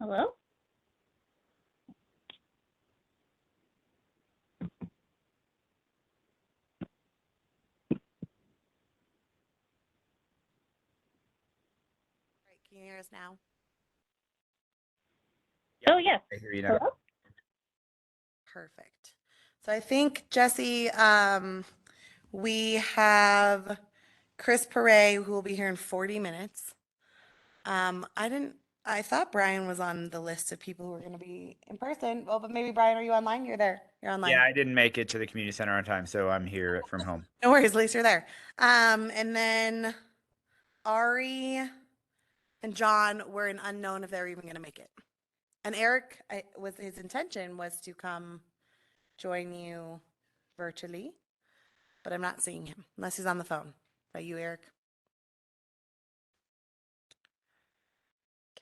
Hello? Right, can you hear us now? Oh, yes. I hear you now. Hello? Perfect. So I think, Jesse, we have Chris Perret, who will be here in 40 minutes. I thought Brian was on the list of people who were going to be in person. Well, but maybe Brian, are you online? You're there. You're online. Yeah, I didn't make it to the community center on time, so I'm here from home. No worries, at least you're there. And then Ari and John were an unknown if they were even going to make it. And Eric, his intention was to come join you virtually, but I'm not seeing him unless he's on the phone. By you, Eric?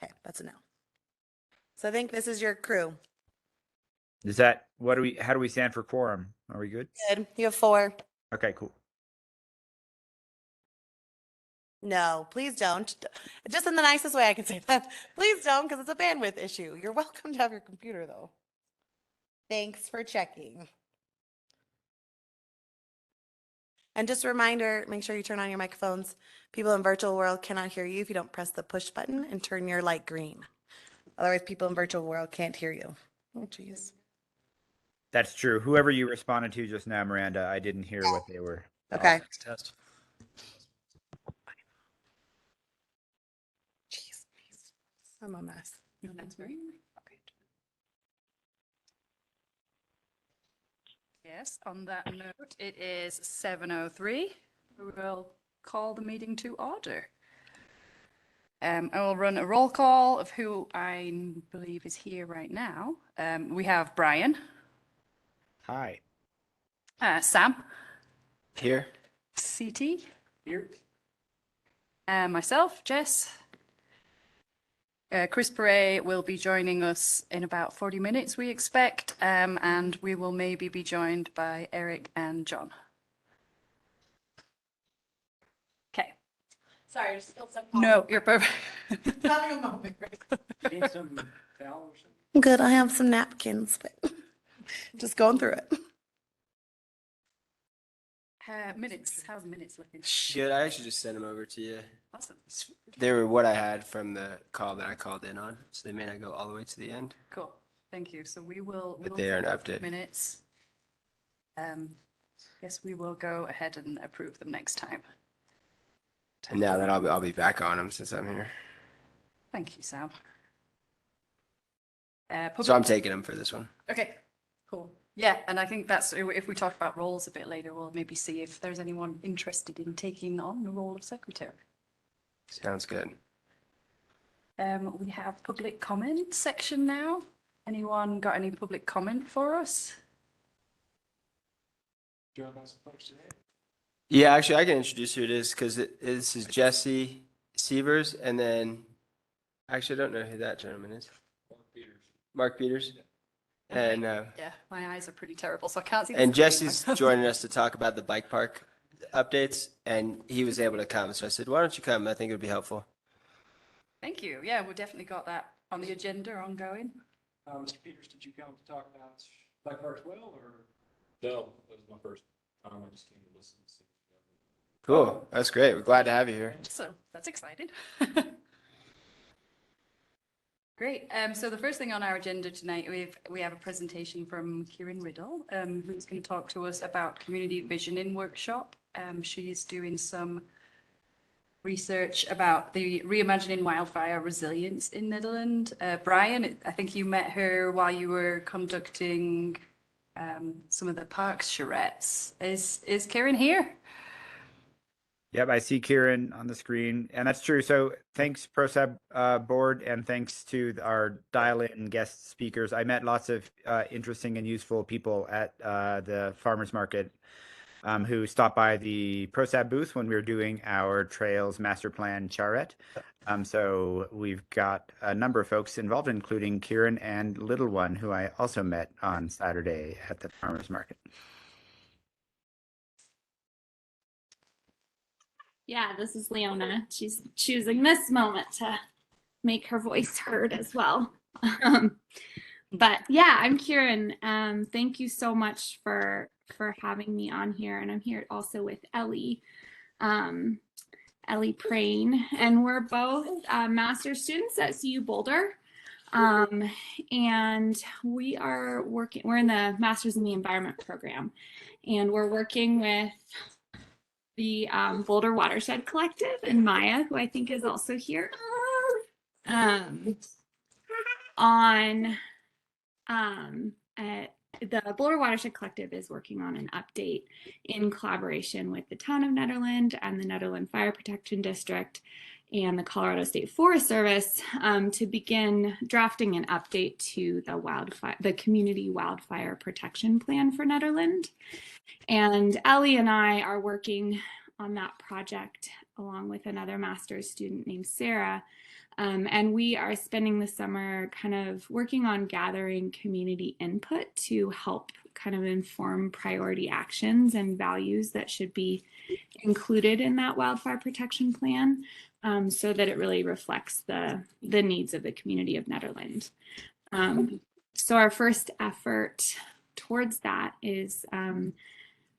Okay, that's a no. So I think this is your crew. Is that how do we stand for quorum? Are we good? Good. You have 4. Okay, cool. No, please don't. Just in the nicest way I can say that. Please don't, because it's a bandwidth issue. You're welcome to have your computer, though. Thanks for checking. And just a reminder, make sure you turn on your microphones. People in virtual world cannot hear you if you don't press the push button and turn your light green. Otherwise, people in virtual world can't hear you. Oh, jeez. That's true. Whoever you responded to just now, Miranda, I didn't hear what they were. Okay. Test. Jeez. I'm a mess. That's very okay. Yes, on that note, it is 7:03. We will call the meeting to order. I will run a roll call of who I believe is here right now. We have Brian, Hi. Sam, Here. CT, Here. myself, Jess. Chris Perret will be joining us in about 40 minutes, we expect, and we will maybe be joined by Eric and John. Okay. Sorry, just spilled some No, you're perfect. Having a moment. Need some towel or something? Good, I have some napkins, but just going through it. Minutes. How's minutes looking? Good. I actually just sent them over to you. Awesome. They were what I had from the call that I called in on, so they may not go all the way to the end. Cool. Thank you. So we will. But they are an update. Minutes. Yes, we will go ahead and approve them next time. And now that I'll be back on them since I'm here. Thank you, Sam. So I'm taking them for this one. Okay, cool. Yeah, and I think that's, if we talk about roles a bit later, we'll maybe see if there's anyone interested in taking on the role of secretary. Sounds good. We have public comment section now. Anyone got any public comment for us? Yeah, actually, I can introduce who it is because this is Jesse Sievers, and then actually, I don't know who that gentleman is. Mark Peters. And Yeah, my eyes are pretty terrible, so I can't see. and Jesse's joining us to talk about the bike park updates, and he was able to come. So I said, "Why don't you come? I think it would be helpful." Thank you. Yeah, we definitely got that on the agenda ongoing. Mr. Peters, did you come to talk about bike parks well, or? No, that was my first time. I just came to listen. Cool. That's great. We're glad to have you here. So that's exciting. Great. So the first thing on our agenda tonight, we have a presentation from Kieran Riddle, who's going to talk to us about community visioning workshop. She's doing some research about the reimagining wildfire resilience in Netherlands. Brian, I think you met her while you were conducting some of the parks charrettes. Is Kieran here? Yep, I see Kieran on the screen, and that's true. So thanks, PROSAB board, and thanks to our dial-in guest speakers. I met lots of interesting and useful people at the farmers market who stopped by the PROSAB booth when we were doing our Trails Master Plan charrette. So we've got a number of folks involved, including Kieran and Little One, who I also met on Saturday at the farmers market. Yeah, this is Leona. She's choosing this moment to make her voice heard as well. But yeah, I'm Kieran. Thank you so much for having me on here, and I'm here also with Ellie, Ellie Prain, and we're both master's students at CU Boulder. And we are working. We're in the Masters in the Environment program, and we're working with the Boulder Watershed Collective and Maya, who I think is also here, on the Boulder Watershed Collective is working on an update in collaboration with the town of Nederland and the Nederland Fire Protection District and the Colorado State Forest Service to begin drafting an update to the community wildfire protection plan for Nederland. And Ellie and I are working on that project along with another master's student named Sarah. And we are spending the summer kind of working on gathering community input to help kind of inform priority actions and values that should be included in that wildfire protection plan, so that it really reflects the needs of the community of Nederland. So our first effort towards that is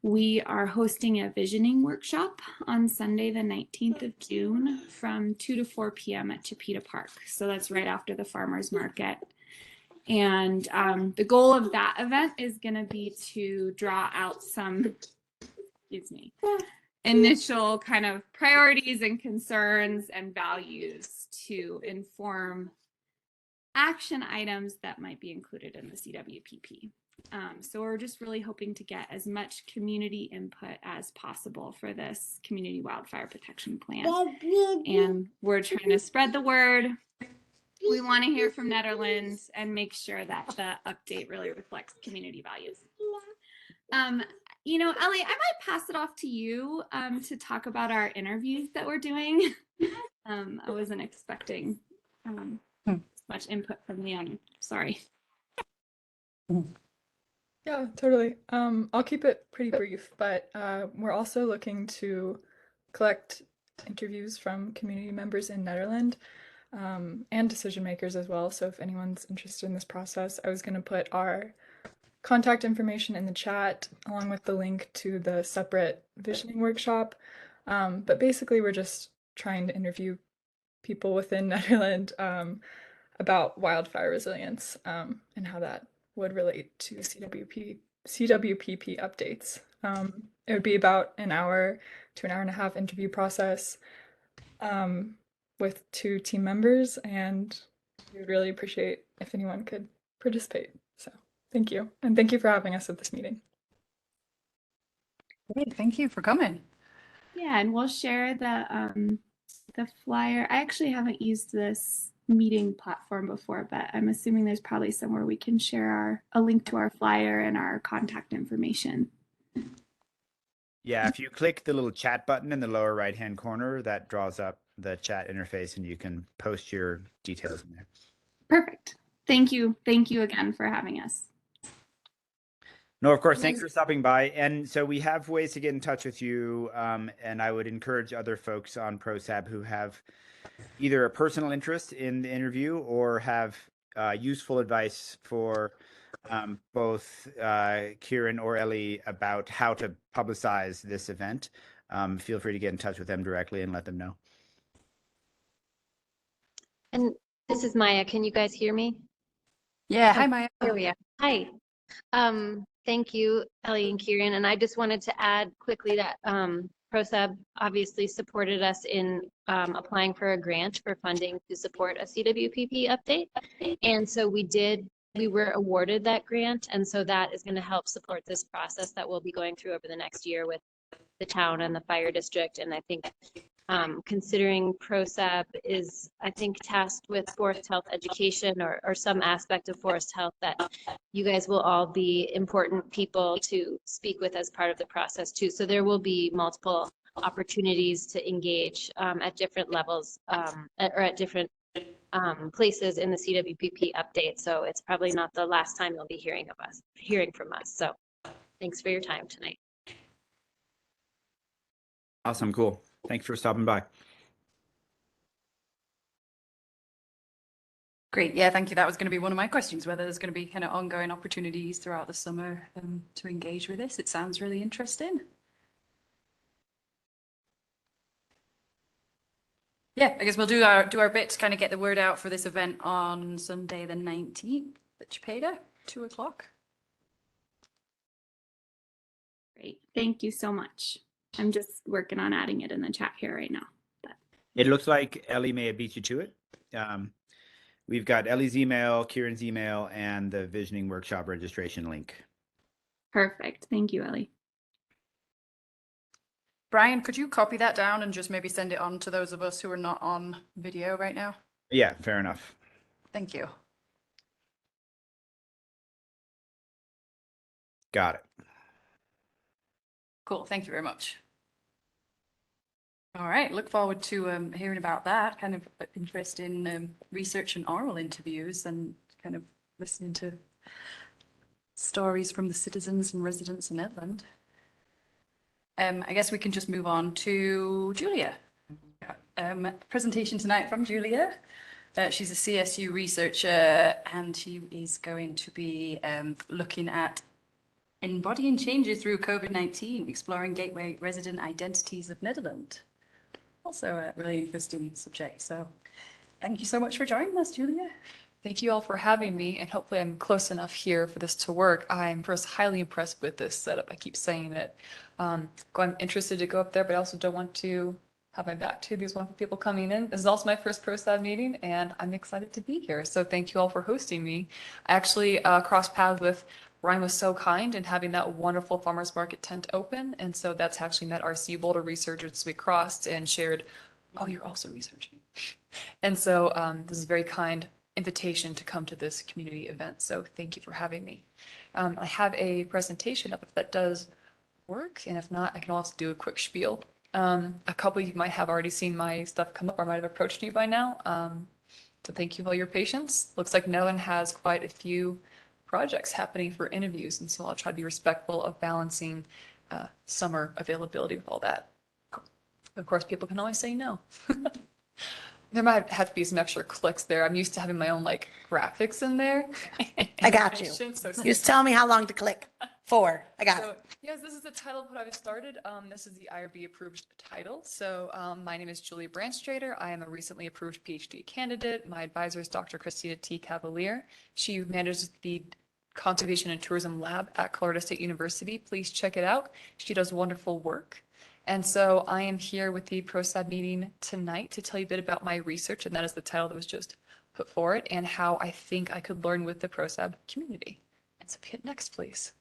we are hosting a visioning workshop on Sunday, the 19th of June from 2 to 4 p.m. at Chipeta Park. So that's right after the farmer's market. And the goal of that event is going to be to draw out some, initial kind of priorities and concerns and values to inform action items that might be included in the CWPP. So we're just really hoping to get as much community input as possible for this community wildfire protection plan. And we're trying to spread the word. We want to hear from Nederland and make sure that the update really reflects community values. You know, Ellie, I might pass it off to you to talk about our interviews that we're doing. I wasn't expecting much input from Leon. Sorry. Yeah, totally. I'll keep it pretty brief, but we're also looking to collect interviews from community members in Nederland and decision makers as well. So if anyone's interested in this process, I was going to put our contact information in the chat along with the link to the separate visioning workshop. But basically, we're just trying to interview people within Nederland about wildfire resilience and how that would relate to CWPP updates. It would be about an hour to an hour and a half interview process with 2 team members, and we would really appreciate if anyone could participate. So thank you, and thank you for having us at this meeting. Great, thank you for coming. Yeah, and we'll share the flyer. I actually haven't used this meeting platform before, but I'm assuming there's probably somewhere we can share a link to our flyer and our contact information. Yeah, if you click the little chat button in the lower right-hand corner, that draws up the chat interface and you can post your details in there. Perfect. Thank you. Thank you again for having us. No, of course. Thanks for stopping by. And so we have ways to get in touch with you. And I would encourage other folks on PROSAB who have either a personal interest in the interview or have useful advice for both Kieran or Ellie about how to publicize this event. Feel free to get in touch with them directly and let them know. And this is Maya. Can you guys hear me? Yeah, hi Maya. Here we are. Hi. Thank you, Ellie and Kieran. And I just wanted to add quickly that PROSAB obviously supported us in applying for a grant for funding to support a CWPP update. And so we were awarded that grant. And so that is going to help support this process that we'll be going through over the next year with the town and the fire district. And I think considering PROSAB is, I think, tasked with forest health education or some aspect of forest health, that you guys will all be important people to speak with as part of the process too. So there will be multiple opportunities to engage at different levels or at different places in the CWPP update. So it's probably not the last time you'll be hearing from us. So thanks for your time tonight. Awesome. Cool. Thanks for stopping by. Great. Yeah, thank you. That was going to be one of my questions, whether there's going to be kind of ongoing opportunities throughout the summer to engage with this. It sounds really interesting. Yeah, I guess we'll do our bit to kind of get the word out for this event on Sunday the 19th at Chipeta, 2 o'clock. Great. Thank you so much. I'm just working on adding it in the chat here right now. It looks like Ellie may have beat you to it. We've got Ellie's email, Kieran's email, and the visioning workshop registration link. Perfect. Thank you, Ellie. Brian, could you copy that down and just maybe send it on to those of us who are not on video right now? Yeah, fair enough. Thank you. Got it. Cool. Thank you very much. All right. Look forward to hearing about that kind of interest in research and oral interviews and kind of listening to stories from the citizens and residents in Edland. I guess we can just move on to Julia. Presentation tonight from Julia. She's a CSU researcher and she is going to be looking at embodying changes through COVID-19, exploring gateway resident identities of Nederland. Also a really interesting subject. So thank you so much for joining us, Julia. Thank you all for having me, and hopefully I'm close enough here for this to work. I'm first highly impressed with this setup. I keep saying it. I'm interested to go up there, but I also don't want to have my back to these wonderful people coming in. This is also my first PROSAB meeting, and I'm excited to be here. So thank you all for hosting me. I actually crossed paths with Ryan, was so kind in having that wonderful farmers market tent open, and so that's actually met our Sea Boulder researchers. We crossed and shared, oh, you're also researching. And so this is very kind invitation to come to this community event. So thank you for having me. I have a presentation up if that does work. And if not, I can also do a quick spiel. A couple of you might have already seen my stuff come up or might have approached me by now. So thank you for all your patience. Looks like Nederland has quite a few projects happening for interviews. And so I'll try to be respectful of balancing summer availability with all that. Of course, people can always say no. There might have to be some extra clicks there. I'm used to having my own like graphics in there. I got you. So You just tell me how long to click. 4. I got it. yes, this is the title of what I've started. This is the IRB approved title. So my name is Julia Brandstrader. I am a recently approved PhD candidate. My advisor is Dr. Christina T. Cavalier. She manages the Conservation and Tourism Lab at Colorado State University. Please check it out. She does wonderful work. And so I am here with the PROSAB meeting tonight to tell you a bit about my research, and that is the title that was just put for it, and how I think I could learn with the PROSAB community. And so hit next, please.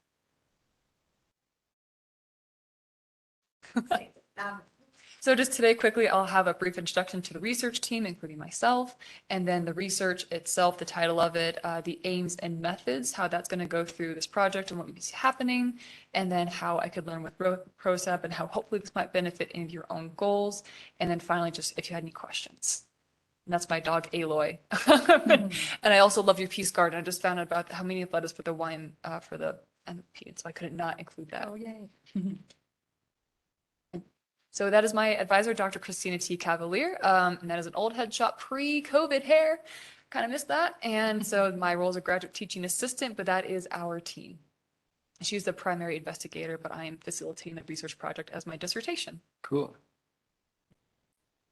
So just today, quickly, I'll have a brief introduction to the research team, including myself, and then the research itself, the title of it, the aims and methods, how that's going to go through this project and what we see happening, and then how I could learn with PROSAB and how hopefully this might benefit any of your own goals. And then finally, just if you had any questions. And that's my dog, Aloy. And I also love your Peace Garden. I just found out about how many letters for the wine for the MP, so I couldn't not include that. Oh, yay. So that is my advisor, Dr. Christina T. Cavalier. And that is an old headshot pre-COVID hair. Kind of missed that. And so my role is a graduate teaching assistant, but that is our team. She's the primary investigator, but I am facilitating the research project as my dissertation. Cool.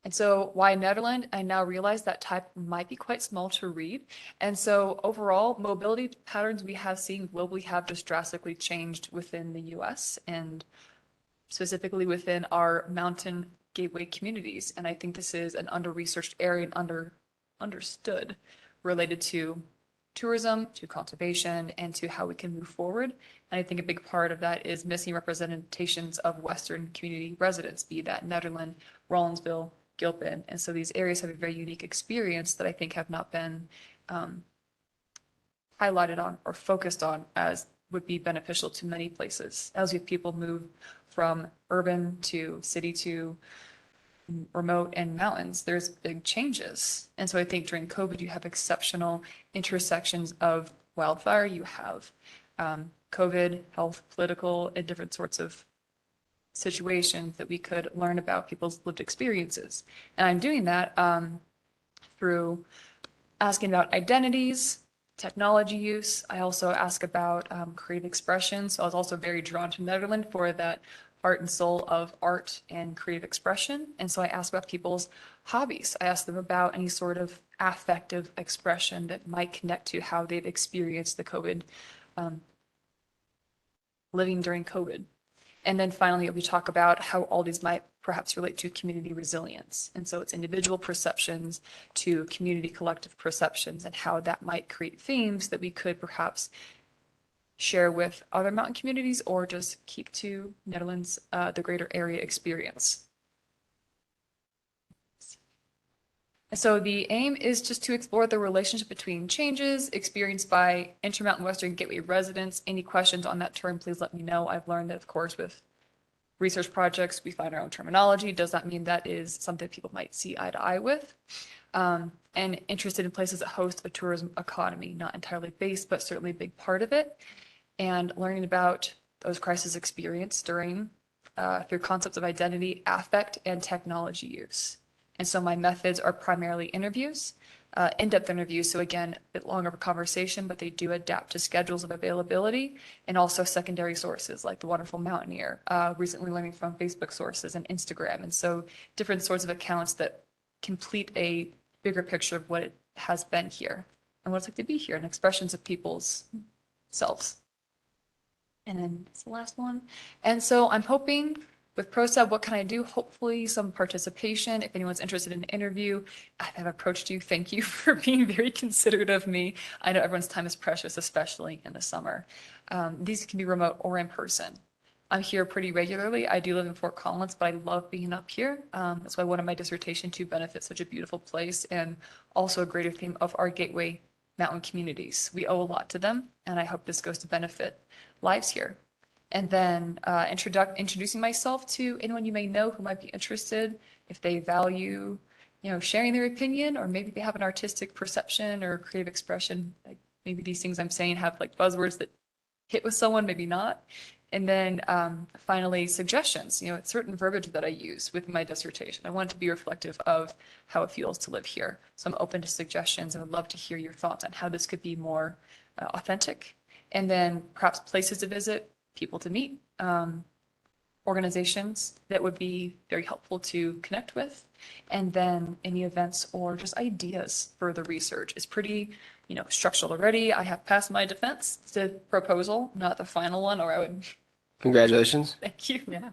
And so why Nederland? I now realize that type might be quite small to read. And so overall, mobility patterns we have seen globally have just drastically changed within the US and specifically within our mountain gateway communities. And I think this is an under-researched area and understood related to tourism, to conservation, and to how we can move forward. And I think a big part of that is missing representations of Western community residents, be that Nederland, Rollinsville, Gilpin. And so these areas have a very unique experience that I think have not been highlighted on or focused on as would be beneficial to many places. As we have people move from urban to city to remote and mountains, there's big changes. And so I think during COVID, you have exceptional intersections of wildfire. You have COVID, health, political, and different sorts of situations that we could learn about people's lived experiences. And I'm doing that through asking about identities, technology use. I also ask about creative expression. So I was also very drawn to Netherlands for that heart and soul of art and creative expression. And so I asked about people's hobbies. I asked them about any sort of affective expression that might connect to how they've experienced the COVID, living during COVID. And then finally, we talk about how all these might perhaps relate to community resilience. And so it's individual perceptions to community collective perceptions and how that might create themes that we could perhaps share with other mountain communities or just keep to Netherlands, the greater area experience. And so the aim is just to explore the relationship between changes experienced by Intermountain Western Gateway residents. Any questions on that term, please let me know. I've learned that, of course, with research projects, we find our own terminology. Does not mean that is something people might see eye to eye with. And interested in places that host a tourism economy, not entirely based, but certainly a big part of it. And learning about those crises experienced during, through concepts of identity, affect, and technology use. And so my methods are primarily interviews, in-depth interviews. So again, a bit longer of a conversation, but they do adapt to schedules of availability and also secondary sources like the Wonderful Mountaineer, recently learning from Facebook sources and Instagram. And so different sorts of accounts that complete a bigger picture of what it has been here and what it's like to be here and expressions of people's selves. And then it's the last one. And so I'm hoping with PROSAB, what can I do? Hopefully some participation. If anyone's interested in an interview, I have approached you. Thank you for being very considerate of me. I know everyone's time is precious, especially in the summer. These can be remote or in person. I'm here pretty regularly. I do live in Fort Collins, but I love being up here. That's why I wanted my dissertation to benefit such a beautiful place and also a greater theme of our Gateway Mountain communities. We owe a lot to them, and I hope this goes to benefit lives here. And then introducing myself to anyone you may know who might be interested, if they value, sharing their opinion, or maybe they have an artistic perception or creative expression. Like maybe these things I'm saying have like buzzwords that hit with someone, maybe not. And then finally, suggestions, certain verbiage that I use with my dissertation. I want it to be reflective of how it feels to live here. So I'm open to suggestions and would love to hear your thoughts on how this could be more authentic. And then perhaps places to visit, people to meet, organizations that would be very helpful to connect with, and then any events or just ideas for the research. It's pretty, structured already. I have passed my defense. It's a proposal, not the final one, or I would. Congratulations. Thank you. Yeah.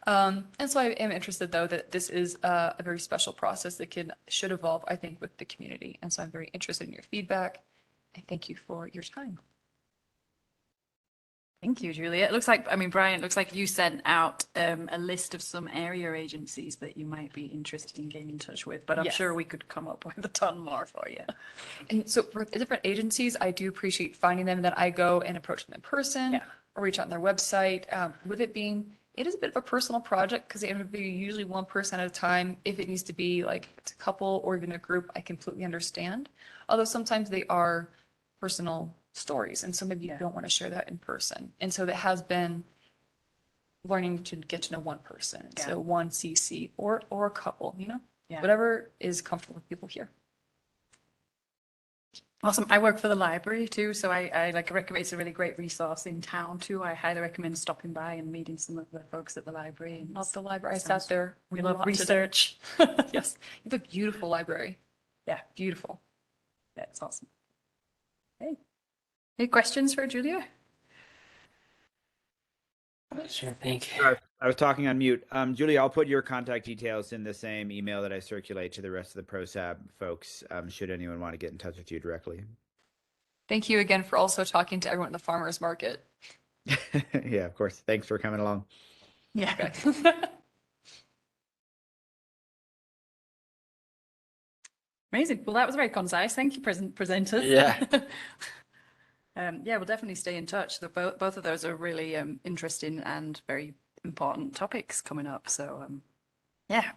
And so I am interested, though, that this is a very special process that should evolve, I think, with the community. And so I'm very interested in your feedback. And thank you for your time. Thank you, Julia. It looks like, Brian, it looks like you sent out a list of some area agencies that you might be interested in getting in touch with, but I'm Yes. sure we could come up with a ton more for you. And so for the different agencies, I do appreciate finding them, that I go and approach them in person Yeah. or reach out on their website. With it being, it is a bit of a personal project because they interview usually one person at a time. If it needs to be like it's a couple or even a group, I completely understand. Although sometimes they are personal stories, and so maybe you don't want to share that in person. And so that has been learning to get to know one person. Yeah. So one CC or a couple, Yeah. whatever is comfortable with people here. Awesome. I work for the library too, so I recommend, it's a really great resource in town too. I highly recommend stopping by and meeting some of the folks at the library. And Love the library. I sounds- sat there. we a love lot today. research. Yes, you have a beautiful library. Yeah. Beautiful. That's awesome. Hey, any questions for Julia? Sure, thank you. Sorry, I was talking on mute. Julia, I'll put your contact details in the same email that I circulate to the rest of the PROSAB folks, should anyone want to get in touch with you directly. Thank you again for also talking to everyone at the farmers market. Yeah, of course. Thanks for coming along. Yeah. Okay. Amazing. Well, that was very concise. Thank you, presenters. Yeah. Yeah, we'll definitely stay in touch. Both of those are really interesting and very important topics coming up. So, yeah,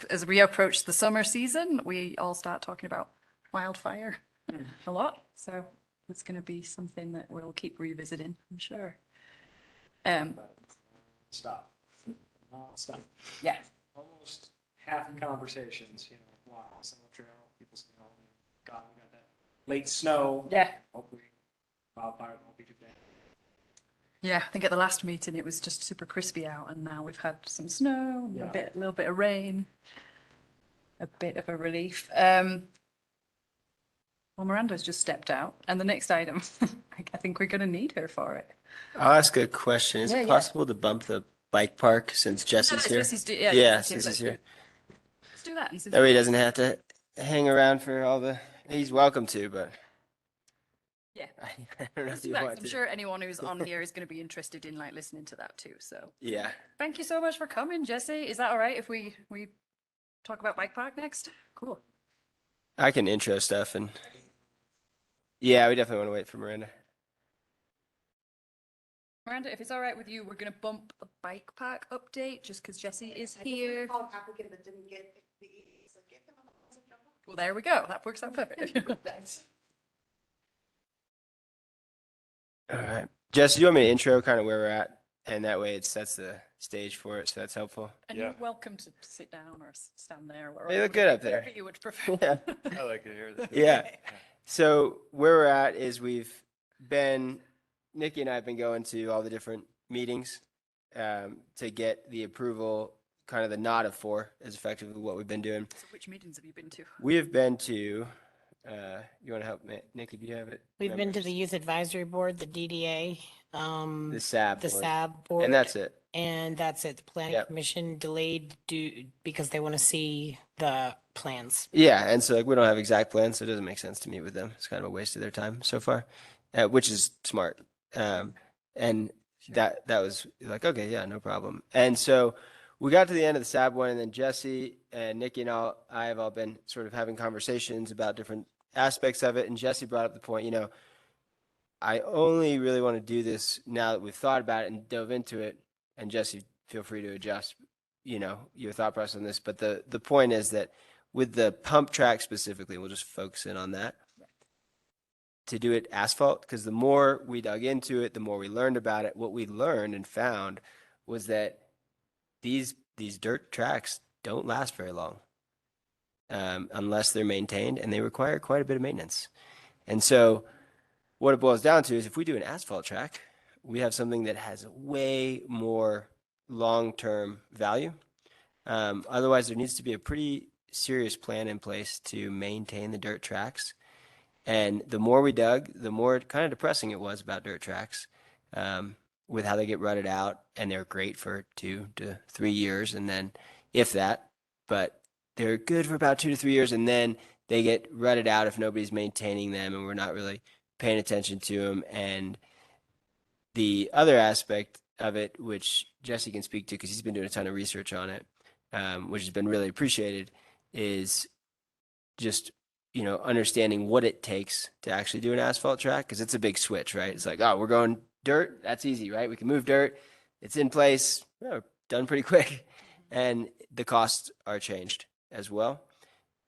as we approach the summer season, we all start talking about wildfire a lot. So it's going to be something that we'll keep revisiting, I'm sure. Stop. Stop. Yeah. Almost half the conversations, wow, Summer Trail, people saying, oh, God, we got that late snow. Yeah. Hopefully wildfires won't be too bad. Yeah, I think at the last meeting it was just super crispy out, and now we've had some snow, and Yeah. a little bit of rain, a bit of a relief. Well, Miranda's just stepped out, and the next item, I think we're going to need her for it. I'll ask a question. Is Yeah, it yeah. possible to bump the bike park since Jesse's here? Yeah, Yeah, Jesse's since he's here. here. Let's do that. And since That way he doesn't have to hang around for all the, he's welcome to, but Yeah. I don't know Let's if do you that, 'cause want I'm to. sure anyone who's on here is going to be interested in like listening to that too. So Yeah. thank you so much for coming, Jesse. Is that all right if we talk about bike park next? Cool. I can intro stuff and yeah, we definitely want to wait for Miranda. Miranda, if it's all right with you, we're going to bump the bike park update just because Jesse is here. Applicant that didn't get the, so give him a Well, there we go. That works out perfect. Thanks. All right. Jess, you want me to intro kind of where we're at? And that way it sets the stage for it, so that's helpful. And Yeah. you're welcome to sit down or stand there. You look good up there. Whatever you would prefer. Yeah. I like to hear that. Yeah. So where we're at is Nikki and I have been going to all the different meetings to get the approval, kind of the nod of 4 is effectively what we've been doing. So which meetings have you been to? We have been to, you want to help me? Nikki, do you have it? We've been to the Youth Advisory Board, the DDA, The SAB. the board. SAB board. And that's it. And that's it. The planning Yep. commission delayed because they want to see the plans. Yeah, and so like we don't have exact plans, so it doesn't make sense to meet with them. It's kind of a waste of their time so far, which is smart. And that was like, okay, yeah, no problem. And so we got to the end of the SAB one, and then Jesse and Nikki and I have all been sort of having conversations about different aspects of it. And Jesse brought up the point, I only really want to do this now that we've thought about it and dove into it. And Jesse, feel free to adjust, your thought process on this. But the point is that with the pump track specifically, we'll just focus in on that. To do it asphalt, because the more we dug into it, the more we learned about it. What we learned and found was that these dirt tracks don't last very long unless they're maintained, and they require quite a bit of maintenance. And so what it boils down to is if we do an asphalt track, we have something that has way more long-term value. Otherwise, there needs to be a pretty serious plan in place to maintain the dirt tracks. And the more we dug, the more kind of depressing it was about dirt tracks with how they get rutted out. And they're great for 2 to 3 years. And then if that, but they're good for about 2 to 3 years. And then they get rutted out if nobody's maintaining them and we're not really paying attention to them. And the other aspect of it, which Jesse can speak to because he's been doing a ton of research on it, which has been really appreciated, is just understanding what it takes to actually do an asphalt track, because it's a big switch, right? It's like, oh, we're going dirt. That's easy, right? We can move dirt. It's in place. Done pretty quick. And the costs are changed as well.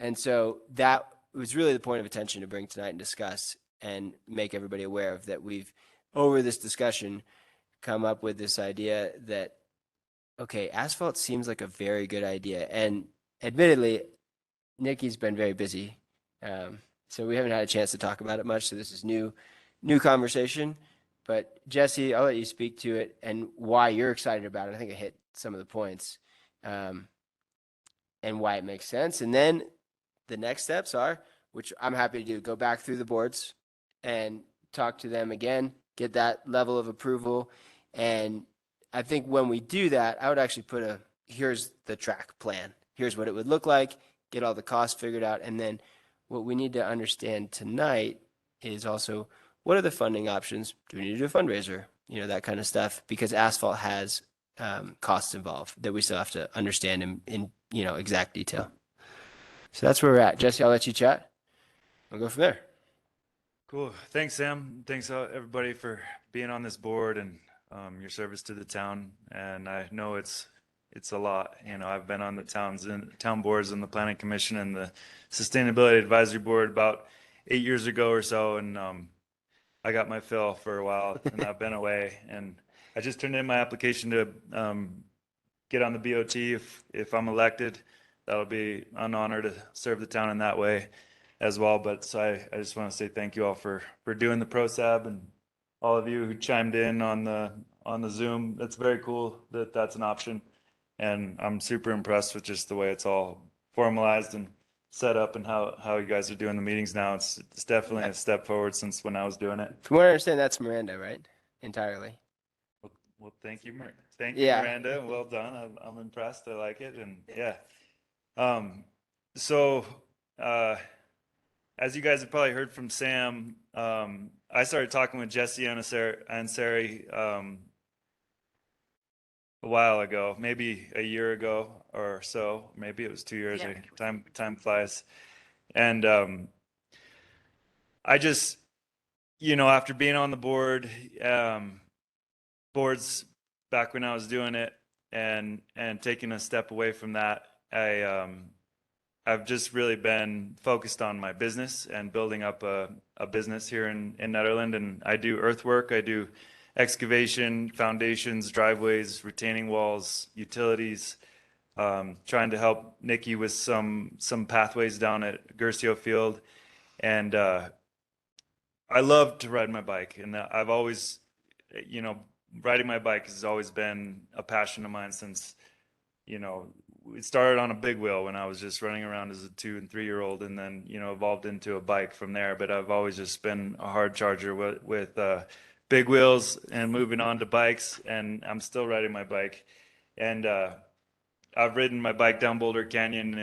And so that was really the point of attention to bring tonight and discuss and make everybody aware of that. We've, over this discussion, come up with this idea that, okay, asphalt seems like a very good idea. And admittedly, Nikki's been very busy. So we haven't had a chance to talk about it much. So this is new conversation. But Jesse, I'll let you speak to it and why you're excited about it. I think I hit some of the points and why it makes sense. And then the next steps are, which I'm happy to do, go back through the boards and talk to them again, get that level of approval. And I think when we do that, I would actually put here's the track plan. Here's what it would look like, get all the costs figured out. And then what we need to understand tonight is also, what are the funding options? Do we need to do a fundraiser? That kind of stuff, because asphalt has costs involved that we still have to understand in exact detail. So that's where we're at. Jesse, I'll let you chat. We'll go from there. Cool. Thanks, Sam. Thanks everybody for being on this board and your service to the town. And I know it's a lot. I've been on the town boards and the planning commission and the sustainability advisory board about 8 years ago or so. And I got my fill for a while and I've been away, and I just turned in my application to get on the BOT if I'm elected. That'll be an honor to serve the town in that way. as well. But so I just want to say thank you all for doing the PROSAB, and all of you who chimed in on the Zoom. That's very cool that that's an option. And I'm super impressed with just the way it's all formalized and set up, and how you guys are doing the meetings now. It's definitely a step forward since when I was doing it. From what I understand, that's Miranda, right? Entirely. Well, thank you, thank you, Yeah. Miranda. Well done. I'm impressed. I like it, and yeah. So, as you guys have probably heard from Sam, I started talking with Jesse Ansari a while ago, maybe a year ago or so. Maybe it was 2 years. Yeah. Time flies, and I just, after being on the boards back when I was doing it, and taking a step away from that, I've just really been focused on my business and building up a business here in Nederland. And I do earthwork, I do excavation, foundations, driveways, retaining walls, utilities, trying to help Nikki with some pathways down at Gersio Field. And I love to ride my bike, and I've always, riding my bike has always been a passion of mine since, it started on a big wheel when I was just running around as a 2 and 3 year old, and then, evolved into a bike from there. But I've always just been a hard charger with big wheels and moving on to bikes, and I'm still riding my bike. And I've ridden my bike down Boulder Canyon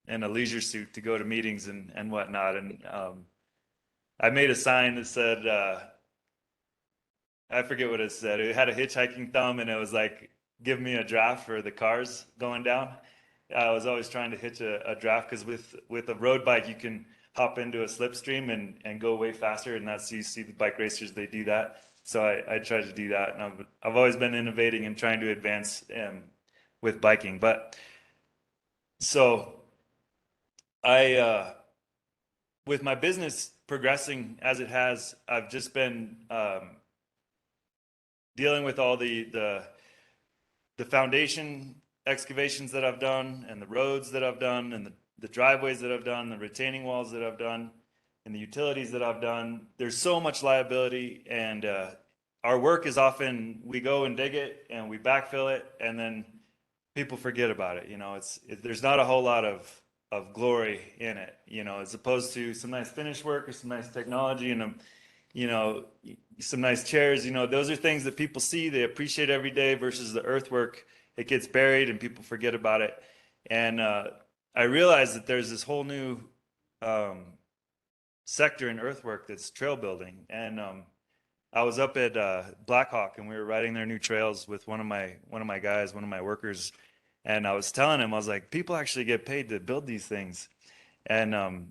in a leisure suit to go to meetings and whatnot. And I made a sign that said, I forget what it said. It had a hitchhiking thumb, and it was like, give me a draft for the cars going down. I was always trying to hitch a draft, because with a road bike, you can hop into a slipstream and go way faster. And that's, you see the bike racers, they do that. So I tried to do that. And I've always been innovating and trying to advance with biking. But so with my business progressing as it has, I've just been dealing with all the foundation excavations that I've done, and the roads that I've done, and the driveways that I've done, the retaining walls that I've done, and the utilities that I've done. There's so much liability, and our work is often, we go and dig it and we backfill it, and then people forget about it. There's not a whole lot of glory in it, as opposed to some nice finish work or some nice technology and some nice chairs. Those are things that people see, they appreciate every day, versus the earthwork. It gets buried and people forget about it. And I realized that there's this whole new sector in earthwork that's trail building. And I was up at Blackhawk, and we were riding their new trails with one of my guys, one of my workers. And I was telling him, I was like, people actually get paid to build these things. And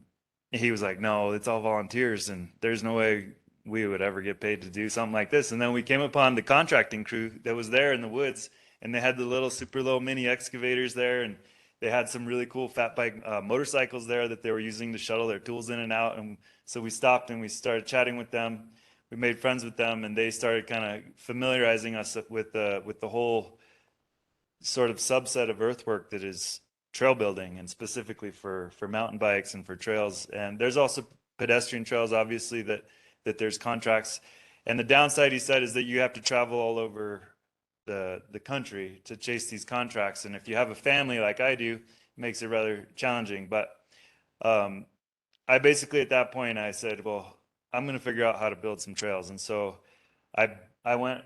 he was like, no, it's all volunteers, and there's no way we would ever get paid to do something like this. And then we came upon the contracting crew that was there in the woods, and they had the super little mini excavators there, and they had some really cool fat bike motorcycles there that they were using to shuttle their tools in and out. And so we stopped and we started chatting with them. We made friends with them, and they started kind of familiarizing us with the whole sort of subset of earthwork that is trail building, and specifically for mountain bikes and for trails. And there's also pedestrian trails, obviously, that there's contracts. And the downside, he said, is that you have to travel all over the country to chase these contracts. And if you have a family like I do, it makes it rather challenging. But I basically, at that point, I said, well, I'm going to figure out how to build some trails. And so I kind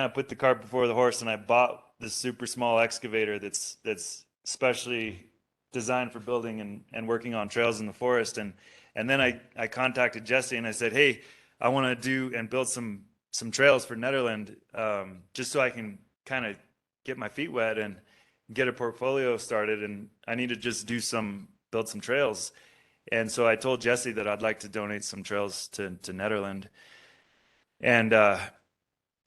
of put the cart before the horse, and I bought this super small excavator that's specially designed for building and working on trails in the forest. And then I contacted Jesse, and I said, hey, I want to do and build some trails for Nederland, just so I can kind of get my feet wet and get a portfolio started. And I need to just build some trails. And so I told Jesse that I'd like to donate some trails to Nederland. And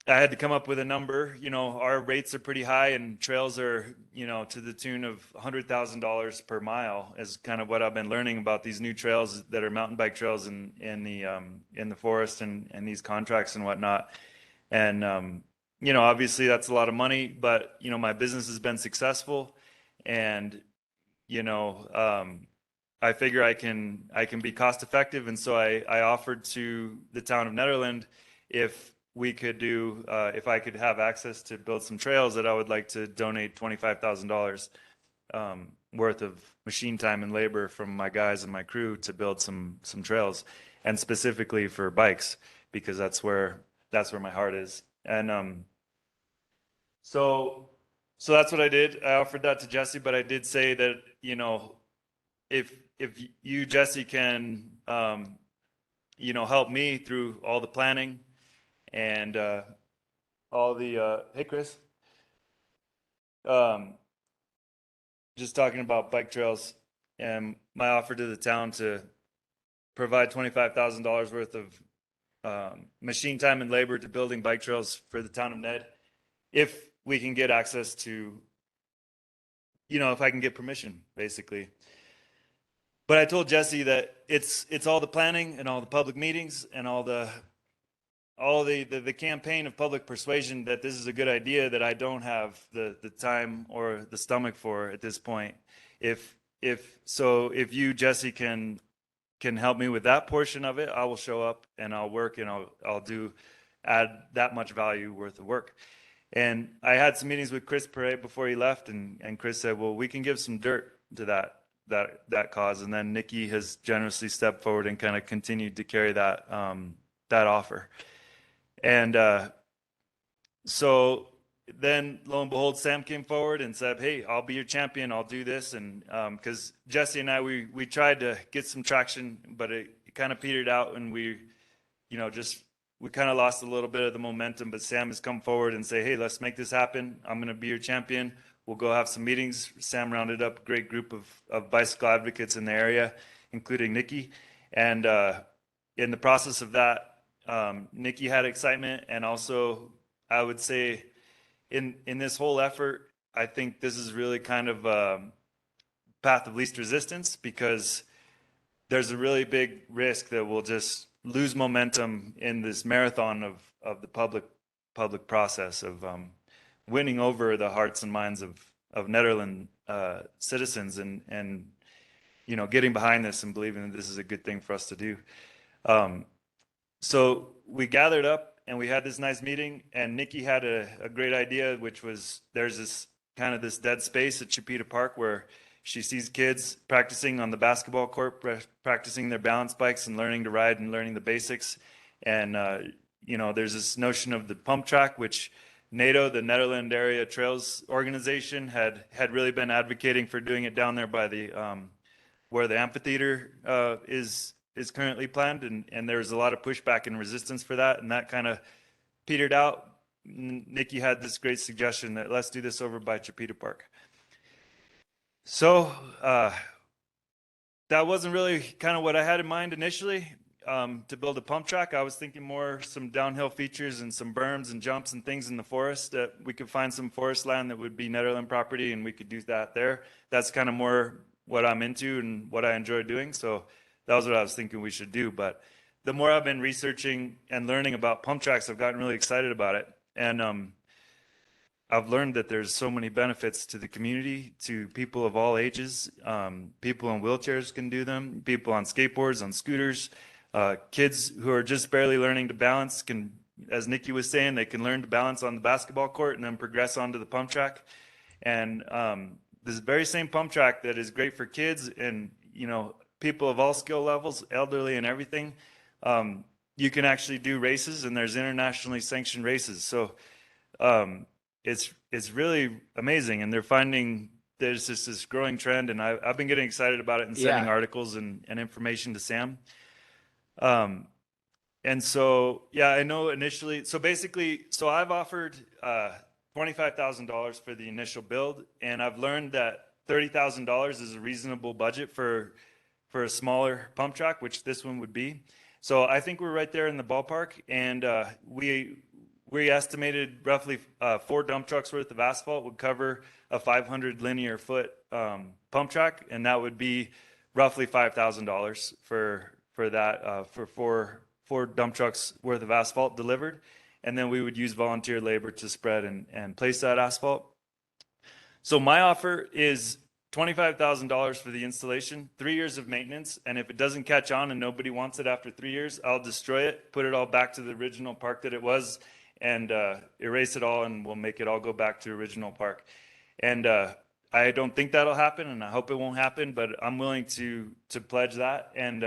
I had to come up with a number. Our rates are pretty high, and trails are, to the tune of $100,000 per mile, is kind of what I've been learning about these new trails that are mountain bike trails in the forest, and these contracts and whatnot. And obviously that's a lot of money, but my business has been successful, and I figure I can be cost effective, and so I offered to the town of Nederland if we could do if I could have access to build some trails, that I would like to donate $25,000 worth of machine time and labor from my guys and my crew to build some trails, and specifically for bikes, because that's where my heart is. And so that's what I did. I offered that to Jesse, but I did say that, you know, if you, Jesse, can help me through all the planning and all the hey Chris, just talking about bike trails, and my offer to the town to provide $25,000 worth of machine time and labor to building bike trails for the town of Ned, if we can get access to, if I can get permission, basically. But I told Jesse that it's all the planning and all the public meetings and all the campaign of public persuasion that this is a good idea, that I don't have the time or the stomach for at this point. If you, Jesse, can help me with that portion of it, I will show up and I'll work, and I'll add that much value worth of work. And I had some meetings with Chris Perret before he left, and Chris said, well, we can give some dirt to that cause. And then Nikki has generously stepped forward and kind of continued to carry that offer. And so then, lo and behold, Sam came forward and said, hey, I'll be your champion, I'll do this. And because Jesse and I, we tried to get some traction, but it kind of petered out, and we kind of lost a little bit of the momentum. But Sam has come forward and say, hey, let's make this happen. I'm going to be your champion. We'll go have some meetings. Sam rounded up a great group of bicycle advocates in the area, including Nikki. And in the process of that, Nikki had excitement. And also, I would say in this whole effort, I think this is really kind of a path of least resistance, because there's a really big risk that we'll just lose momentum in this marathon of the public process of winning over the hearts and minds of Nederland citizens, and getting behind this and believing that this is a good thing for us to do. So we gathered up and we had this nice meeting, and Nikki had a great idea, which was there's this dead space at Chipeta Park where she sees kids practicing on the basketball court, practicing their balance bikes and learning to ride and learning the basics. And, there's this notion of the pump track, which NATO, the Nederland Area Trails Organization, had really been advocating for doing it down there by the where the amphitheater is currently planned, and there was a lot of pushback and resistance for that, and that kind of petered out. Nikki had this great suggestion that let's do this over by Chipeta Park. So that wasn't really kind of what I had in mind initially, to build a pump track. I was thinking more some downhill features and some berms and jumps and things in the forest, that we could find some forest land that would be Nederland property, and we could do that there. That's kind of more what I'm into and what I enjoy doing. So that was what I was thinking we should do. But the more I've been researching and learning about pump tracks, I've gotten really excited about it. And I've learned that there's so many benefits to the community, to people of all ages. People in wheelchairs can do them, people on skateboards, on scooters, kids who are just barely learning to balance can, as Nikki was saying, they can learn to balance on the basketball court and then progress onto the pump track. And this very same pump track that is great for kids and, people of all skill levels, elderly and everything, you can actually do races, and there's internationally sanctioned races. So it's really amazing, and they're finding there's just this growing trend, and I've been getting excited about it and sending articles and information to Sam. And so, I know initially, so I've offered $25,000 for the initial build, and I've learned that $30,000 is a reasonable budget for a smaller pump track, which this one would be. So I think we're right there in the ballpark, and we estimated roughly 4 dump trucks worth of asphalt would cover a 500 linear foot pump track, and that would be roughly $5,000 for that for 4 dump trucks worth of asphalt delivered, and then we would use volunteer labor to spread and place that asphalt. So my offer is $25,000 for the installation, 3 years of maintenance, and if it doesn't catch on and nobody wants it after 3 years, I'll destroy it, put it all back to the original park that it was, and erase it all, and we'll make it all go back to original park. And I don't think that'll happen, and I hope it won't happen, but I'm willing to pledge that. And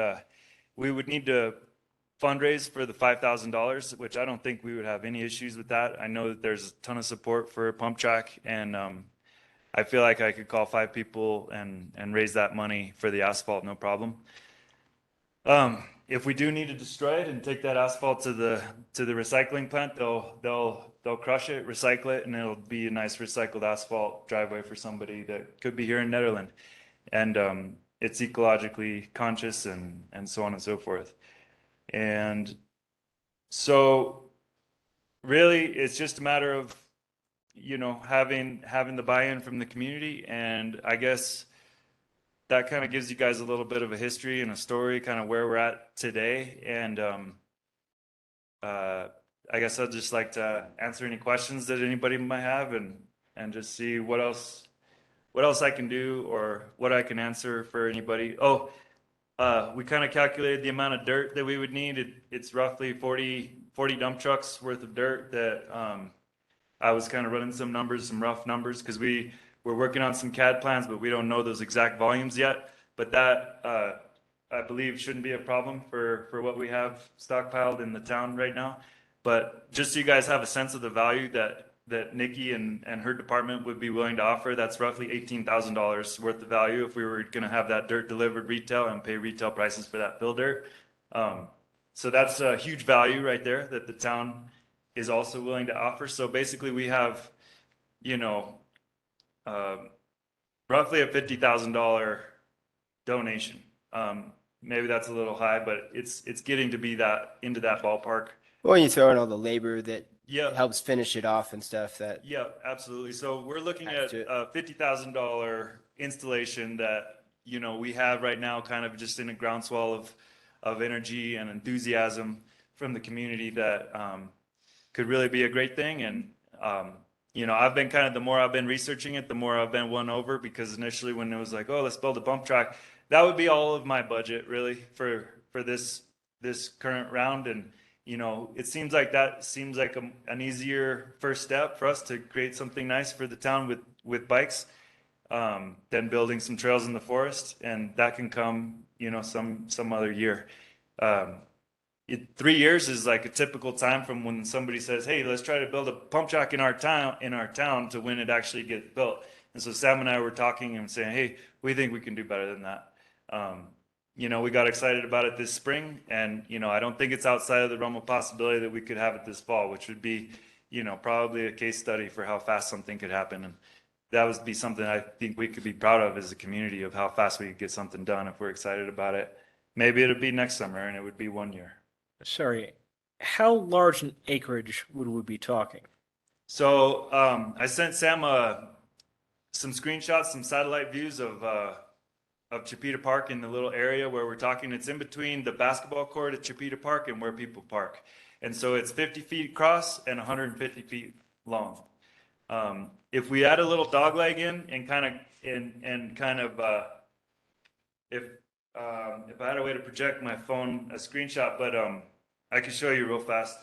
we would need to fundraise for the $5,000, which I don't think we would have any issues with that. I know that there's a ton of support for a pump track, and I feel like I could call 5 people and raise that money for the asphalt, no problem. If we do need to destroy it and take that asphalt to the recycling plant, they'll crush it, recycle it, and it'll be a nice recycled asphalt driveway for somebody that could be here in Nederland. And it's ecologically conscious and so on and so forth. And so really it's just a matter of, you know, having the buy-in from the community. And I guess that kind of gives you guys a little bit of a history and a story, kind of where we're at today. And I guess I'd just like to answer any questions that anybody might have, and just see what else I can do or what I can answer for anybody. Oh, we kind of calculated the amount of dirt that we would need. It's roughly 40 dump trucks worth of dirt that I was kind of running some rough numbers, because we're working on some CAD plans, but we don't know those exact volumes yet. But that, I believe, shouldn't be a problem for what we have stockpiled in the town right now. But just so you guys have a sense of the value that Nikki and her department would be willing to offer, that's roughly $18,000 worth of value if we were going to have that dirt delivered retail and pay retail prices for that fill dirt. So that's a huge value right there that the town is also willing to offer. So basically we have, you know, roughly a $50,000 donation. Maybe that's a little high, but it's getting to be into that ballpark. Well, you throw in all the labor that Yeah. helps finish it off and stuff that. Yeah, absolutely. So we're looking Adds at to it. a $50,000 installation that, you know, we have right now, kind of just in a groundswell of energy and enthusiasm from the community that could really be a great thing. And you know, I've been the more I've been researching it, the more I've been won over, because initially when it was like, oh, let's build a bump track, that would be all of my budget really for this current round. And you know, it seems like an easier first step for us to create something nice for the town with bikes than building some trails in the forest, and that can come, you know, some other year. 3 years is like a typical time from when somebody says, hey, let's try to build a pump track in our town to when it actually gets built. And so Sam and I were talking and saying, hey, we think we can do better than that. You know, we got excited about it this spring, and, you know, I don't think it's outside of the realm of possibility that we could have it this fall, which would be, you know, probably a case study for how fast something could happen. And that would be something I think we could be proud of as a community, of how fast we could get something done if we're excited about it. Maybe it'll be next summer and it would be 1 year. Sorry, how large an acreage would we be talking? So I sent Sam some screenshots, some satellite views of Chipeta Park in the little area where we're talking. It's in between the basketball court at Chipeta Park and where people park. And so it's 50 feet across and 150 feet long. If we add a little dog leg in and if I had a way to project my phone a screenshot, but I can show you real fast,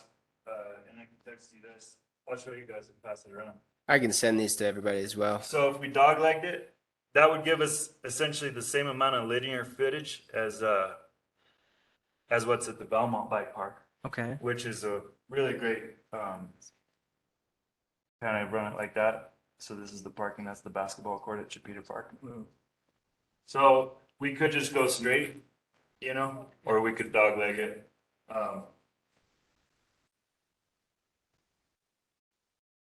and I can text you this. I'll show you guys and pass it around. I can send these to everybody as well. So if we dog-legged it, that would give us essentially the same amount of linear footage as what's at the Belmont Bike Park. Okay. Which is a really great kind of run it like that. So this is the parking, that's the basketball court at Chipeta Park. So we could just go straight, you know, or we could dog-leg it.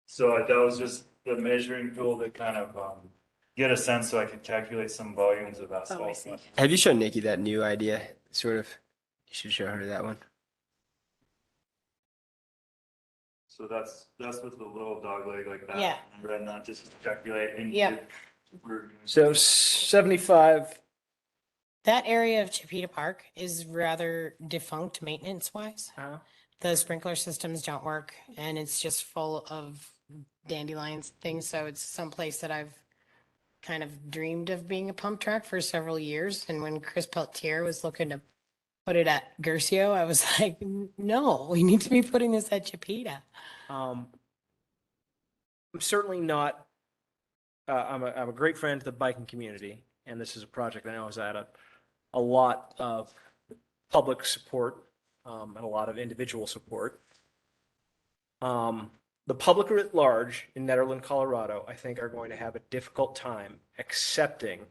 So that was just the measuring tool to kind of get a sense, so I could calculate some volumes of asphalt. Oh, I see. Have you shown Nikki that new idea? Sort of. You should show her that one. So that's with the little dog leg like that. Yeah. And not just calculate. And Yep. So 75. That area of Chipeta Park is rather defunct maintenance-wise. The sprinkler systems don't work, and it's just full of dandelions things. So it's someplace that I've kind of dreamed of being a pump track for several years. And when Chris Peltier was looking to put it at Gercio, I was like, no, we need to be putting this at Chipeta. I'm certainly not. I'm a great friend to the biking community, and this is a project I know has had a lot of public support and a lot of individual support. The public at large in Nederland, Colorado, I think are going to have a difficult time accepting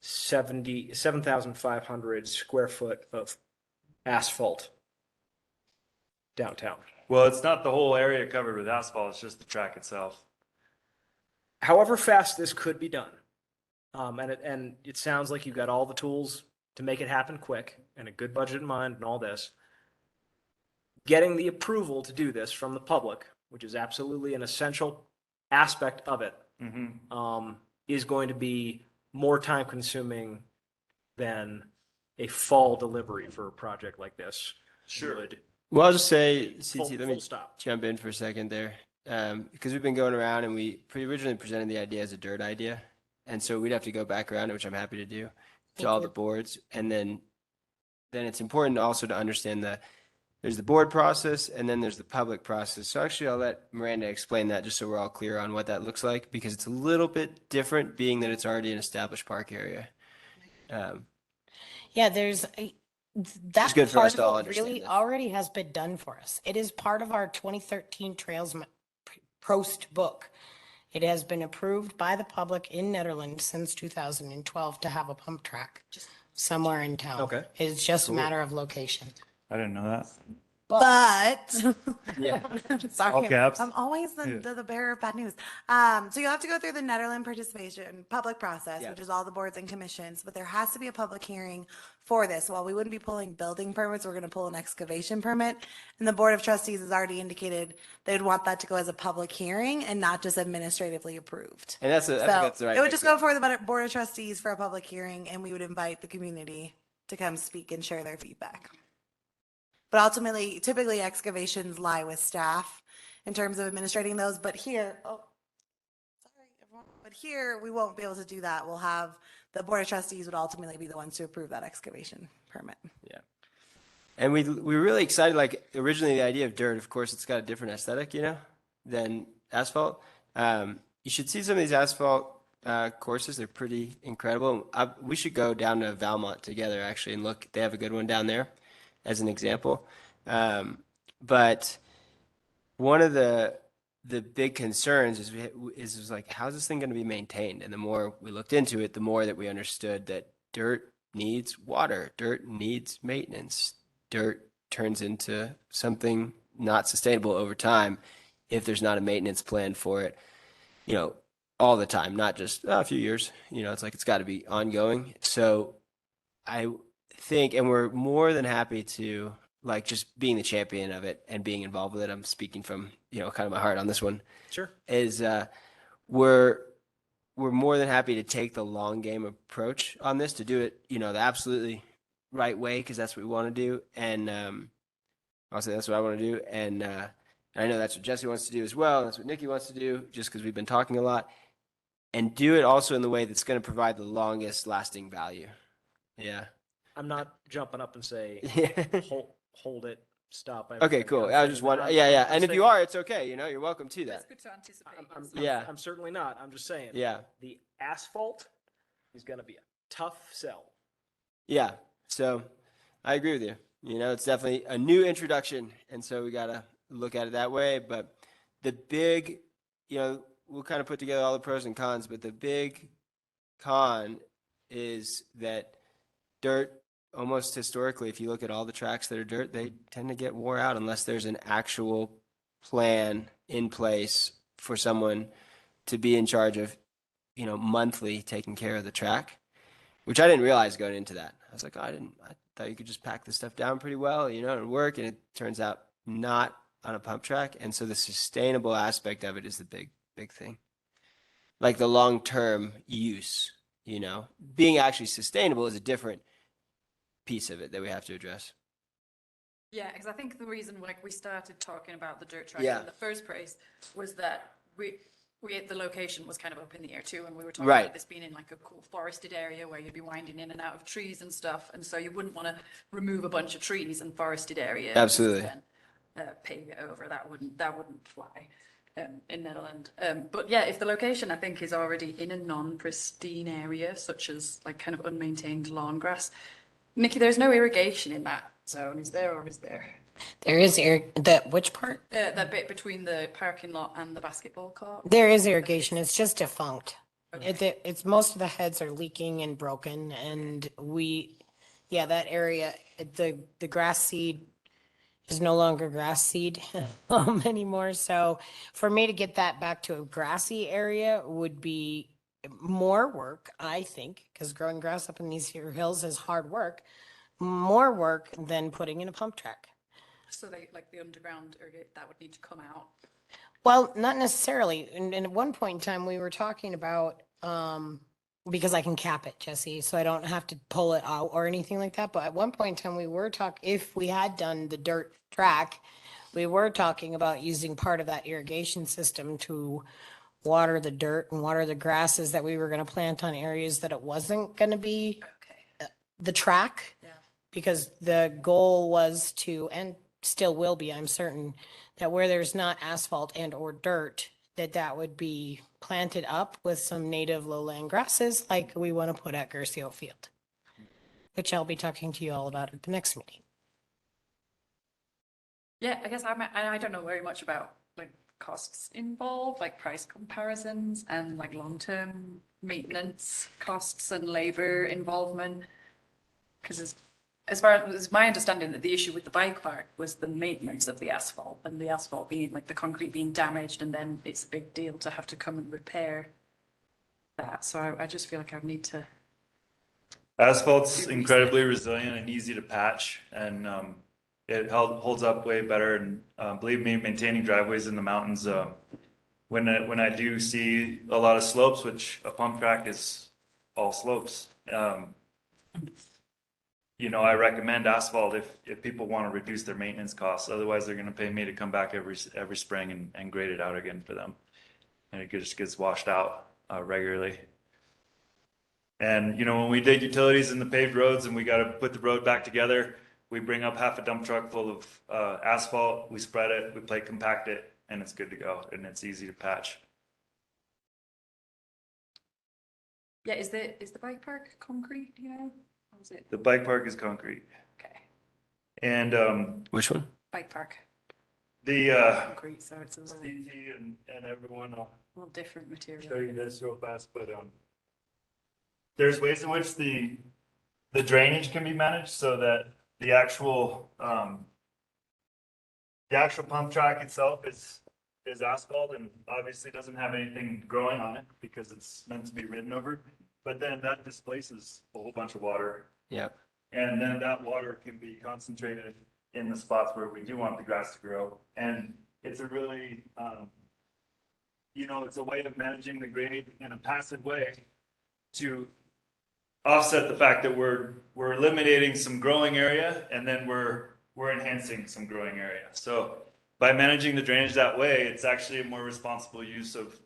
7,500 square foot of asphalt downtown. Well, it's not the whole area covered with asphalt, it's just the track itself. However fast this could be done, and it sounds like you've got all the tools to make it happen quick and a good budget in mind and all this. Getting the approval to do this from the public, which is absolutely an essential aspect of it, is going to be more time consuming than a fall delivery for a project like this. Sure. Well, I'll just say, Full- CT, let full me stop. jump in for a second there. Because we've been going around and we originally presented the idea as a dirt idea. And so we'd have to go back around it, which I'm happy to do, to all the boards. And then it's important also to understand there's the board process and then there's the public process. So actually I'll let Miranda explain that just so we're all clear on what that looks like, because it's a little bit different being that it's already an established park area. Yeah, there's that good for us part to all of it understand really this. already has been done for us. It is part of our 2013 Trails Prost book. It has been approved by the public in Netherlands since 2012 to have a pump track somewhere in town. Okay. It's just a matter of location. I didn't know that. But Yeah. sorry, All caps. I'm always Yeah. the bearer of bad news. So you'll have to go through the Nederland participation public process, which is all the boards and commissions, but there has to be a public hearing for this. While we wouldn't be pulling building permits, we're going to pull an excavation permit. And the Board of Trustees has already indicated they'd want that to go as a public hearing and not just administratively approved. And that's So the right it would thing. just go before the Board of Trustees for a public hearing, and we would invite the community to come speak and share their feedback. But ultimately, typically excavations lie with staff in terms of administrating those. But here, sorry, everyone. But here, we won't be able to do that. We'll have the Board of Trustees would ultimately be the ones to approve that excavation permit. Yeah. And we were really excited, like originally the idea of dirt, of course, it's got a different aesthetic, than asphalt. You should see some of these asphalt courses. They're pretty incredible. We should go down to Valmont together actually and look. They have a good one down there as an example. But one of the big concerns is like, how's this thing going to be maintained? And the more we looked into it, the more that we understood that dirt needs water, dirt needs maintenance, dirt turns into something not sustainable over time if there's not a maintenance plan for it, all the time, not just a few years. It's like it's got to be ongoing. So I think, and we're more than happy to, like, just being the champion of it and being involved with it. I'm speaking from, kind of my heart on this one. Sure. Is we're more than happy to take the long game approach on this, to do it, the absolutely right way, because that's what we want to do. And I'll say that's what I want to do. And I know that's what Jesse wants to do as well. That's what Nikki wants to do, just because we've been talking a lot. And do it also in the way that's going to provide the longest lasting value. Yeah. I'm not jumping up and say, hold it, stop. Okay, cool. I was just wondering. Yeah. And if you are, it's okay. You're welcome to that. It's good to anticipate. Yeah. I'm certainly not. I'm just saying. Yeah. The asphalt is going to be a tough sell. Yeah. So I agree with you. It's definitely a new introduction. And so we got to look at it that way. But the big, we'll kind of put together all the pros and cons, but the big con is that dirt, almost historically, if you look at all the tracks that are dirt, they tend to get wore out unless there's an actual plan in place for someone to be in charge of, monthly taking care of the track, which I didn't realize going into that. I was like, I thought you could just pack this stuff down pretty well, and work. And it turns out not on a pump track. And so the sustainable aspect of it is the big thing. Like the long-term use, being actually sustainable is a different piece of it that we have to address. Yeah, because I think the reason we started talking about the dirt track Yeah. in the first place was that the location was kind of up in the air too, and we were talking Right. about this being in like a cool forested area where you'd be winding in and out of trees and stuff, and so you wouldn't want to remove a bunch of trees in forested area. Absolutely. And then, pave it over. That wouldn't fly in Netherlands. But yeah, if the location I think is already in a non-pristine area, such as like kind of unmaintained lawn grass, Nikki, there's no irrigation in that zone, is there, or is there? There is which part? That bit between the parking lot and the basketball court. There is irrigation. It's just defunct. Okay. It's most of the heads are leaking and broken, and that area, the grass seed is no longer grass seed anymore. So for me to get that back to a grassy area would be more work, I think, because growing grass up in these here hills is hard work, more work than putting in a pump track. So they, like the underground, that would need to come out. Well, not necessarily. And at one point in time, we were talking about, because I can cap it, Jesse, so I don't have to pull it out or anything like that. But at one point in time, we were if we had done the dirt track, we were talking about using part of that irrigation system to water the dirt and water the grasses that we were going to plant on areas that it wasn't going to be the track. Yeah. Because the goal was to, and still will be, I'm certain, that where there's not asphalt and or dirt, that would be planted up with some native lowland grasses like we want to put at Gercio Field, which I'll be talking to you all about at the next meeting. Yeah, I guess I don't know very much about like costs involved, like price comparisons and like long-term maintenance costs and labor involvement. Because as far as my understanding, that the issue with the bike park was the maintenance of the asphalt, and the asphalt being like the concrete being damaged, and then it's a big deal to have to come and repair that. So I just feel like I need to. Asphalt's incredibly resilient and easy to patch, and it holds up way better. And believe me, maintaining driveways in the mountains, when I do see a lot of slopes, which a pump track is all slopes, I recommend asphalt if people want to reduce their maintenance costs. Otherwise, they're going to pay me to come back every spring and grade it out again for them, and it just gets washed out regularly. And when we dig utilities in the paved roads and we got to put the road back together, we bring up half a dump truck full of asphalt, we spread it, we plate compact it, and it's good to go, and it's easy to patch. Yeah, is the bike park concrete? Or is it The bike park is concrete. okay? And Which one? Bike park the concrete, so it's a little, Stevie and everyone, I'll little different material. show you this real fast, but there's ways in which the drainage can be managed so that the actual pump track itself is asphalt and obviously doesn't have anything growing on it because it's meant to be ridden over. But then that displaces a whole bunch of water. Yeah. And then that water can be concentrated in the spots where we do want the grass to grow. And it's a really, it's a way of managing the grade in a passive way to offset the fact that we're eliminating some growing area and then we're enhancing some growing area. So by managing the drainage that way, it's actually a more responsible use of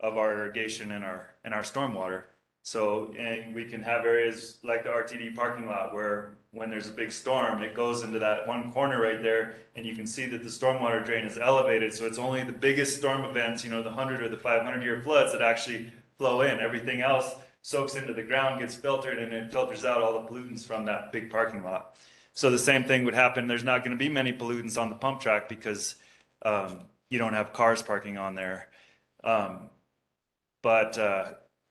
our irrigation and our stormwater. So we can have areas like the RTD parking lot where when there's a big storm, it goes into that one corner right there, and you can see that the stormwater drain is elevated. So it's only the biggest storm events, the 100 or the 500-year floods that actually flow in. Everything else soaks into the ground, gets filtered, and it filters out all the pollutants from that big parking lot. So the same thing would happen. There's not going to be many pollutants on the pump track because you don't have cars parking on there.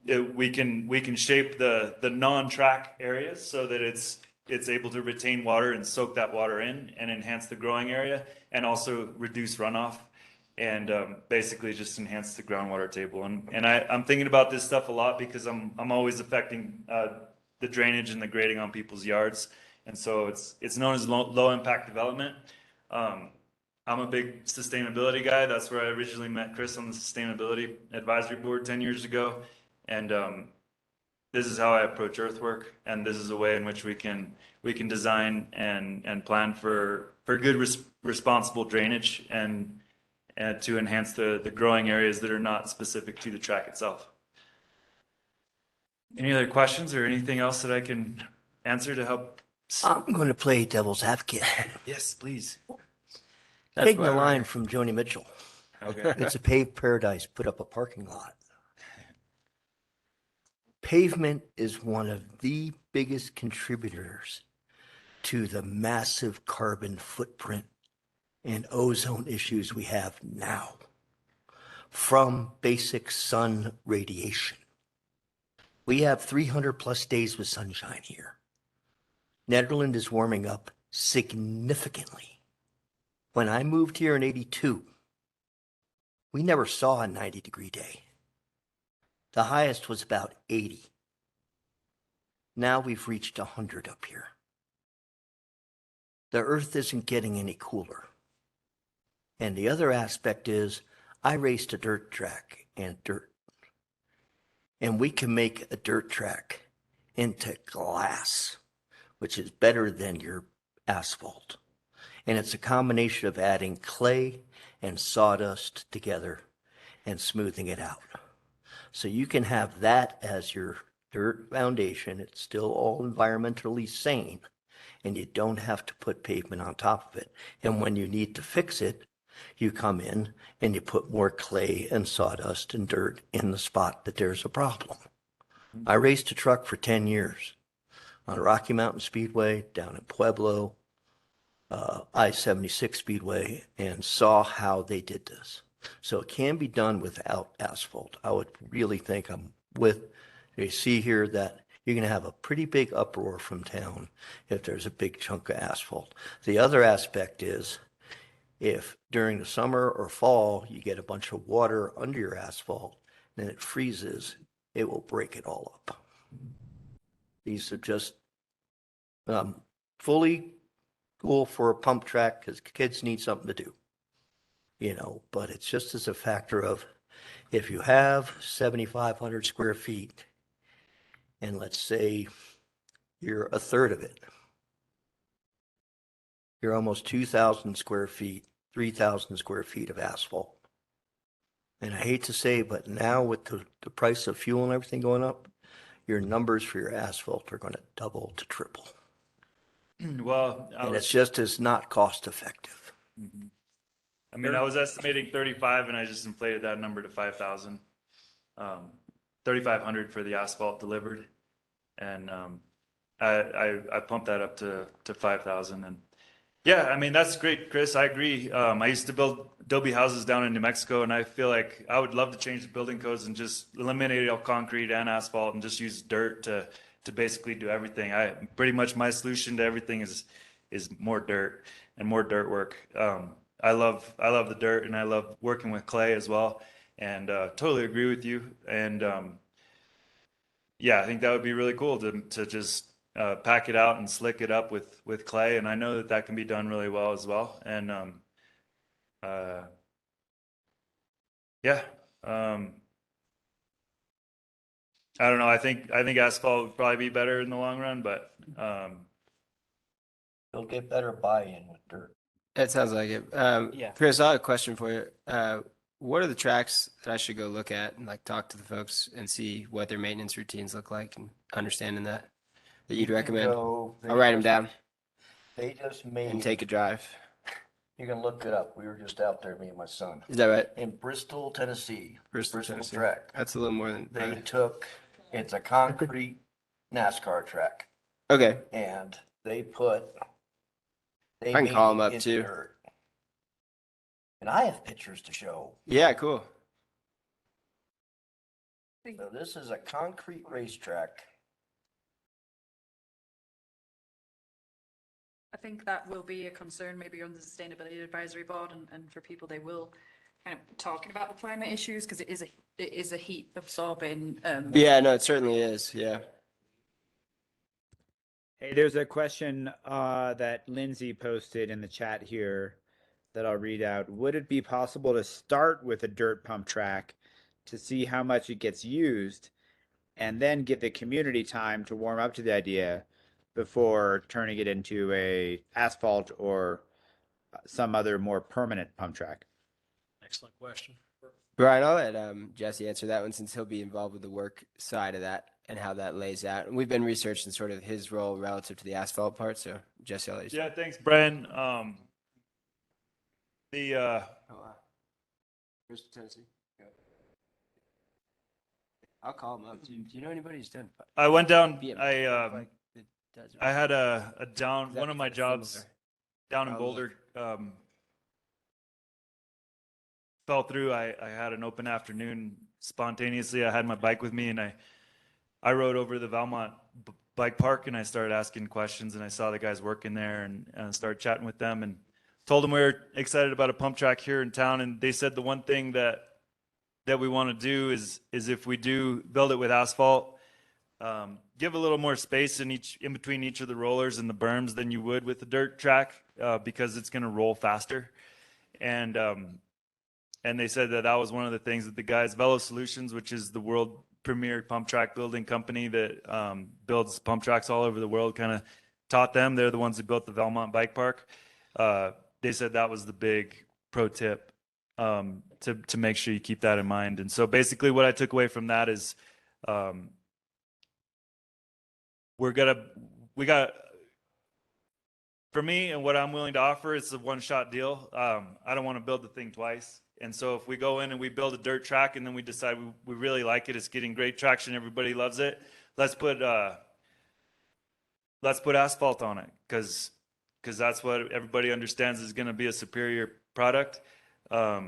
We can shape the non-track areas so that it's able to retain water and soak that water in and enhance the growing area and also reduce runoff and basically just enhance the groundwater table. And I'm thinking about this stuff a lot because I'm always affecting the drainage and the grading on people's yards. And so it's known as low impact development. I'm a big sustainability guy. That's where I originally met Chris on the sustainability advisory board 10 years ago. And this is how I approach earthwork. And this is a way in which we can design and plan for good responsible drainage and and to enhance the growing areas that are not specific to the track itself. Any other questions or anything else that I can answer to help? I'm going to play devil's advocate. Yes, please. That's Taking why a we're line here. from Joni Mitchell. Okay. It's a paved paradise, put up a parking lot. Pavement is one of the biggest contributors to the massive carbon footprint and ozone issues we have now from basic sun radiation. We have 300 plus days with sunshine here. Netherlands is warming up significantly. When I moved here in 82, we never saw a 90-degree day. The highest was about 80. Now we've reached 100 up here. The earth isn't getting any cooler. And the other aspect is I raced a dirt track and dirt. And we can make a dirt track into glass, which is better than your asphalt. And it's a combination of adding clay and sawdust together and smoothing it out. So you can have that as your dirt foundation. It's still all environmentally sane, and you don't have to put pavement on top of it. And when you need to fix it, you come in and you put more clay and sawdust and dirt in the spot that there's a problem. I raced a truck for 10 years on Rocky Mountain Speedway, down in Pueblo, I-76 Speedway, and saw how they did this. So it can be done without asphalt. I would really think you see here that you're going to have a pretty big uproar from town if there's a big chunk of asphalt. The other aspect is if during the summer or fall you get a bunch of water under your asphalt, then it freezes, it will break it all up. These are just fully cool for a pump track because kids need something to do, but it's just as a factor of if you have 7,500 square feet and let's say you're a third of it, you're almost 2,000 square feet, 3,000 square feet of asphalt. And I hate to say, but now with the price of fuel and everything going up, your numbers for your asphalt are going to double to triple. Well, And it's just as not cost effective. I mean, I was estimating 35 and I just inflated that number to 5,000. 3,500 for the asphalt delivered. And I pumped that up to 5,000. And yeah, I mean, that's great, Chris. I agree. I used to build adobe houses down in New Mexico, and I feel like I would love to change the building codes and just eliminate all concrete and asphalt and just use dirt to basically do everything. Pretty much my solution to everything is more dirt and more dirt work. I love the dirt, and I love working with clay as well, and totally agree with you. And yeah, I think that would be really cool to just pack it out and slick it up with clay, and I know that can be done really well as well. And yeah, I don't know. I think asphalt would probably be better in the long run, but You'll get better buy-in with dirt. That sounds like it. Yeah. Chris, I have a question for you. What are the tracks that I should go look at and like talk to the folks and see what their maintenance routines look like and understanding that you'd recommend? I'll write them down They just made. and take a drive. You can look it up. We were just out there, me and my son. Is that right? In Bristol, Tennessee. Bristol, Tennessee. track. That's a little more than. They it's a concrete NASCAR track, Okay. and they I can call them made it up into too. dirt. And I have pictures to show. Yeah, cool. So this is a concrete racetrack. I think that will be a concern maybe on the Sustainability Advisory Board and for people, they will kind of talking about the climate issues because it is a heat absorbing. Yeah, no, it certainly is. Yeah. Hey, there's a question that Lindsay posted in the chat here that I'll read out. Would it be possible to start with a dirt pump track to see how much it gets used and then give the community time to warm up to the idea before turning it into a asphalt or some other more permanent pump track? Excellent question. Brian, I'll let Jesse answer that one since he'll be involved with the work side of that and how that lays out. And we've been researching sort of his role relative to the asphalt part. So Jesse, I'll let you Yeah, start. thanks, Brian. Where's Tennessee? I'll call him up. Do you know anybody who's done? I went down. BM? I had a down. Is that One of my sort of jobs similar? down in I'll Boulder fell through. I had an open afternoon spontaneously. I had my bike with me, and I rode over to the Valmont bike park, and I started asking questions, and I saw the guys working there, and started chatting with them, and told them we were excited about a pump track here in town, and they said the one thing that we want to do is if we do build it with asphalt, give a little more space in between each of the rollers and the berms than you would with the dirt track, because it's going to roll faster. And they said that was one of the things that the guys, Velo Solutions, which is the world premier pump track building company that builds pump tracks all over the world, kind of taught them. They're the ones who built the Valmont Bike Park. They said that was the big pro tip, to make sure you keep that in mind. And so basically what I took away from that is for me, and what I'm willing to offer, it's a one-shot deal. I don't want to build the thing twice. And so if we go in and we build a dirt track and then we decide we really like it, it's getting great traction, everybody loves it, let's put asphalt on it, because that's what everybody understands is going to be a superior product. We're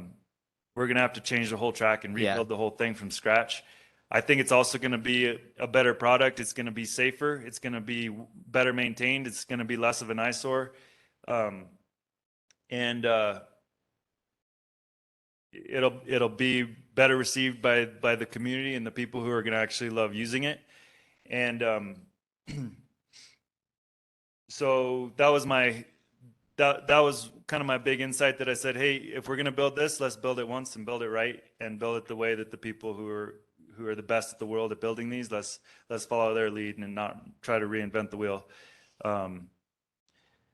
going to have to change the whole track and rebuild the whole thing from scratch. I think it's also going to be a better product. It's going to be safer. It's going to be better maintained. It's going to be less of an eyesore. And it'll be better received by the community and the people who are going to actually love using it. And so that was kind of my big insight, that I said, hey, if we're going to build this, let's build it once and build it right, and build it the way that the people who are the best at the world at building these, let's follow their lead and not try to reinvent the wheel.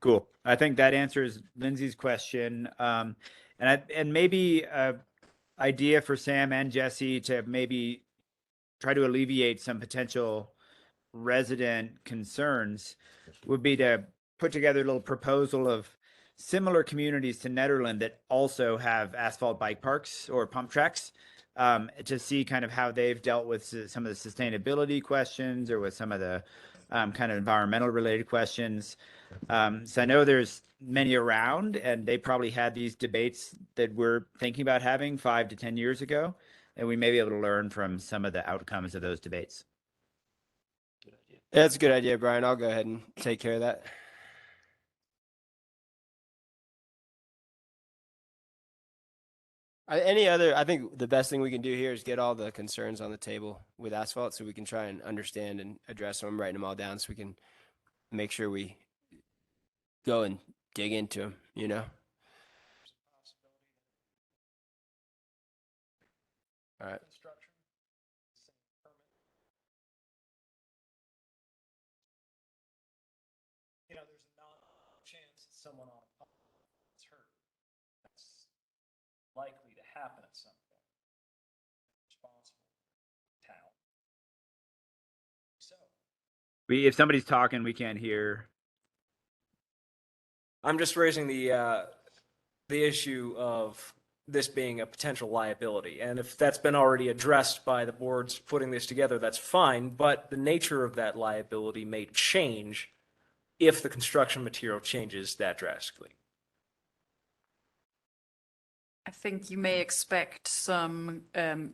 Cool. I think that answers Lindsay's question. And maybe a idea for Sam and Jesse to maybe try to alleviate some potential resident concerns would be to put together a little proposal of similar communities to Nederland that also have asphalt bike parks or pump tracks, to see kind of how they've dealt with some of the sustainability questions or with some of the kind of environmental related questions. So I know there's many around, and they probably had these debates that we're thinking about having 5 to 10 years ago, and we may be able to learn from some of the outcomes of those debates. Yeah, that's a good idea, Brian. I'll go ahead and take care of that. I think the best thing we can do here is get all the concerns on the table with asphalt, so we can try and understand and address them. I'm writing them all down so we can make sure we go and dig into them, All right. There's not a chance that someone on a pump is hurt. That's likely to happen at some point. Responsible town. So If somebody's talking, we can't hear. I'm just raising the issue of this being a potential liability. And if that's been already addressed by the boards putting this together, that's fine. But the nature of that liability may change if the construction material changes that drastically. I think you may expect some, the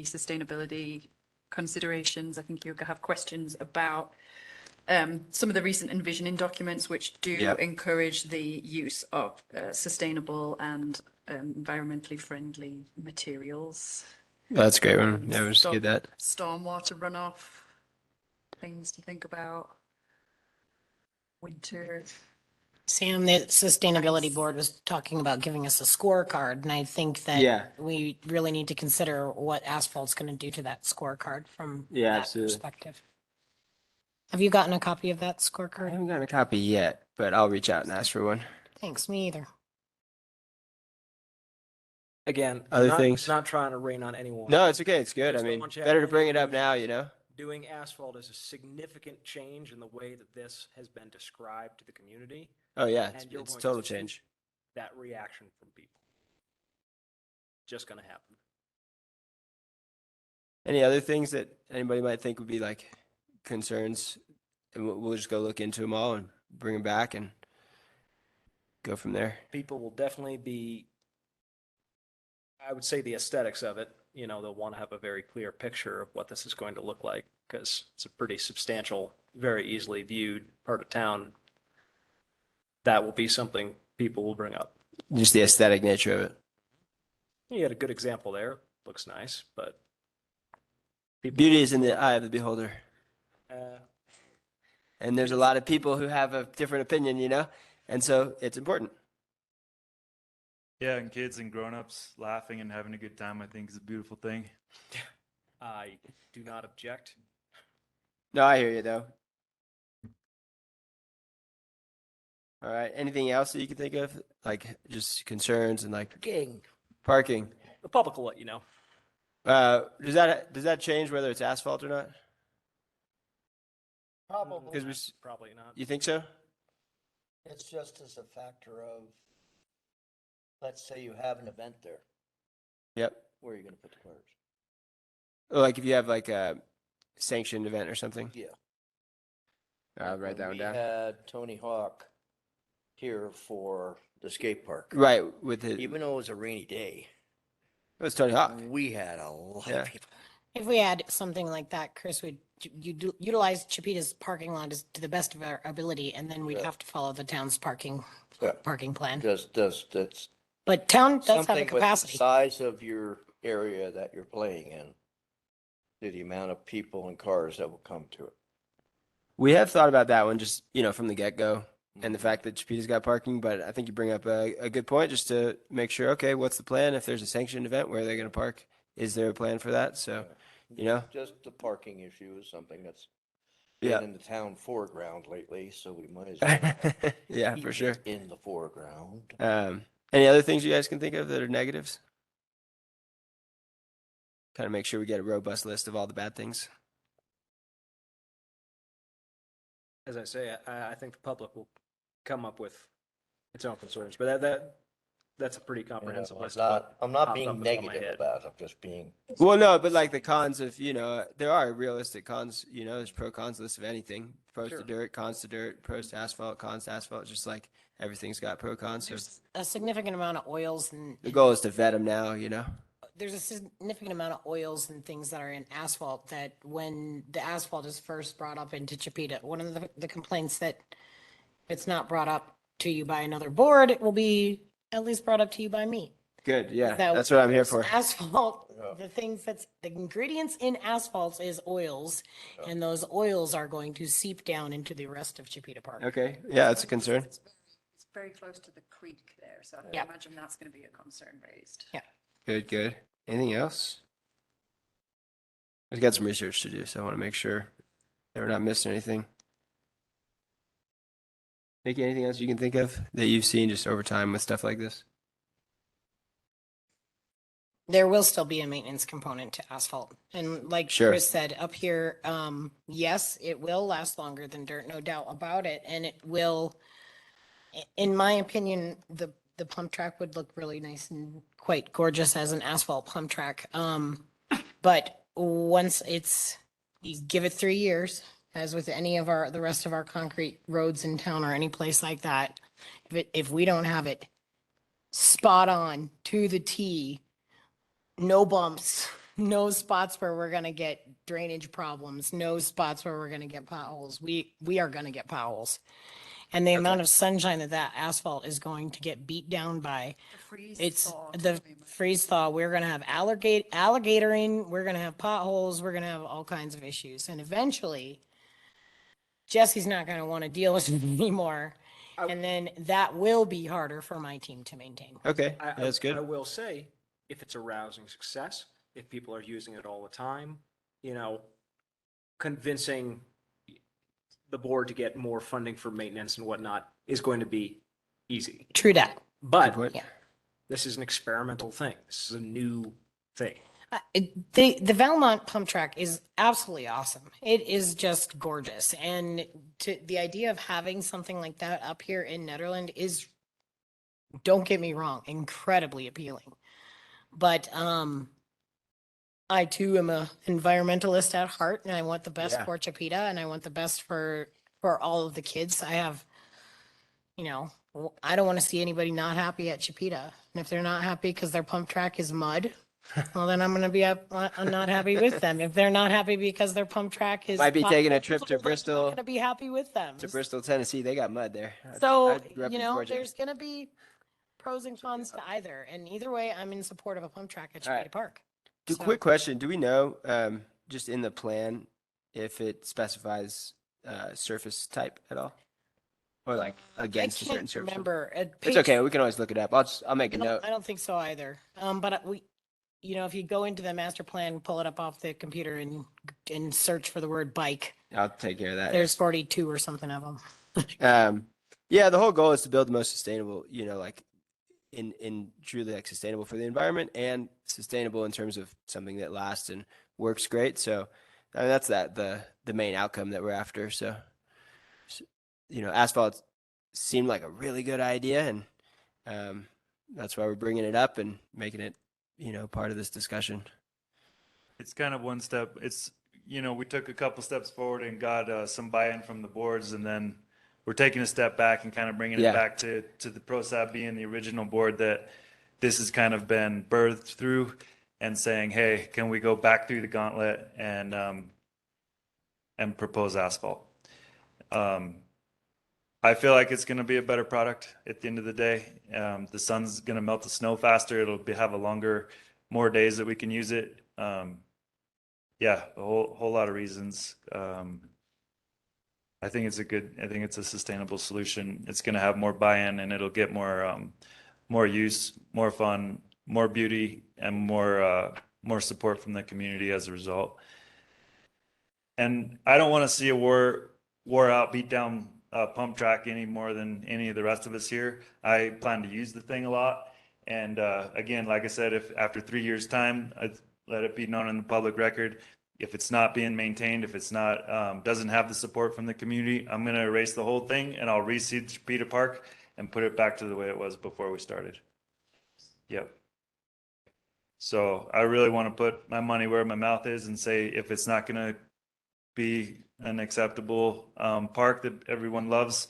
sustainability considerations. I think you'll have questions about some of the recent envisioning documents, which do encourage the use of sustainable and environmentally friendly materials. That's a great one. Yeah, we'll just get that. Stormwater runoff, things to think about. Winter. Sam, the sustainability board was talking about giving us a scorecard, and I think that we really need to consider what asphalt's going to do to that scorecard from that perspective. Have you gotten a copy of that I scorecard? haven't gotten a copy yet, but I'll reach out and ask for one. Thanks, me either. Again, Other not, things? not trying to rain on anyone. No, it's okay. It's good. I Just don't mean, want you to better have to bring it any up now, illusions. you know? Doing asphalt is a significant change in the way that this has been described to the community. Oh, yeah, And you're it's going total to see change. that reaction from people. Just gonna happen. Any other things that anybody might think would be like concerns? And we'll just go look into them all and bring them back and go from there. People will definitely be, I would say, the aesthetics of it. You know, they'll want to have a very clear picture of what this is going to look like because it's a pretty substantial, very easily viewed part of town. That will be something people will bring up. Just the aesthetic nature of it. You had a good example there. Looks nice, but people, Beauty is in the eye of the beholder. uh, And there's a lot of people who have a different opinion, you know? And so it's important. Yeah, and kids and grown-ups laughing and having a good time, I think is a beautiful thing. I do not object. No, I hear you though. All right. Anything else that you can think of? Like just concerns and like King. parking. The public will let you know. Does that change whether it's asphalt or not? Probably. Because Probably not. you think so? It's just as a factor of, let's say you have an event there. Yep. Where are you going to put the cars? Or like if you have like a sanctioned event or something. Yeah. I'll write that one down. We had Tony Hawk here for the skate park. Right, with it. Even though it was a rainy day, It was Tony Hawk. we had a lot Yeah. of people. If we had something like that, Chris would utilize Chipeta's parking lot to the best of our ability, and then we'd Yeah. have to follow the town's parking plan. That's But town does have the something with the capacity. size of your area that you're playing in, to the amount of people and cars that will come to it. We have thought about that one just, from the get-go and the fact that Chipeta's got parking, but I think you bring up a good point just to make sure, okay, what's the plan? If there's a sanctioned event, where are they going to park? Is there a plan for that? So, Just the parking issue is something that's Yeah. been in the town foreground lately, so we might as well. Yeah, keep for it sure. In the foreground. Any other things you guys can think of that are negatives? Kind of make sure we get a robust list of all the bad things. As I say, I think the public will come up with its own concerns, but that's a pretty comprehensive list. I'm not popped being up is on my negative head. about it, I'm just being. Well, no, but like the cons of, there are realistic cons, there's pro cons list of anything. Pros Sure. to dirt, cons to dirt, pros to asphalt, cons to asphalt, just like everything's got pro cons. So There's a significant amount of oils and the goal is to vet them now, there's a significant amount of oils and things that are in asphalt that when the asphalt is first brought up into Chipeta, one of the complaints that if it's not brought up to you by another board, it will be at least brought up to you by me. Good, yeah, That that's what I'm here for. Asphalt, Yeah. the ingredients in asphalts is oils, and those oils are going to seep down into the rest of Chipeta Park. Okay, yeah, that's a concern. It's very close to the creek there, so I Yeah. imagine that's going to be a concern raised. Good. Anything else? We've got some research to do, so I want to make sure that we're not missing anything. Nikki, anything else you can think of that you've seen just over time with stuff like this? There will still be a maintenance component to asphalt. And like Sure. Chris said, up here, yes, it will last longer than dirt, no doubt about it. And it will, in my opinion, the pump track would look really nice and quite gorgeous as an asphalt pump track. But once you give it 3 years, as with any of the rest of our concrete roads in town or any place like that, if we don't have it spot on to the T, no bumps, no spots where we're gonna get drainage problems, no spots where we're gonna get potholes. We are gonna get potholes. And the amount of sunshine that asphalt is going to get beat down by, it's the freeze thaw. We're gonna have alligatoring, we're gonna have potholes, we're gonna have all kinds of issues. And eventually, Jesse's not gonna wanna deal with it anymore. And then that will be harder for my team to maintain. Okay, I that's good. I will say, if it's a rousing success, if people are using it all the time, convincing the board to get more funding for maintenance and whatnot is going to be easy. True that. But Good point. Yeah. This is an experimental thing. This is a new thing. The Valmont pump track is absolutely awesome. It is just gorgeous. And the idea of having something like that up here in Nederland is, don't get me wrong, incredibly appealing. But I too am a environmentalist at heart, and I want the best Yeah. for Chipeta, and I want the best for all of the kids. I have, I don't want to see anybody not happy at Chipeta. And if they're not happy because their pump track is mud, well, then I'm going to be I'm not happy with them. If they're not happy because their pump track is Might be taking a trip to potholes, I'm not Bristol, going to be happy with them. to Bristol, Tennessee. They got mud there. So, I grew up in Georgia. there's going to be pros and cons to either. And either way, I'm in support of a pump track at All right. Chipeta Park. So- Quick question. Do we know, just in the plan, if it specifies surface type at all? Or like against a certain can't surface? remember. It's okay. We can always look it up. I'll make a note. I don't think so either. But if you go into the master plan, pull it up off the computer and search for the word bike, I'll take care of that. there's 42 or something of them. Yeah, the whole goal is to build the most sustainable, like in truly like sustainable for the environment and sustainable in terms of something that lasts and works great. So I mean, that's the main outcome that we're after. So, asphalt seemed like a really good idea, and that's why we're bringing it up and making it, part of this discussion. It's kind of one step. It's, we took a couple steps forward and got some buy-in from the boards, and then we're taking a step back and kind of bringing Yeah. it back to the PROSAB being the original board that this has kind of been birthed through, and saying, hey, can we go back through the gauntlet and propose asphalt? I feel like it's going to be a better product at the end of the day. The sun's going to melt the snow faster. Have more days that we can use it. Yeah, a whole lot of reasons. I think it's a sustainable solution. It's going to have more buy-in, and it'll get more use, more fun, more beauty, and more support from the community as a result. And I don't want to see a wore out, beat down pump track any more than any of the rest of us here. I plan to use the thing a lot. And again, like I said, if after 3 years' time, I let it be known in the public record, if it's not being maintained, if it's not doesn't have the support from the community, I'm going to erase the whole thing, and I'll reseed Chipeta Park and put it back to the way it was before we started. Yep. So I really want to put my money where my mouth is and say, if it's not going to be an acceptable park that everyone loves,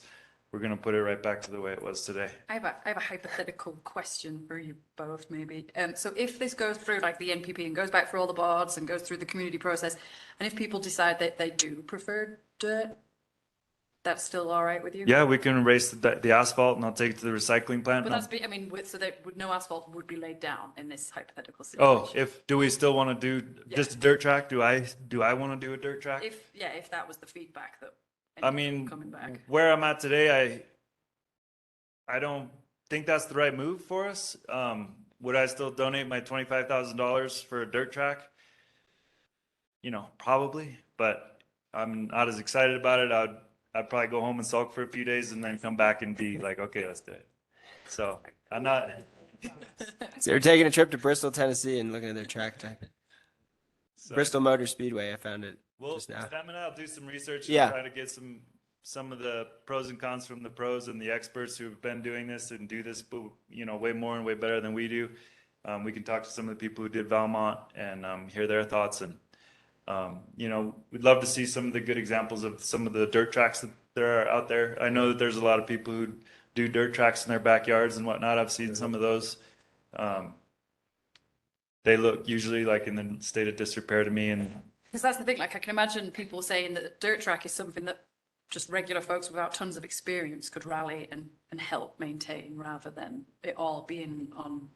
we're going to put it right back to the way it was today. I have a hypothetical question for you both, maybe. So if this goes through like the NPP and goes back through all the boards and goes through the community process, and if people decide that they do prefer dirt, that's still all right with you? Yeah, we can erase the asphalt, and I'll take it to the recycling plant. But so that no asphalt would be laid down in this hypothetical Oh, situation. do we still want to do just a dirt track? Do I want to do a dirt track? If that was the feedback that. I ended up mean, coming back. where I'm at today, I don't think that's the right move for us. Would I still donate my $25,000 for a dirt track? Probably, but I'm not as excited about it. I'd probably go home and sulk for a few days and then come back and be like, okay, let's do it. So I'm not. So they're taking a trip to Bristol, Tennessee, and looking at their track type. So, Bristol Motor Speedway. I found it well, just now. Sam and I'll do some research Yeah. and try to get some of the pros and cons from the pros and the experts who've been doing this and do this, way more and way better than we do. We can talk to some of the people who did Valmont and hear their thoughts. And, we'd love to see some of the good examples of some of the dirt tracks that there are out there. I know that there's a lot of people who do dirt tracks in their backyards and whatnot. I've seen some of those. They look usually like in the state of disrepair to me. And Because that's the thing, like I can imagine people saying that a dirt track is something that just regular folks without tons of experience could rally and help maintain, rather than it all being on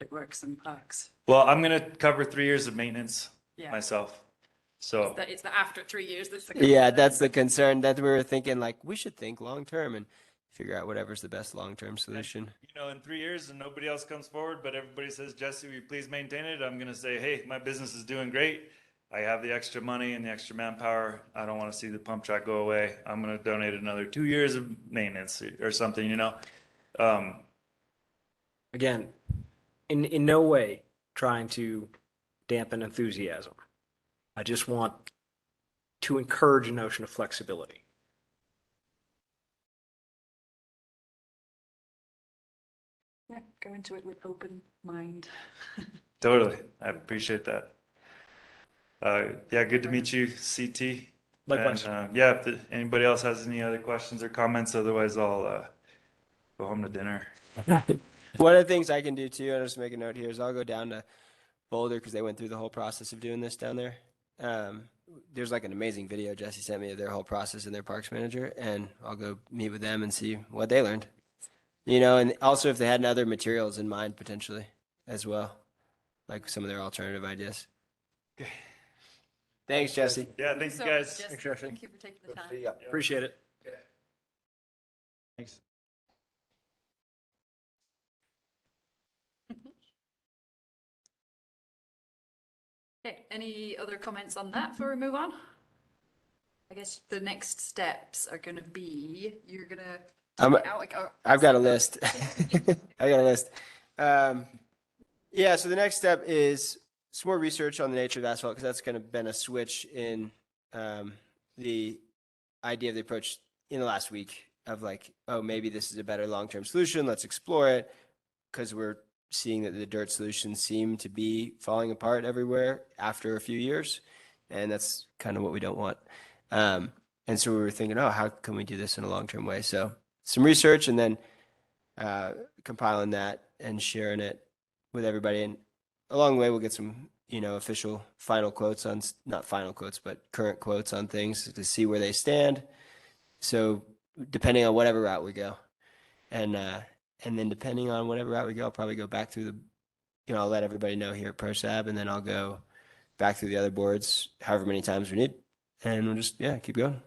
Public Works and Parks. well, I'm going to cover 3 years of maintenance Yeah. myself. So It's the after 3 years that's the Yeah, concern. that's the concern that we were thinking, like, we should think long term and figure out whatever's the best long term solution. in 3 years and nobody else comes forward, but everybody says, Jesse, will you please maintain it? I'm going to say, hey, my business is doing great. I have the extra money and the extra manpower. I don't want to see the pump track go away. I'm going to donate another 2 years of maintenance or something, Again, in no way trying to dampen enthusiasm. I just want to encourage a notion of flexibility. Yeah, go into it with open mind. Totally. I appreciate that. Yeah, good to meet you, CT. Likewise. And yeah, if anybody else has any other questions or comments, otherwise I'll go home to dinner. One of the things I can do too, and I'll just make a note here, is I'll go down to Boulder because they went through the whole process of doing this down there. There's like an amazing video Jesse sent me of their whole process and their parks manager, and I'll go meet with them and see what they learned. You know, and also if they had other materials in mind potentially as well, like some of their alternative ideas. Okay. Thanks, Jesse. Yeah, thanks, So, guys. Jess, Thanks, Jesse. thank you for taking the time. Appreciate it. Thanks. Okay, any other comments on that before we move on? I guess the next steps are gonna be, you're gonna I'm- take it out, like, I've got a list. I got a list. Yeah, so the next step is some more research on the nature of asphalt, because that's kind of been a switch in the idea of the approach in the last week of like, oh, maybe this is a better long-term solution. Let's explore it, because we're seeing that the dirt solutions seem to be falling apart everywhere after a few years. And that's kind of what we don't want. And so we were thinking, oh, how can we do this in a long-term way? So some research and then compiling that and sharing it with everybody. And along the way, we'll get some, official final quotes on, not final quotes, but current quotes on things to see where they stand. So depending on whatever route we go. And then depending on whatever route we go, I'll probably go back through I'll let everybody know here at PROSAB, and then I'll go back through the other boards however many times we need. And we'll just, keep going.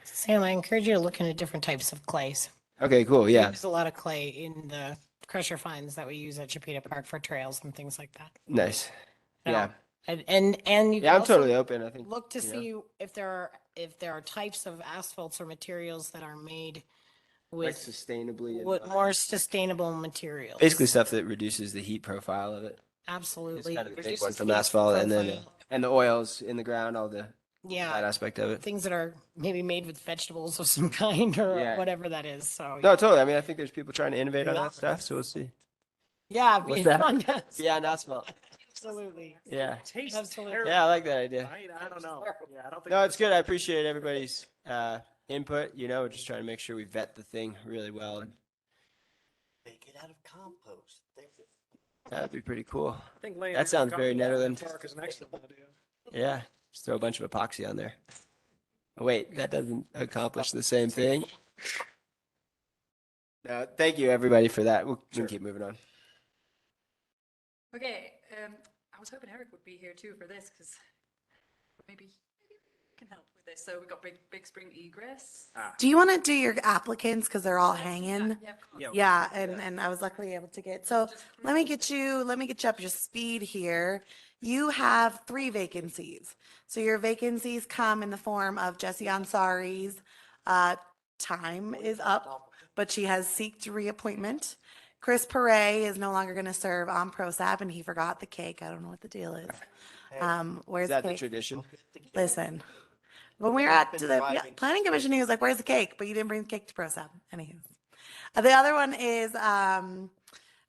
Sam, I encourage you to look into different types of clays. Okay, cool. We Yeah. use a lot of clay in the crusher fines that we use at Chipeta Park for trails and things like that. Nice. So, Yeah. And you Yeah, can I'm also totally open. I think. look to you know. see if there are types of asphalts or materials that are made Like with sustainably. and, with more sustainable materials. basically stuff that reduces the heat profile of it. It's Absolutely. kind of the big Reduces one from the heat asphalt, and then profile. and the oils in the ground, all that Yeah, aspect of it. things that are maybe made with vegetables of some kind or Yeah. whatever that is. So No, totally. I mean, I think there's people trying to innovate on Yeah. that stuff, so we'll see. yeah, What's beyond that? that. Beyond asphalt. Absolutely. Yeah. Tastes Absolutely. terrible. Yeah, I like that idea. I don't know. Yeah, I don't think. No, it's good. I appreciate everybody's input. We're just trying to make sure we vet the thing really well. And Make it out of compost. that'd be pretty cool. I think laying That sounds very Netherlands. Park is an excellent idea. Yeah, just throw a bunch of epoxy on there. Oh, wait, that doesn't accomplish the same thing. No, thank you everybody for that. We can keep moving on. Okay, I was hoping Eric would be here too for this, because maybe he can help with this. So we've got big spring egress. Do you want to do your applicants because they're all hanging? Yeah, of course. Yeah, and I was luckily able to get, so let me get you up to speed here. You have 3 vacancies. So your vacancies come in the form of Jesse Ansari's time is up, but she has sought reappointment. Chris Perret is no longer going to serve on PROSAB, and he forgot the cake. I don't know what the deal is. Where's Is that the the cake? tradition? Listen, when we were at the planning commission, he was like, "Where's the cake?" But you didn't bring the cake to PROSAB. Anywho, the other one is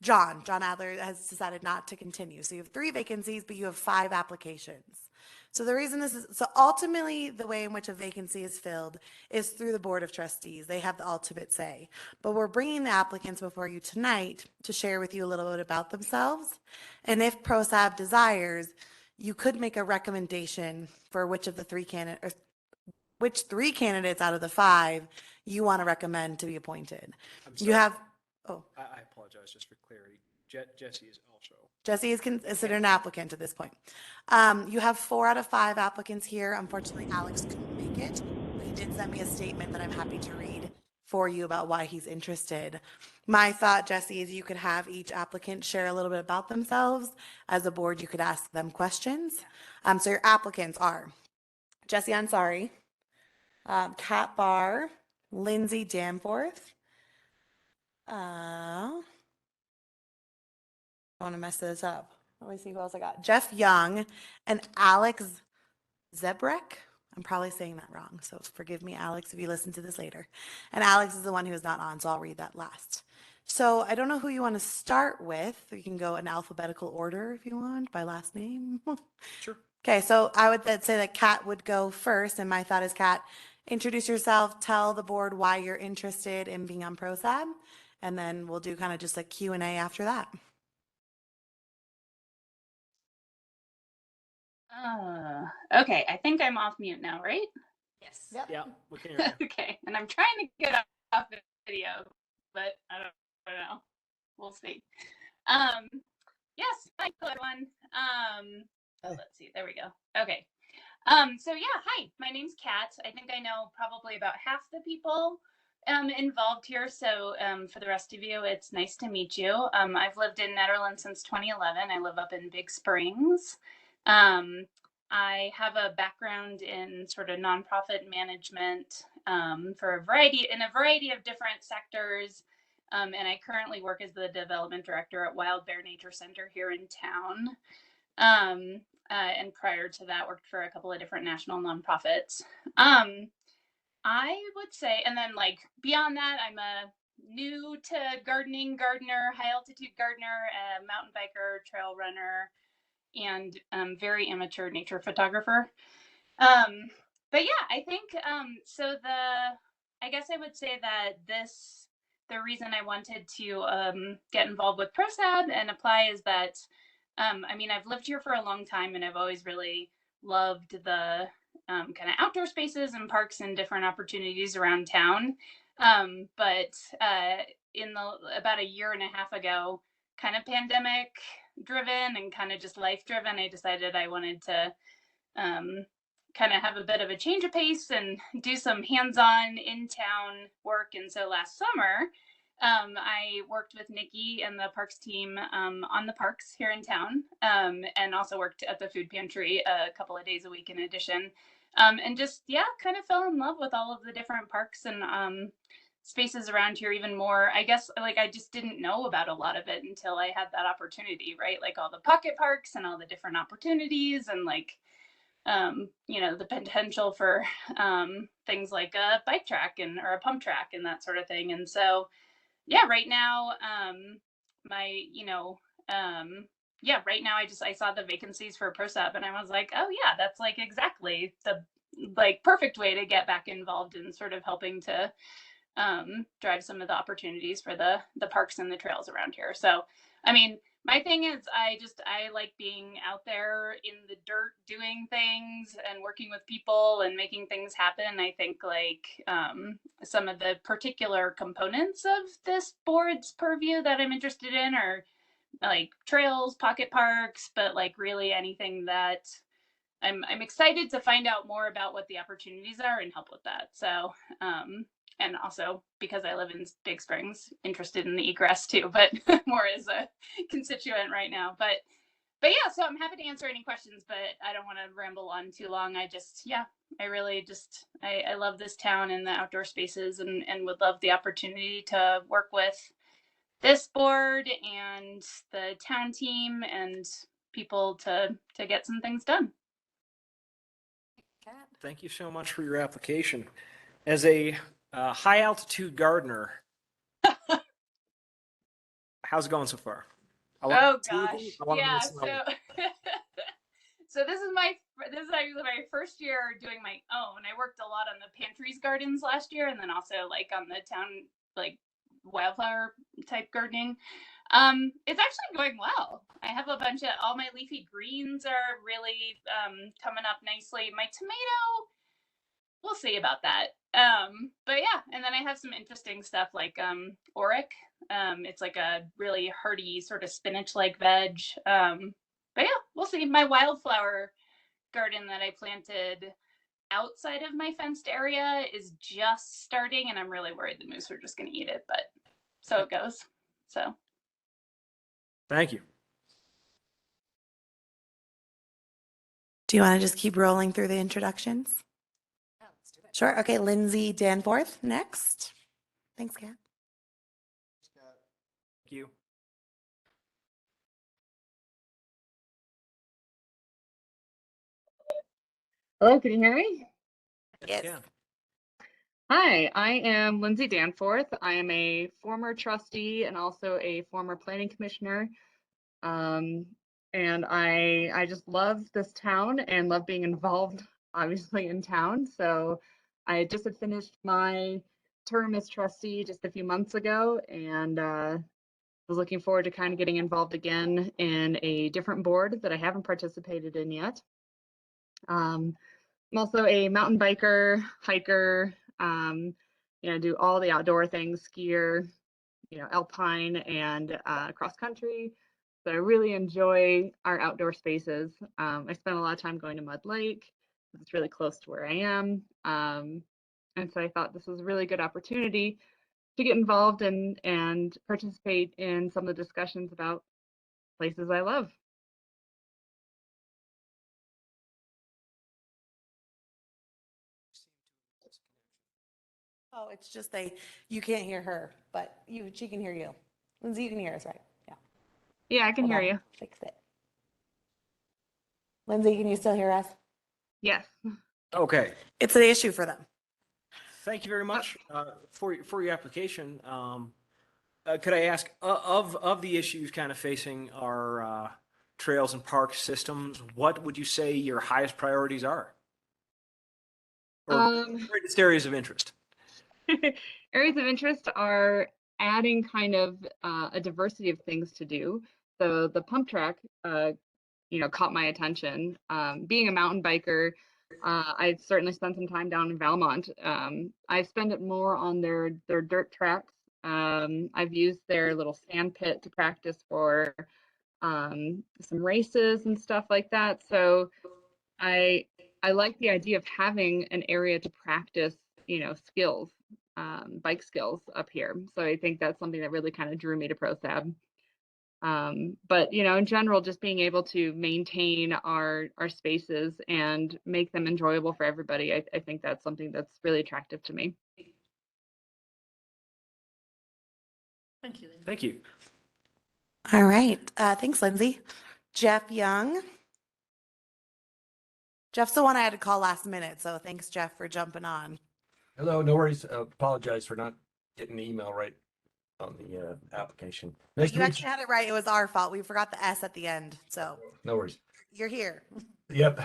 John. John Adler has decided not to continue. So you have 3 vacancies, but you have 5 applications. So the reason this is, so ultimately the way in which a vacancy is filled is through the Board of Trustees. They have the ultimate say. But we're bringing the applicants before you tonight to share with you a little bit about themselves. And if PROSAB desires, you could make a recommendation for which 3 candidates out of the 5 you want to recommend to be appointed. I'm You sorry. have, oh, I apologize just for clarity. Jesse is also. Jesse is considered an applicant at this point. You have 4 out of 5 applicants here. Unfortunately, Alex couldn't make it. But he did send me a statement that I'm happy to read for you about why he's interested. My thought, Jesse, is you could have each applicant share a little bit about themselves. As a board, you could ask them questions. So your applicants are Jesse Ansari, Kat Barr, Lindsay Danforth, I want to mess this up. Let me see who else I got. Jeff Young and Alex Zebrek. I'm probably saying that wrong, so forgive me, Alex, if you listen to this later. And Alex is the one who is not on, so I'll read that last. So I don't know who you want to start with. We can go in alphabetical order if you want, by last name. Sure. Okay, so I would then say that Kat would go first, and my thought is, Kat, introduce yourself, tell the board why you're interested in being on PROSAB, and then we'll do kind of just a Q&A after that. Okay, I think I'm off mute now, right? Yes. Yeah, we can hear you. Okay, and I'm trying to get off the video, but I don't know. We'll see. Yes, hi everyone. Let's see, there we go. Okay. So yeah, hi, my name's Kat. I think I know probably about half the people involved here. So for the rest of you, it's nice to meet you. I've lived in Netherlands since 2011. I live up in Big Springs. I have a background in sort of nonprofit management for a variety of different sectors. And I currently work as the development director at Wild Bear Nature Center here in town. And prior to that, worked for a couple of different national nonprofits. I would say, and then like beyond that, I'm a new to gardener, high altitude gardener, a mountain biker, trail runner, and very amateur nature photographer. But yeah, I think so. I guess I would say that the reason I wanted to get involved with PROSAB and apply is that I mean, I've lived here for a long time, and I've always really loved the kind of outdoor spaces and parks and different opportunities around town. But in about a year and a half ago, kind of pandemic driven and kind of just life driven, I decided I wanted to kind of have a bit of a change of pace and do some hands-on in-town work. And so last summer, I worked with Nikki and the parks team on the parks here in town, and also worked at the food pantry a couple of days a week in addition. And just, yeah, kind of fell in love with all of the different parks and spaces around here even more. I guess like I just didn't know about a lot of it until I had that opportunity, right? Like all the pocket parks and all the different opportunities and like, you know, the potential for things like a bike track or a pump track and that sort of thing. And so, yeah, right now, right now I saw the vacancies for PROSAB and I was like, oh yeah, that's like exactly the like perfect way to get back involved in sort of helping to drive some of the opportunities for the parks and the trails around here. So, I mean, my thing is I like being out there in the dirt doing things and working with people and making things happen. I think like some of the particular components of this board's purview that I'm interested in are like trails, pocket parks, but like really anything that I'm excited to find out more about what the opportunities are and help with that. So and also because I live in Big Springs, interested in the egress too, but more as a constituent right now. But yeah, so I'm happy to answer any questions, but I don't want to ramble on too long. I really just, I love this town and the outdoor spaces and would love the opportunity to work with this board and the town team and people to get some things done. Thank you so much for your application. As a high altitude gardener, how's it going so far? Oh gosh, yeah. So this is actually my first year doing my own. I worked a lot on the pantries gardens last year, and then also like on the town like wildflower type gardening. It's actually going well. I have a bunch of all my leafy greens are really coming up nicely. My tomato, we'll see about that. But yeah, and then I have some interesting stuff like oric. It's like a really hearty sort of spinach-like veg. But yeah, we'll see. My wildflower garden that I planted outside of my fenced area is just starting, and I'm really worried the moose are just going to eat it. But so it goes. So. Thank you. Do you want to just keep rolling through the introductions? Yeah, let's do it. Sure. Okay, Lindsay Danforth next. Thanks, Kat. Thank you. Hello, can you hear me? Yes. Yeah. Hi, I am Lindsay Danforth. I am a former trustee and also a former planning commissioner. Um, and I just love this town and love being involved, obviously, in town. So I just had finished my term as trustee just a few months ago, and was looking forward to kind of getting involved again in a different board that I haven't participated in yet. I'm also a mountain biker, hiker, do all the outdoor things, skier, alpine and cross country. So I really enjoy our outdoor spaces. I spend a lot of time going to Mud Lake. It's really close to where I am. And so I thought this was a really good opportunity to get involved and participate in some of the discussions about places I love. Oh, it's just you can't hear her, but she can hear you. Lindsay, you can hear us, right? Yeah. Yeah, I can Hold hear on, you. fix it. Lindsay, can you still hear us? Yes. Okay. It's an issue for them. Thank you very much for your application. Could I ask of the issues kind of facing our trails and park systems, what would you say your highest priorities are? Or greatest areas of interest? Areas of interest are adding kind of a diversity of things to do. So the pump track, caught my attention. Being a mountain biker, I certainly spent some time down in Valmont. I spend it more on their dirt tracks. I've used their little sand pit to practice for some races and stuff like that. So I like the idea of having an area to practice, skills, bike skills up here. So I think that's something that really kind of drew me to PROSAB. But in general, just being able to maintain our spaces and make them enjoyable for everybody, I think that's something that's really attractive to me. Thank you. Thank you. All right. Thanks, Lindsay. Jeff Young. Jeff's the one I had to call last minute, so thanks, Jeff, for jumping on. Hello, no worries. Apologize for not getting the email right on the application. Nice to You meet actually had it right. It was our fault. We forgot the S at the end, so No worries. you're here. Yep.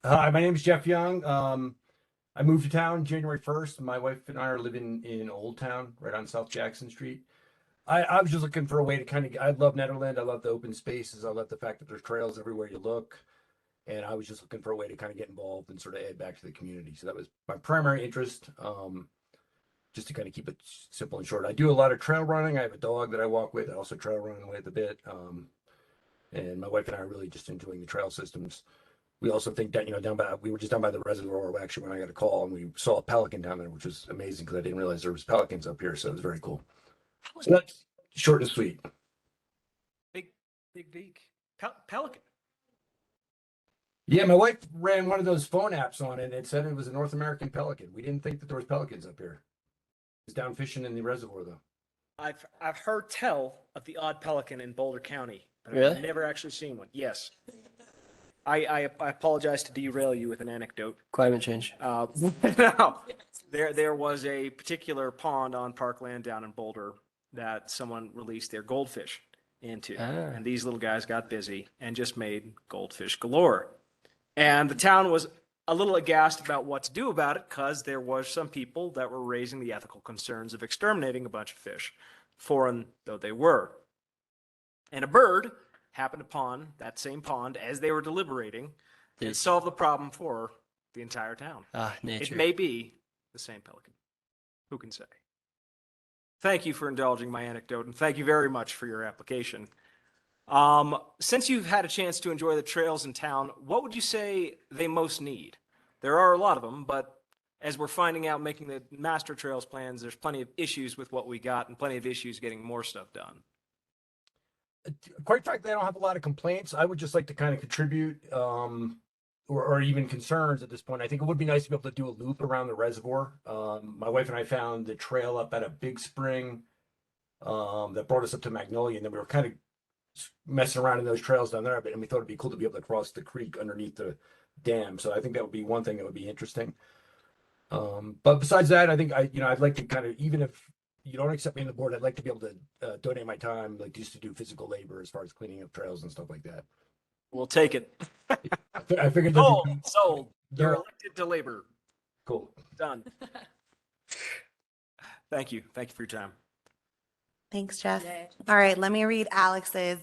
Hi, my name is Jeff Young. I moved to town January 1st. My wife and I are living in Old Town, right on South Jackson Street. I was just looking for a way to I love Nederland. I love the open spaces. I love the fact that there's trails everywhere you look. And I was just looking for a way to kind of get involved and sort of add back to the community. So that was my primary interest, just to kind of keep it simple and short. I do a lot of trail running. I have a dog that I walk with. I also trail running with a bit. And my wife and I are really just enjoying the trail systems. We also think that, we were just down by the reservoir actually when I got a call, and we saw a pelican down there, which was amazing because I didn't realize there was pelicans up here. So it was very cool. So that's short and sweet. Big pelican. Yeah, my wife ran one of those phone apps on it, and it said it was a North American pelican. We didn't think that there was pelicans up here. It's down fishing in the reservoir, though. I've heard tell of the odd pelican in Boulder County, but Really? I've never actually seen one. Yes. I apologize to derail you with an anecdote. Climate change. No, there was a particular pond on parkland down in Boulder that someone released their goldfish into, and these little guys got busy and just made goldfish galore. And the town was a little aghast about what to do about it because there was some people that were raising the ethical concerns of exterminating a bunch of fish, foreign though they were. And a bird happened upon that same pond as they were deliberating and solved the problem for the entire town. Nature. It may be the same pelican. Who can say? Thank you for indulging my anecdote, and thank you very much for your application. Since you've had a chance to enjoy the trails in town, what would you say they most need? There are a lot of them, but as we're finding out making the master trails plans, there's plenty of issues with what we got and plenty of issues getting more stuff done. Quite frankly, I don't have a lot of complaints. I would just like to kind of contribute, or even concerns at this point. I think it would be nice to be able to do a loop around the reservoir. My wife and I found the trail up at a big spring that brought us up to Magnolia, and then we were kind of messing around in those trails down there, and we thought it'd be cool to be able to cross the creek underneath the dam. So I think that would be one thing that would be interesting. But besides that, I think I'd like to kind of, even if you don't accept me on the board, I'd like to be able to donate my time, like just to do physical labor as far as cleaning up trails and stuff like that. We'll take it. I figured that'd Sold, be sold. You're there. elected to labor. Cool. Done. Thank you. Thank you for your time. Thanks, Jeff. Yeah. All right, let me read Alex's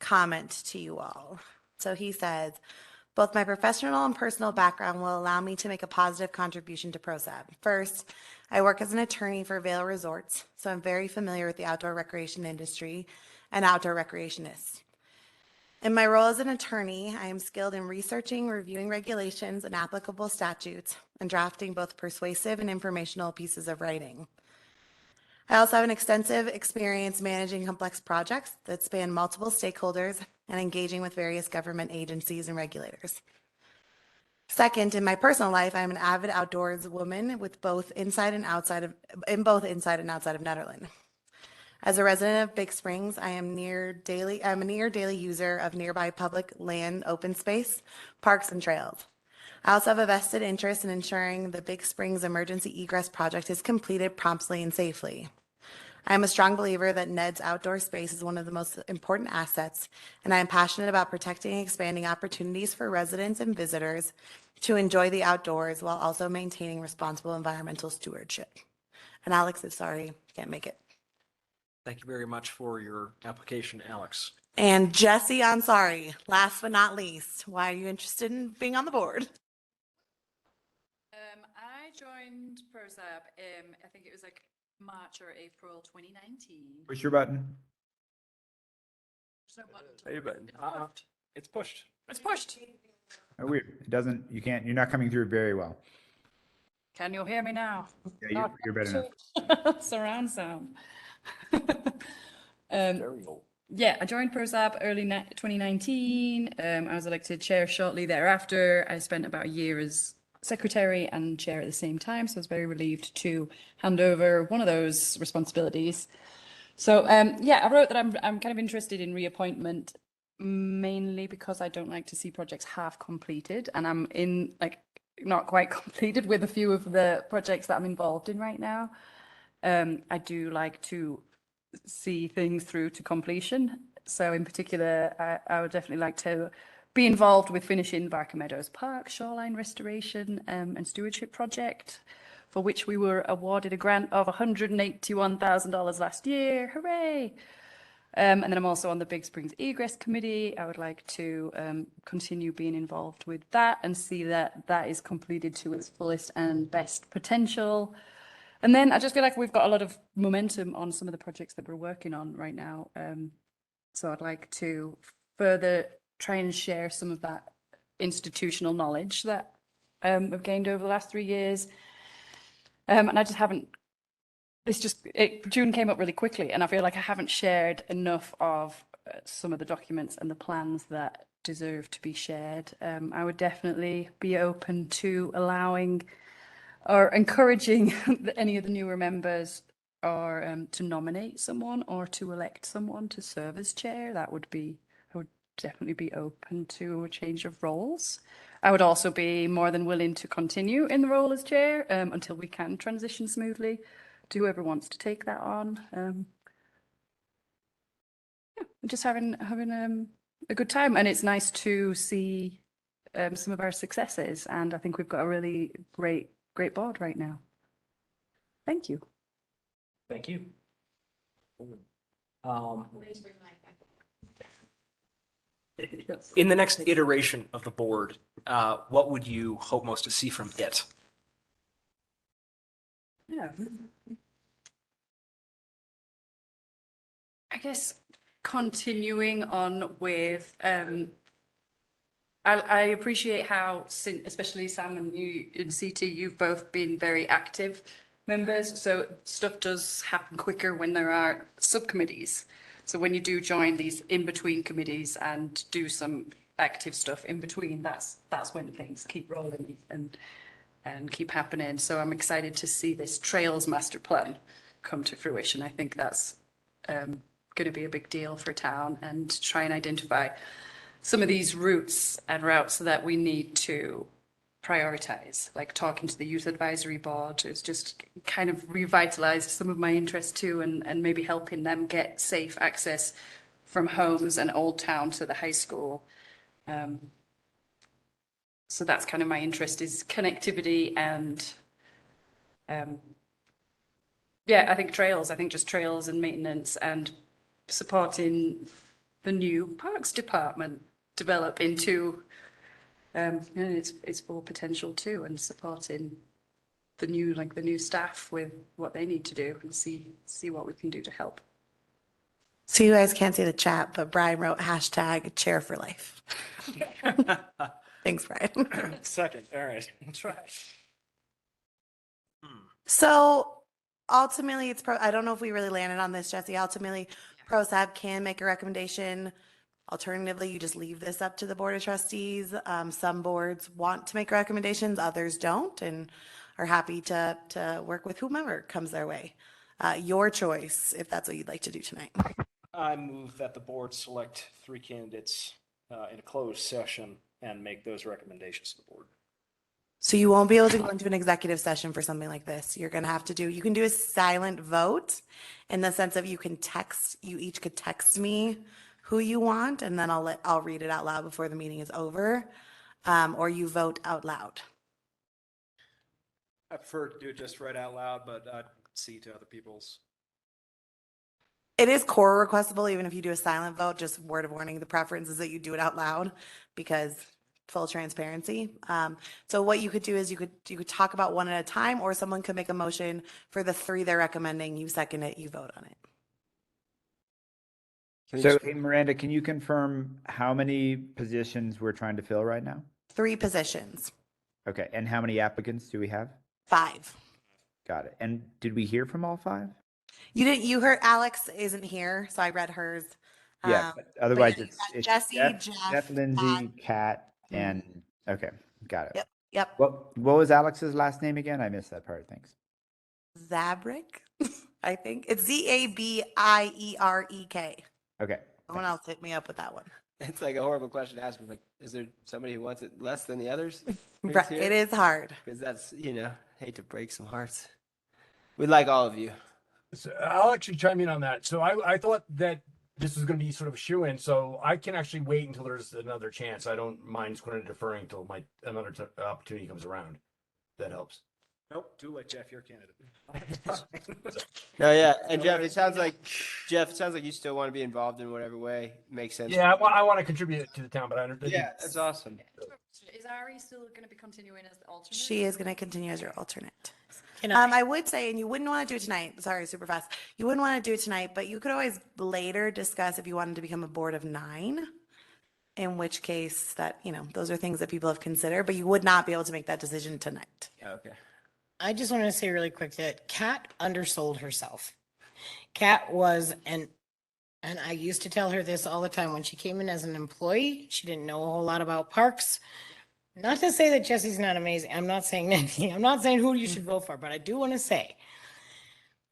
comment to you all. So he says, both my professional and personal background will allow me to make a positive contribution to PROSAB. First, I work as an attorney for Vail Resorts, so I'm very familiar with the outdoor recreation industry and outdoor recreationists. In my role as an attorney, I am skilled in researching, reviewing regulations and applicable statutes, and drafting both persuasive and informational pieces of writing. I also have an extensive experience managing complex projects that span multiple stakeholders and engaging with various government agencies and regulators. Second, in my personal life, I am an avid outdoors woman with both inside and outside of Nederland. As a resident of Big Springs, I'm a near daily user of nearby public land, open space, parks, and trails. I also have a vested interest in ensuring the Big Springs emergency egress project is completed promptly and safely. I am a strong believer that Ned's outdoor space is one of the most important assets, and I am passionate about protecting and expanding opportunities for residents and visitors to enjoy the outdoors while also maintaining responsible environmental stewardship. And Alex is sorry, can't make it. Thank you very much for your application, Alex. And Jesse Ansari, last but not least, why are you interested in being on the board? I joined PROSAB, I think it was like March or April 2019. Push your button. There's no button to Hey, push. but it's pushed. It's pushed. Oh, weird. It doesn't. You're not coming through very well. Can you hear me now? Yeah, you're better now. Surround sound. Very old. Yeah, I joined PROSAB early 2019. I was elected chair shortly thereafter. I spent about a year as secretary and chair at the same time, so I was very relieved to hand over one of those responsibilities. So yeah, I wrote that I'm kind of interested in reappointment, mainly because I don't like to see projects half completed, and I'm not quite completed with a few of the projects that I'm involved in right now. I do like to see things through to completion. So in particular, I would definitely like to be involved with finishing Barker Meadows Park shoreline restoration and stewardship project, for which we were awarded a grant of $181,000 last year. Hooray! And then I'm also on the Big Springs Egress Committee. I would like to continue being involved with that and see that that is completed to its fullest and best potential. And then I just feel like we've got a lot of momentum on some of the projects that we're working on right now. So I'd like to further try and share some of that institutional knowledge that I've gained over the last 3 years. And I just haven't, June came up really quickly, and I feel like I haven't shared enough of some of the documents and the plans that deserve to be shared. I would definitely be open to allowing or encouraging any of the newer members or to nominate someone or to elect someone to serve as chair. I would definitely be open to a change of roles. I would also be more than willing to continue in the role as chair until we can transition smoothly to whoever wants to take that on. Yeah, just having a good time, and it's nice to see some of our successes, and I think we've got a really great board right now. Thank you. Thank you. In the next iteration of the board, what would you hope most to see from it? Yeah. I guess continuing on with, I appreciate how, especially Sam and you in CT, you've both been very active members. So stuff does happen quicker when there are subcommittees. So when you do join these in-between committees and do some active stuff in between, that's when things keep rolling and keep happening. So I'm excited to see this Trails Master Plan come to fruition. I think that's going to be a big deal for town, and try and identify some of these routes and routes that we need to prioritize, like talking to the youth advisory board. It's just kind of revitalized some of my interest too, and maybe helping them get safe access from homes and Old Town to the high school. So that's kind of my interest, is connectivity and yeah, I think trails. I think just trails and maintenance and supporting the new parks department develop into its full potential too, and supporting the new staff with what they need to do, and see what we can do to help. So you guys can't see the chat, but Brian wrote hashtag chair for life. Thanks, Brian. Second, all right, try. So ultimately, I don't know if we really landed on this, Jesse. Ultimately, PROSAB can make a recommendation. Alternatively, you just leave this up to the Board of Trustees. Some boards want to make recommendations, others don't, and are happy to work with whomever comes their way. Your choice, if that's what you'd like to do tonight. I move that the board select 3 candidates in a closed session and make those recommendations to the board. So you won't be able to go into an executive session for something like this. You're going to have to you can do a silent vote in the sense of you each could text me who you want, and then I'll read it out loud before the meeting is over, or you vote out loud. I prefer to do it just right out loud, but I'd see to other people's. It is core requestable, even if you do a silent vote. Just word of warning, the preference is that you do it out loud, because full transparency. So what you could do is you could talk about one at a time, or someone could make a motion for the 3 they're recommending. You second it, you vote on it. So, hey, Miranda, can you confirm how many positions we're trying to fill right now? 3 positions. Okay, and how many applicants do we have? 5. Got it. And did we hear from all 5? You heard Alex isn't here, so I read hers. Yeah, but otherwise but it's Jesse, Jeff, Lindsay, Kat, and okay, got it. Yep. What was Alex's last name again? I missed that part. Thanks. Zabrick, I think it's Zabierek. Okay. Someone else hit me up with that one. It's like a horrible question to ask. Like, is there somebody who wants it less than the others? Right, it is hard. Because that's, hate to break some hearts. We like all of you. So I'll actually chime in on that. So I thought that this was going to be sort of a shoe-in, so I can actually wait until there's another chance. I don't mind sort of deferring until another opportunity comes around. That helps. Nope, too late, Jeff. You're a candidate. No, yeah, and Jeff, it sounds like you still want to be involved in whatever way makes sense. Yeah, I want to contribute to the town, but I understand. Yeah, that's awesome. Is Ari still going to be continuing as the alternate? She is going to continue as your alternate. Can I- I would say, and you wouldn't want to do it tonight. Sorry, super fast. You wouldn't want to do it tonight, but you could always later discuss if you wanted to become a board of 9. In which case, those are things that people have considered, but you would not be able to make that decision tonight. Yeah, okay. I just wanted to say really quick that Kat undersold herself. Kat was and I used to tell her this all the time when she came in as an employee. She didn't know a whole lot about parks. Not to say that Jesse's not amazing. I'm not saying anything. I'm not saying who you should vote for, but I do want to say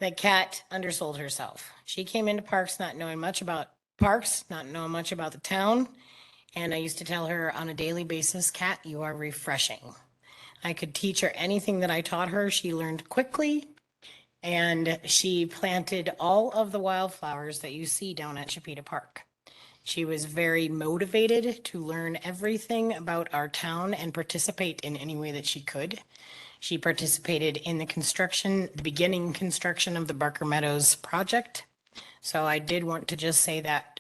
that Kat undersold herself. She came into parks not knowing much about parks, not knowing much about the town. And I used to tell her on a daily basis, Kat, you are refreshing. I could teach her anything that I taught her. She learned quickly, and she planted all of the wildflowers that you see down at Chipeta Park. She was very motivated to learn everything about our town and participate in any way that she could. She participated in the beginning construction of the Barker Meadows project. So I did want to just say that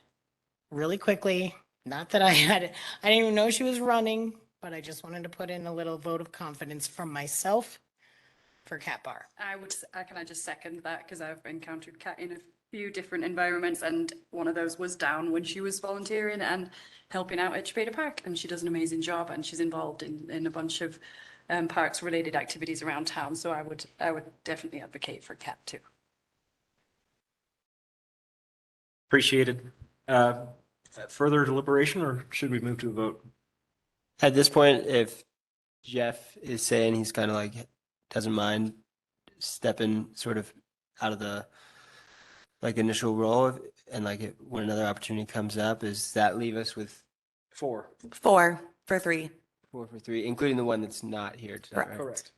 really quickly. Not that I didn't even know she was running, but I just wanted to put in a little vote of confidence from myself for Kat Barr. Can I just second that, because I've encountered Kat in a few different environments, and one of those was down when she was volunteering and helping out at Chipeta Park, and she does an amazing job, and she's involved in a bunch of parks related activities around town. So I would definitely advocate for Kat too. Appreciated. Further deliberation, or should we move to a vote? At this point, if Jeff is saying he's kind of like doesn't mind stepping sort of out of the initial role, and when another opportunity comes up, does that leave us with 4. 4 for 3. 4 for 3, including the one that's not here tonight, right? Correct.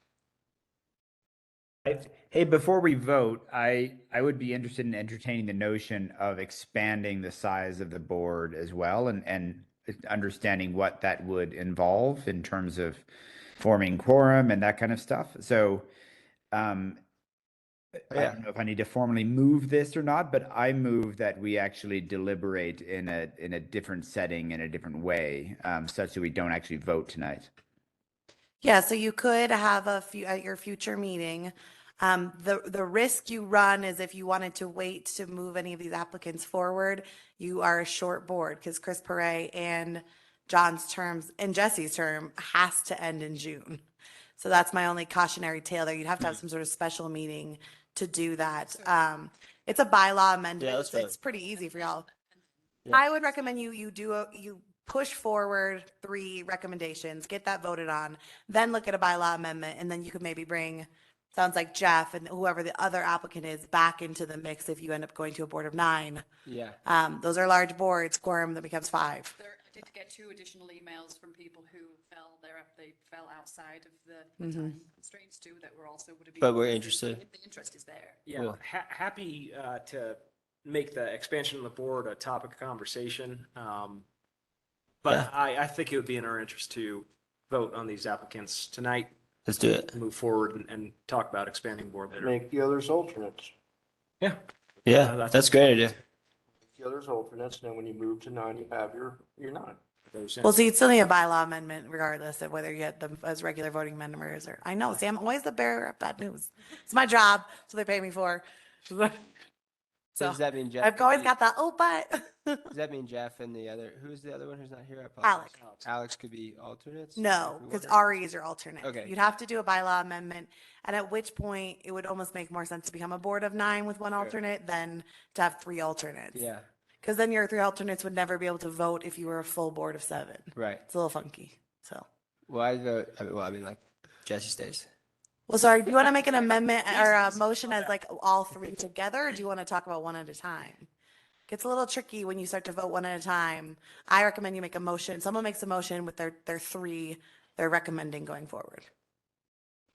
Hey, before we vote, I would be interested in entertaining the notion of expanding the size of the board as well, and understanding what that would involve in terms of forming quorum and that kind of stuff. So, I don't know if I need to formally move this or not, but I move that we actually deliberate in a different setting, in a different way, such that we don't actually vote tonight. Yeah, so you could have a few at your future meeting. The risk you run is if you wanted to wait to move any of these applicants forward, you are a short board because Chris Perret and John's terms and Jesse's term has to end in June. So that's my only cautionary tale there. You'd have to have some sort of special meeting to do that. It's a bylaw amendment. Yeah, let's It's vote. pretty easy for y'all. Yeah. I would recommend you push forward 3 recommendations, get that voted on, then look at a bylaw amendment, and then you could maybe bring, sounds like Jeff and whoever the other applicant is back into the mix if you end up going to a board of 9. Yeah. Those are large boards, quorum that becomes 5. I did get 2 additional emails from people who they fell outside of the Mhm. time constraints too, that were also would have been. But we're interested. If the interest is there. Yeah, Cool. happy to make the expansion of the board a topic of conversation. But I think it would be in our interest to vote on these applicants tonight. Let's do it. Move forward and talk about expanding board later. Make the others alternates. Yeah. Yeah, that's a great idea. Make the others alternates, and then when you move to 9, you have your 9. Well, so you'd still need a bylaw amendment regardless of whether you get them as regular voting members or, I know, see, I'm always the bearer of bad news. It's my job, so they pay me for. So does that mean Jeff? I've always got that, oh, but. Does that mean Jeff and the other, who's the other one who's not here? I apologize. Alex could be alternates? No, if we because wanted? Ari is your alternate. Okay. You'd have to do a bylaw amendment, and at which point it would almost make more sense to become a board of 9 with 1 alternate than to have 3 alternates. Yeah, Because then your 3 alternates would never be able to vote if you were a full board of 7. right. It's a little funky, so. Well, I vote, I mean, like, Jesse stays. Well, sorry, do you want to make an amendment or a motion as like all 3 together, or do you want to talk about one at a time? Gets a little tricky when you start to vote one at a time. I recommend you make a motion. Someone makes a motion with their 3 they're recommending going forward.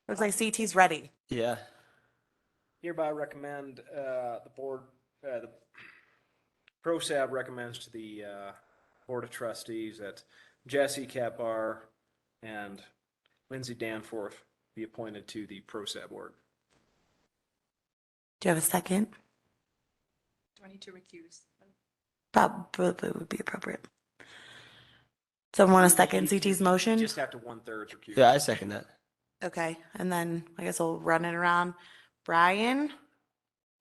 Looks like CT's ready. Yeah. Hereby recommend the board, the PROSAB recommends to the Board of Trustees that Jesse Kapar and Lindsay Danforth be appointed to the PROSAB board. Do you have a second? Do I need to recuse? Probably would be appropriate. Someone want to second CT's You motion? just have to 1/3 recuse. Yeah, I second that. Okay, and then I guess we'll run it around. Brian?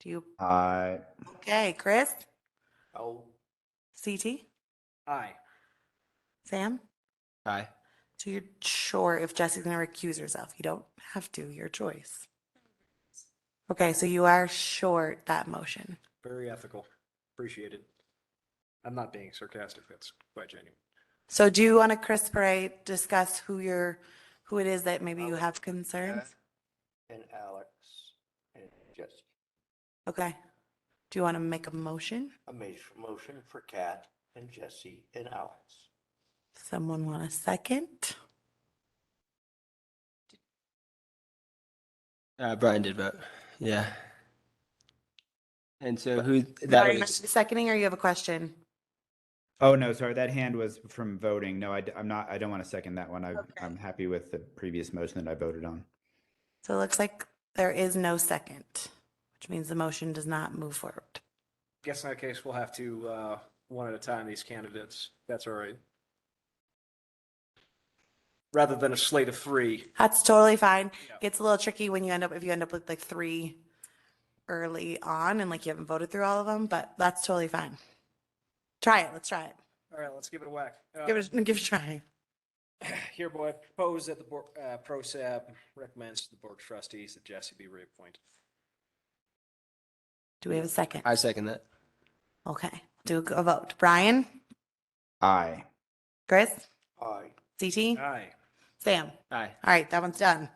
Do you, okay, Chris? Oh, CT? Aye. Sam? Aye. So you're sure if Jesse's going to recuse herself? You don't have to, your choice. Okay, so you are short that motion. Very ethical. Appreciated. I'm not being sarcastic. That's quite genuine. So do you want to, Chris Perret, discuss who it is that maybe you have concerns? and Alex and Jesse. Okay. Do you want to make a motion? I made a motion for Kat and Jesse and Alex. Someone want a second? Brian did vote. Yeah. And so who, Are that you was, seconding or you have a question? Oh, no, sorry, that hand was from voting. No, I'm not, I don't want to second that one. I'm happy with the previous motion that I voted on. So it looks like there is no second, which means the motion does not move forward. Guess in that case, we'll have to, one at a time, these candidates. That's all right. Rather than a slate of 3. That's totally fine. Yeah. Gets a little tricky when if you end up with like 3 early on and like you haven't voted through all of them, but that's totally fine. Try it. Let's try it. All right, let's give it a whack. Give it a try. Hereby propose that the board, PROSAB recommends to the Board of Trustees that Jesse be reappointed. Do we have a second? I second that. Okay. Do a vote. Brian? Aye. Chris? Aye. CT? Aye. Sam? Aye. All right, that one's done.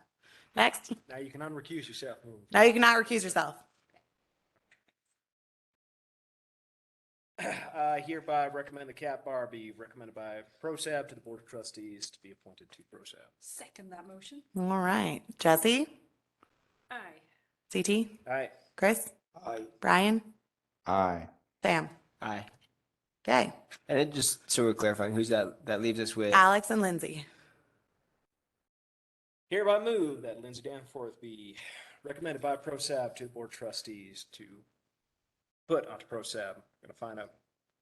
Next. Now you can unrecuse yourself. Now you cannot recuse yourself. I hereby recommend the cat bar be recommended by PROSAB to the Board of Trustees to be appointed to PROSAB. Second that motion. All right. Jesse, Aye. CT, Aye. Chris, Aye. Brian, Aye. Sam. Aye. Okay. And it just so we're clarifying, who's that leaves us with? Alex and Lindsay. Hereby move that Lindsay Danforth be recommended by PROSAB to the Board of Trustees to put onto PROSAB. I'm gonna find a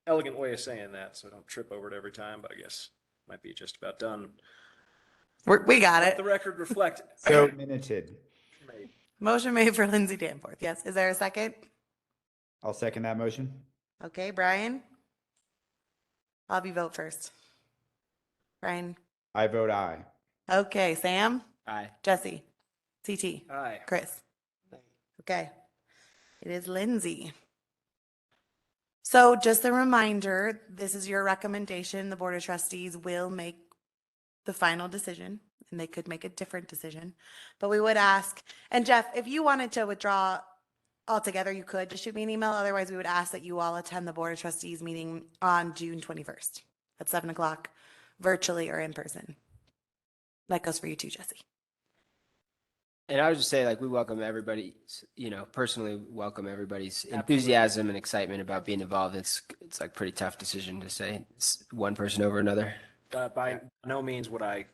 elegant way of saying that so I don't trip over it every time, but I guess might be just about done. We got Let it. the record reflect. So minuted. Motion made for Lindsay Danforth. Yes. Is there a second? I'll second that motion. Okay, Brian. I'll have you vote first. Brian. I vote aye. Okay, Sam. Aye. Jesse. CT. Aye. Chris. Okay. It is Lindsay. So just a reminder, this is your recommendation. The Board of Trustees will make the final decision, and they could make a different decision. But we would ask, and Jeff, if you wanted to withdraw altogether, you could just shoot me an email. Otherwise, we would ask that you all attend the Board of Trustees meeting on June 21st at 7 o'clock, virtually or in person. That goes for you too, Jesse. And I would just say, like, we welcome everybody, personally welcome everybody's enthusiasm and excitement about being involved. It's like pretty tough decision to say it's one person over another. By no means would I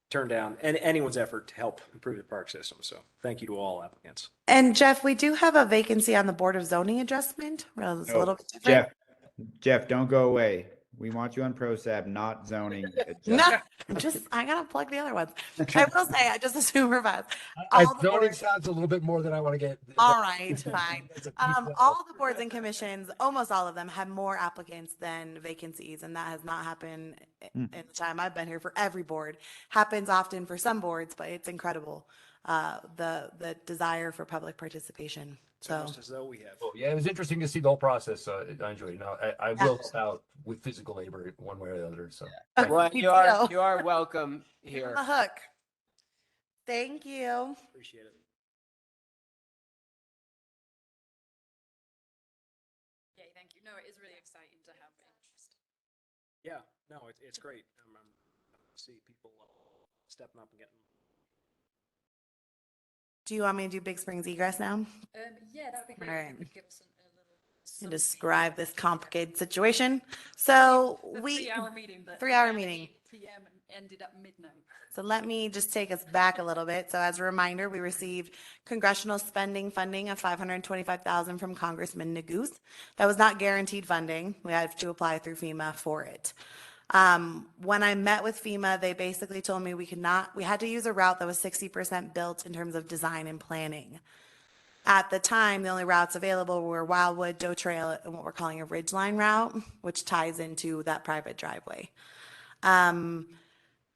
turn down anyone's effort to help improve the park system. So thank you to all applicants. And Jeff, we do have a vacancy on the Board of Zoning Adjustment. Well, it's a little bit different. Jeff, don't go away. We want you on PROSAB, not zoning. No, I gotta plug the other ones. I will say, I just a supervise. Zoning sounds a little bit more than I want to get. All right, fine. All the boards and commissions, almost all of them, have more applicants than vacancies, and that has not happened in the time I've been here for every board. Happens often for some boards, but it's incredible. The desire for public participation. So Almost as though we have. Oh, yeah, it was interesting to see the whole process. I enjoyed it. Now, I will help out with physical labor one way or the other. So Well, you are welcome here. on the hook. Thank you. Appreciate it. Yeah, thank you. No, it is really exciting to have interest. Yeah, no, it's great. I'm see people stepping up and getting. Do you want me to do Big Springs egress now? Yeah, that'd be great. All If right. you could give us a little And describe this complicated situation. So the we 3-hour meeting, but 3-hour began at meeting. 8 p.m. and ended at midnight. So let me just take us back a little bit. So as a reminder, we received congressional spending funding of $525,000 from Congressman Neguse. That was not guaranteed funding. We had to apply through FEMA for it. When I met with FEMA, they basically told me we had to use a route that was 60% built in terms of design and planning. At the time, the only routes available were Wildwood, Doe Trail, and what we're calling a Ridgeline route, which ties into that private driveway.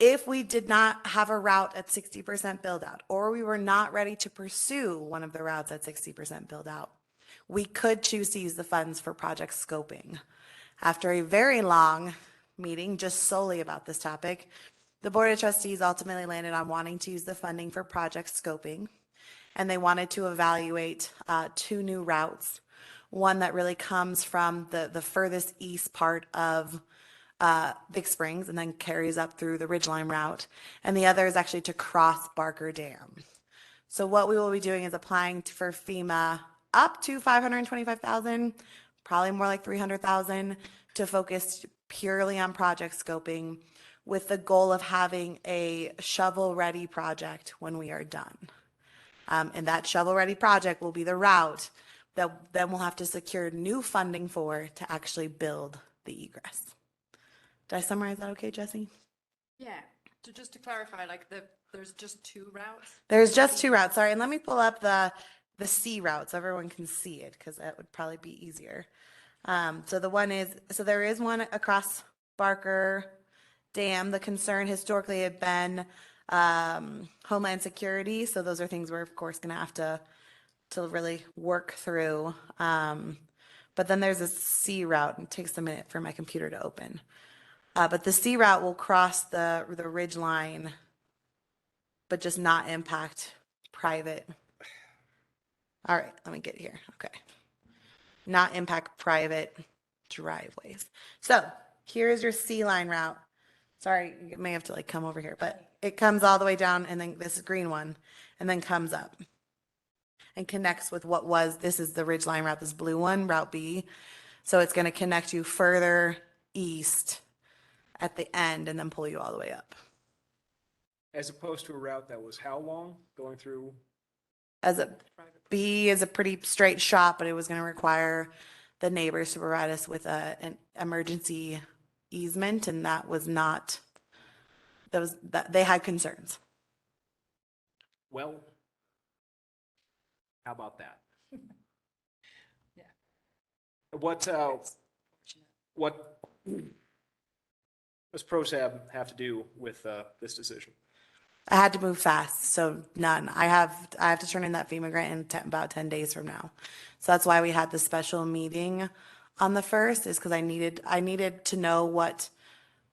If we did not have a route at 60% build out, or we were not ready to pursue one of the routes at 60% build out, we could choose to use the funds for project scoping. After a very long meeting just solely about this topic, the Board of Trustees ultimately landed on wanting to use the funding for project scoping, and they wanted to evaluate 2 new routes. One that really comes from the furthest east part of Big Springs and then carries up through the Ridgeline route, and the other is actually to cross Barker Dam. So what we will be doing is applying for FEMA up to $525,000, probably more like $300,000, to focus purely on project scoping, with the goal of having a shovel-ready project when we are done. And that shovel-ready project will be the route that then we'll have to secure new funding for to actually build the egress. Did I summarize that okay, Jesse? Yeah. Just to clarify, like there's just 2 routes. There's just 2 routes. Sorry, and let me pull up the C route so everyone can see it, because that would probably be easier. So there is one across Barker Dam. The concern historically had been Homeland Security. So those are things we're of course going to have to really work through. But then there's a C route, and it takes a minute for my computer to open. But the C route will cross the ridge line, but just not impact private. All right, let me get here. Okay. Not impact private driveways. So here is your C line route. Sorry, you may have to like come over here, but it comes all the way down and then this green one and then comes up and connects with what was, this is the ridge line route, this blue one, Route B. So it's going to connect you further east at the end and then pull you all the way up. As opposed to a route that was how long going through? As a B is a pretty straight shot, but it was going to require the neighbors to provide us with an emergency easement, and that was not, that they had concerns. Well, how about that? Yeah. What does PROSAB have to do with this decision? I had to move fast, so none. I have to turn in that FEMA grant in about 10 days from now. So that's why we had the special meeting on the 1st, is because I needed to know what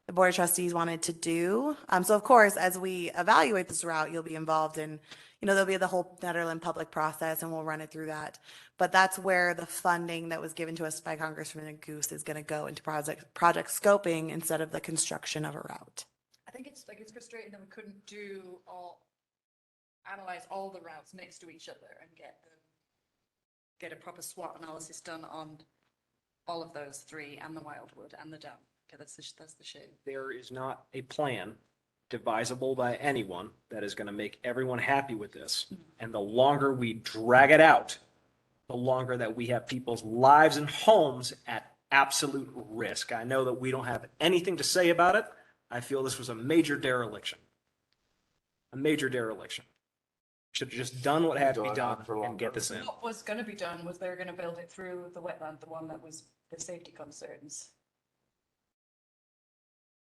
the Board of Trustees wanted to do. So of course, as we evaluate this route, you'll be involved in, there'll be the whole Nederland public process and we'll run it through that. But that's where the funding that was given to us by Congressman Goose is going to go into project scoping instead of the construction of a route. I think it's frustrating that we couldn't analyze all the routes next to each other and get a proper SWOT analysis done on all of those three and the Wildwood and the dam. Okay, that's the shame. There is not a plan devisable by anyone that is going to make everyone happy with this. And the longer we drag it out, the longer that we have people's lives and homes at absolute risk. I know that we don't have anything to say about it. I feel this was a major dereliction. A major dereliction. Should have just done what had to be done and get this in. What was going to be done was they were going to build it through the wetland, the one that was the safety concerns.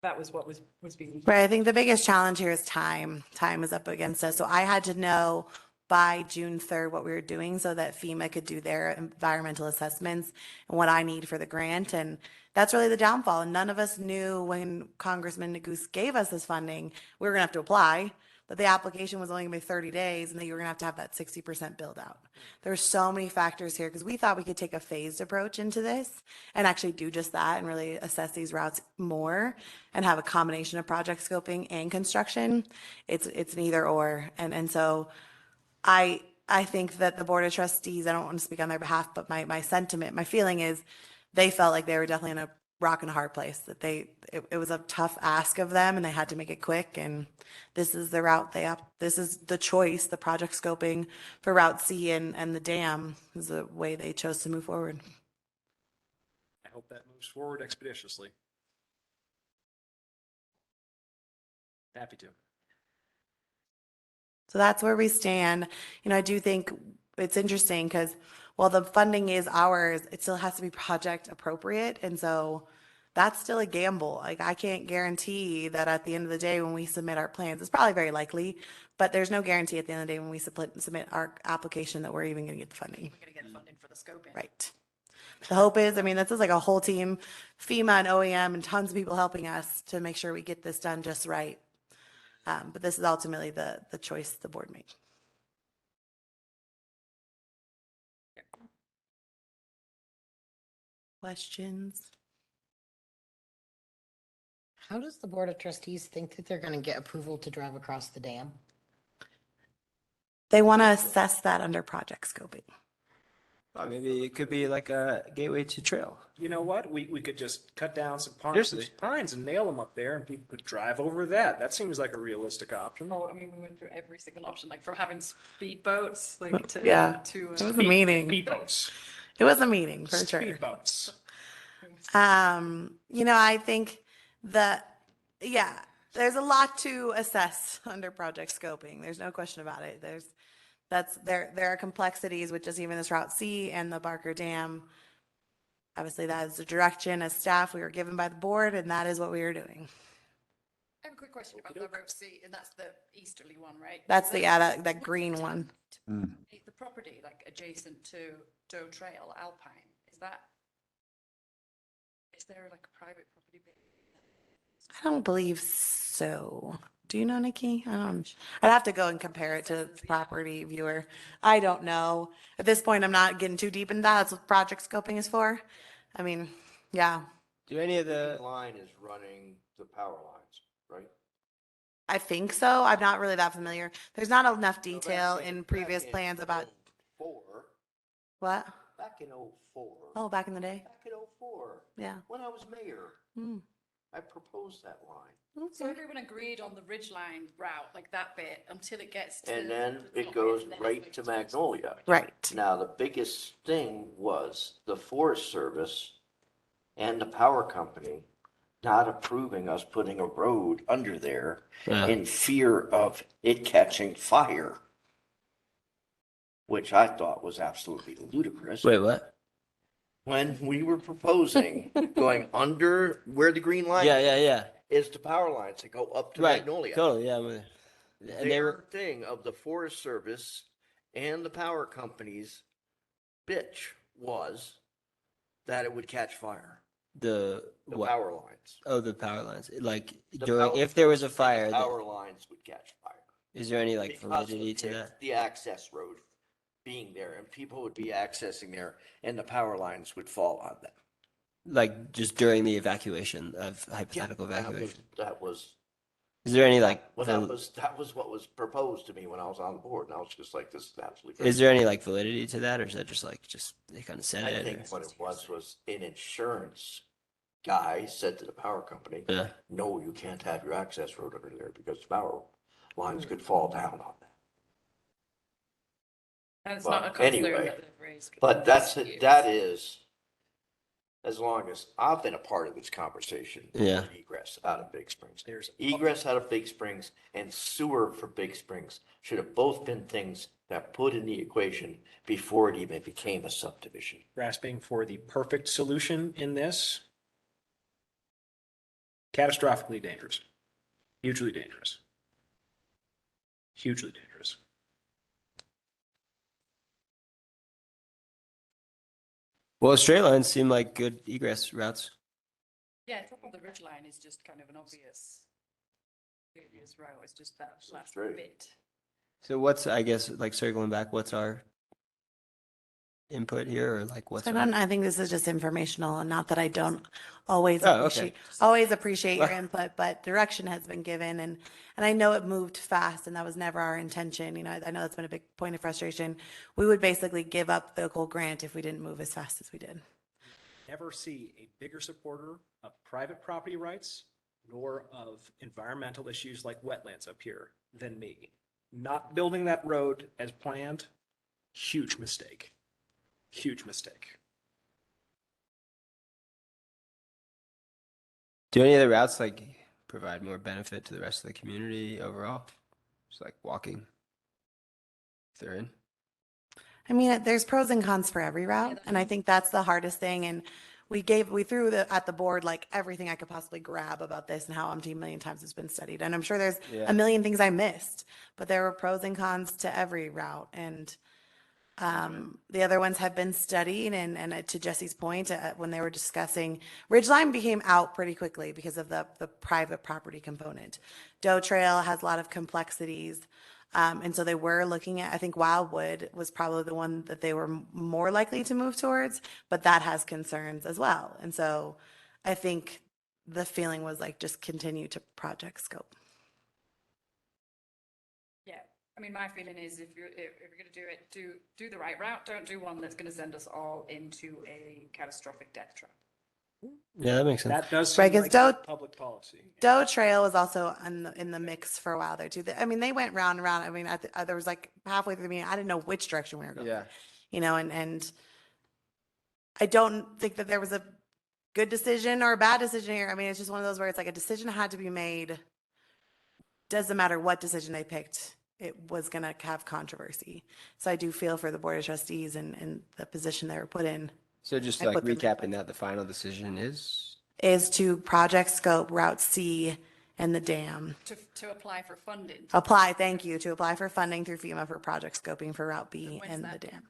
That was what was being. Right. I think the biggest challenge here is time. Time is up against us. So I had to know by June 3rd what we were doing so that FEMA could do their environmental assessments and what I need for the grant. And that's really the downfall. And none of us knew when Congressman Goose gave us this funding, we were going to have to apply, but the application was only going to be 30 days and that you were going to have that 60% build out. There's so many factors here because we thought we could take a phased approach into this and actually do just that and really assess these routes more and have a combination of project scoping and construction. It's neither or. And so I think that the Board of Trustees, I don't want to speak on their behalf, but my sentiment, my feeling is they felt like they were definitely in a rock and a hard place, that it was a tough ask of them and they had to make it quick. And this is the route this is the choice, the project scoping for Route C and the dam is the way they chose to move forward. I hope that moves forward expeditiously. Happy to. So that's where we stand. I do think it's interesting because while the funding is ours, it still has to be project appropriate. And so that's still a gamble. Like I can't guarantee that at the end of the day, when we submit our plans, it's probably very likely, but there's no guarantee at the end of the day when we submit our application that we're even going to get the funding. We're going to get funding for the scoping. Right. The hope is, this is like a whole team, FEMA and OEM and tons of people helping us to make sure we get this done just right. But this is ultimately the choice the board made. Questions? How does the Board of Trustees think that they're going to get approval to drive across the dam? They want to assess that under project scoping. Well, maybe it could be like a gateway to trail. You know what? We could just cut down some Seriously. pines and nail them up there and people could drive over that. That seems like a realistic option. Oh, we went through every single option, like from having speedboats, like to Yeah, to it was a meeting. Speedboats. It was a meeting for sure. Speedboats. I think there's a lot to assess under project scoping. There's no question about it. There are complexities with just even this Route C and the Barker Dam. Obviously, that is the direction as staff we were given by the board, and that is what we are doing. I have a quick question about the Route C, and that's the easterly one, right? That's that green one. The property, like adjacent to Doe Trail, Alpine, is there like a private property? I don't believe so. Do you know, Nikki? I'd have to go and compare it to the property viewer. I don't know. At this point, I'm not getting too deep into that. That's what project scoping is for. Yeah, Do any of the, Line is running the power lines, right? I think so. I'm not really that familiar. There's not enough No, detail back in previous back plans about 04, what? back in '04. Oh, back in the day. Back in '04, Yeah. when I was mayor, Hmm. I proposed that line. So everyone agreed on the Ridgeline route, like that bit, until it gets to. And then the it top goes and then right it's to like- Magnolia. Right. Now, the biggest thing was the Forest Service and the power company not approving us putting a road under there Yeah. in fear of it catching fire, which I thought was absolutely ludicrous. wait, what? When we were proposing going under where the green line Yeah. is the power lines that go up to Right. Magnolia. Totally. Yeah. I'm with you. And they Their were, thing of the Forest Service and the power companies bitch was that it would catch fire, the the what? power lines. Oh, the power lines. Like The during, power if there was a lines and fire, the that, power lines would catch fire. is there any like Because of validity to that? the access road being there, and people would be accessing there, and the power lines would fall on them. Like just during the evacuation of hypothetical That was, evacuation. that was, Is there any like, well, that was what was proposed to me when I was on the board, and I was just like, this is absolutely crazy. is there any like validity to that, or is that just like they kind of said I it? think or- what it was an insurance guy said to the power company, Yeah. no, you can't have your access road under there because the power lines could fall down on that. And it's But not a concern anyway, that they've raised. But for years. that is, as long as I've been a part of this conversation. Yeah. Egress out of Big Springs. There's Egress out of Big Springs and sewer for Big Springs should have both been things that put in the equation before it even became a subdivision. grasping for the perfect solution in this. Catastrophically dangerous, hugely dangerous. Hugely dangerous. Well, straight lines seem like good egress routes. Yeah, top of the Ridgeline is just kind of an obvious route. It's just that last straight. bit. So what's, I guess, like circling back, what's our input here, or like what's So our? I think this is just informational, and not that I don't always Oh, okay. appreciate your input, but direction has been given, and I know it moved fast, and that was never our intention. You know, I know that's been a big point of frustration. We would basically give up the whole grant if we didn't move as fast as we did. Never see a bigger supporter of private property rights nor of environmental issues like wetlands up here than me. Not building that road as planned, huge mistake. Huge mistake. Do any of the routes like provide more benefit to the rest of the community overall? Just like walking, if they're in. I mean, there's pros and cons for every route, and I think that's the hardest thing. And we threw at the board like everything I could possibly grab about this and how umpteen million times it's been studied. And I'm sure there's Yeah. a million things I missed, but there were pros and cons to every route. And the other ones have been studied, and to Jesse's point, when they were discussing, Ridgeline became out pretty quickly because of the private property component. Doe Trail has a lot of complexities. And so they were looking at, I think Wildwood was probably the one that they were more likely to move towards, but that has concerns as well. And so I think the feeling was like, just continue to project scope. Yeah, I mean, my feeling is if you're going to do it, do the right route. Don't do one that's going to send us all into a catastrophic death trap. Yeah, that makes sense. That does Right, seem 'cause like public policy. Doe Trail was also in the mix for a while there too. I mean, they went round and round. I mean, there was like halfway through the meeting, I didn't know which direction we were going. Yeah. You know, and I don't think that there was a good decision or a bad decision here. I mean, it's just one of those where it's like a decision had to be made. Doesn't matter what decision they picked, it was going to have controversy. So I do feel for the Board of Trustees and the position they were put in. So just I like put them- recapping that, the final decision is? To project scope Route C and the dam. To apply for funding. Thank you, to apply for funding through FEMA for project scoping for Route B When's and the that? dam.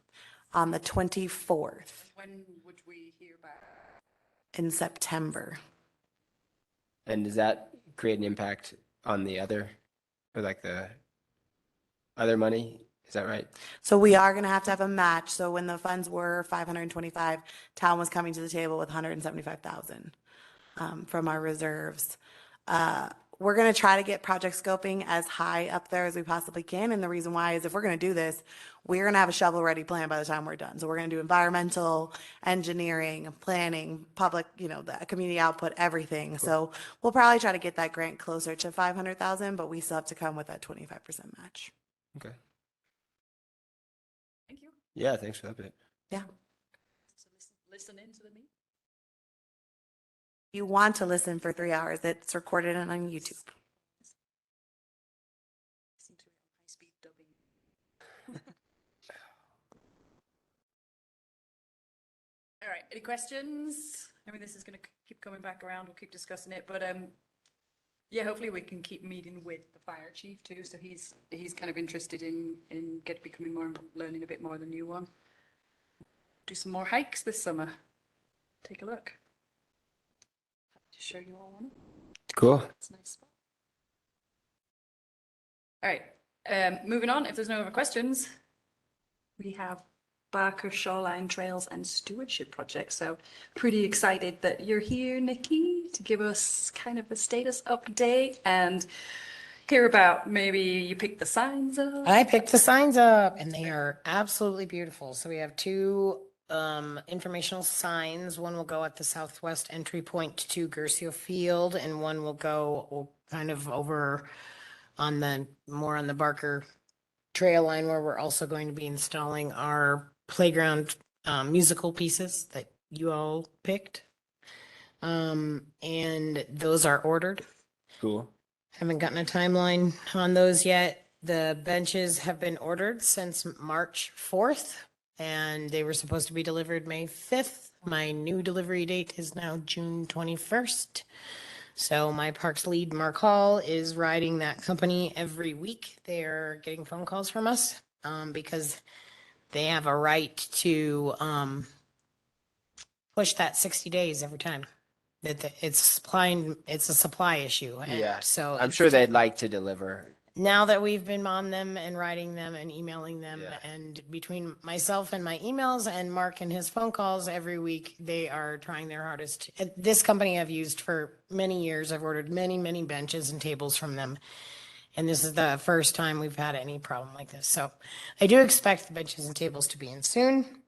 On the 24th When would we hear back? in September. And does that create an impact on the other, or like the other money Is that right? So we are going to have a match. So when the funds were 525, town was coming to the table with 175,000 from our reserves. We're going to try to get project scoping as high up there as we possibly can. And the reason why is if we're going to do this, we're going to have a shovel-ready plan by the time we're done. So we're going to do environmental, engineering, planning, public, the community output, everything. So we'll probably try to get that grant closer to 500,000, but we still have to come with that 25% match. Okay. Thank you. Yeah, thanks for the update. Yeah. So listen in to the meeting. You want to listen for 3 hours, it's recorded and on YouTube. Listen to it on high-speed dubbing. All right, any questions? I mean, this is going to keep coming back around. We'll keep discussing it, but yeah, hopefully we can keep meeting with the fire chief too. So he's kind of interested in becoming more, learning a bit more of the new one. Do some more hikes this summer. Take a look. To show you all one. Cool. It's a nice spot. All right, moving on. If there's no other questions, we have Barker Shoreline Trails and Stewardship Project. So pretty excited that you're here, Nikki, to give us kind of a status update and hear about maybe you picked the signs up. I picked the signs up and they are absolutely beautiful. So we have two informational signs. One will go at the southwest entry point to Gercio Field, and one will go kind of over on the Barker trail line, where we're also going to be installing our playground musical pieces that you all picked. And those are ordered. Cool. Haven't gotten a timeline on those yet. The benches have been ordered since March 4th, and they were supposed to be delivered May 5th. My new delivery date is now June 21st. So my parks lead, Mark Hall, is riding that company every week. They're getting phone calls from us because they have a right to push that 60 days every time. It's a supply issue. And Yeah. so I'm sure they'd like to deliver. now that we've been on them and writing them and emailing them, Yeah. and between myself and my emails and Mark and his phone calls every week, they are trying their hardest. This company I've used for many years. I've ordered many, many benches and tables from them. And this is the first time we've had any problem like this. So I do expect the benches and tables to be in soon.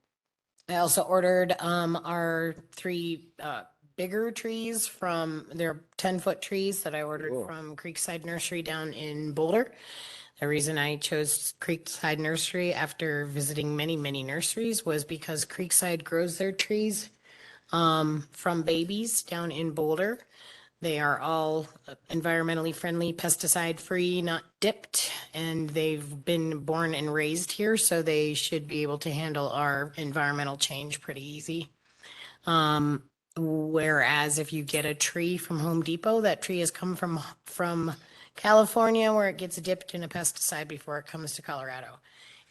I also ordered our three bigger trees from their 10-foot trees that I ordered Cool. from Creekside Nursery down in Boulder. The reason I chose Creekside Nursery after visiting many, many nurseries was because Creekside grows their trees from babies down in Boulder. They are all environmentally friendly, pesticide free, not dipped, and they've been born and raised here, so they should be able to handle our environmental change pretty easy. Whereas if you get a tree from Home Depot, that tree has come from California, where it gets dipped in a pesticide before it comes to Colorado.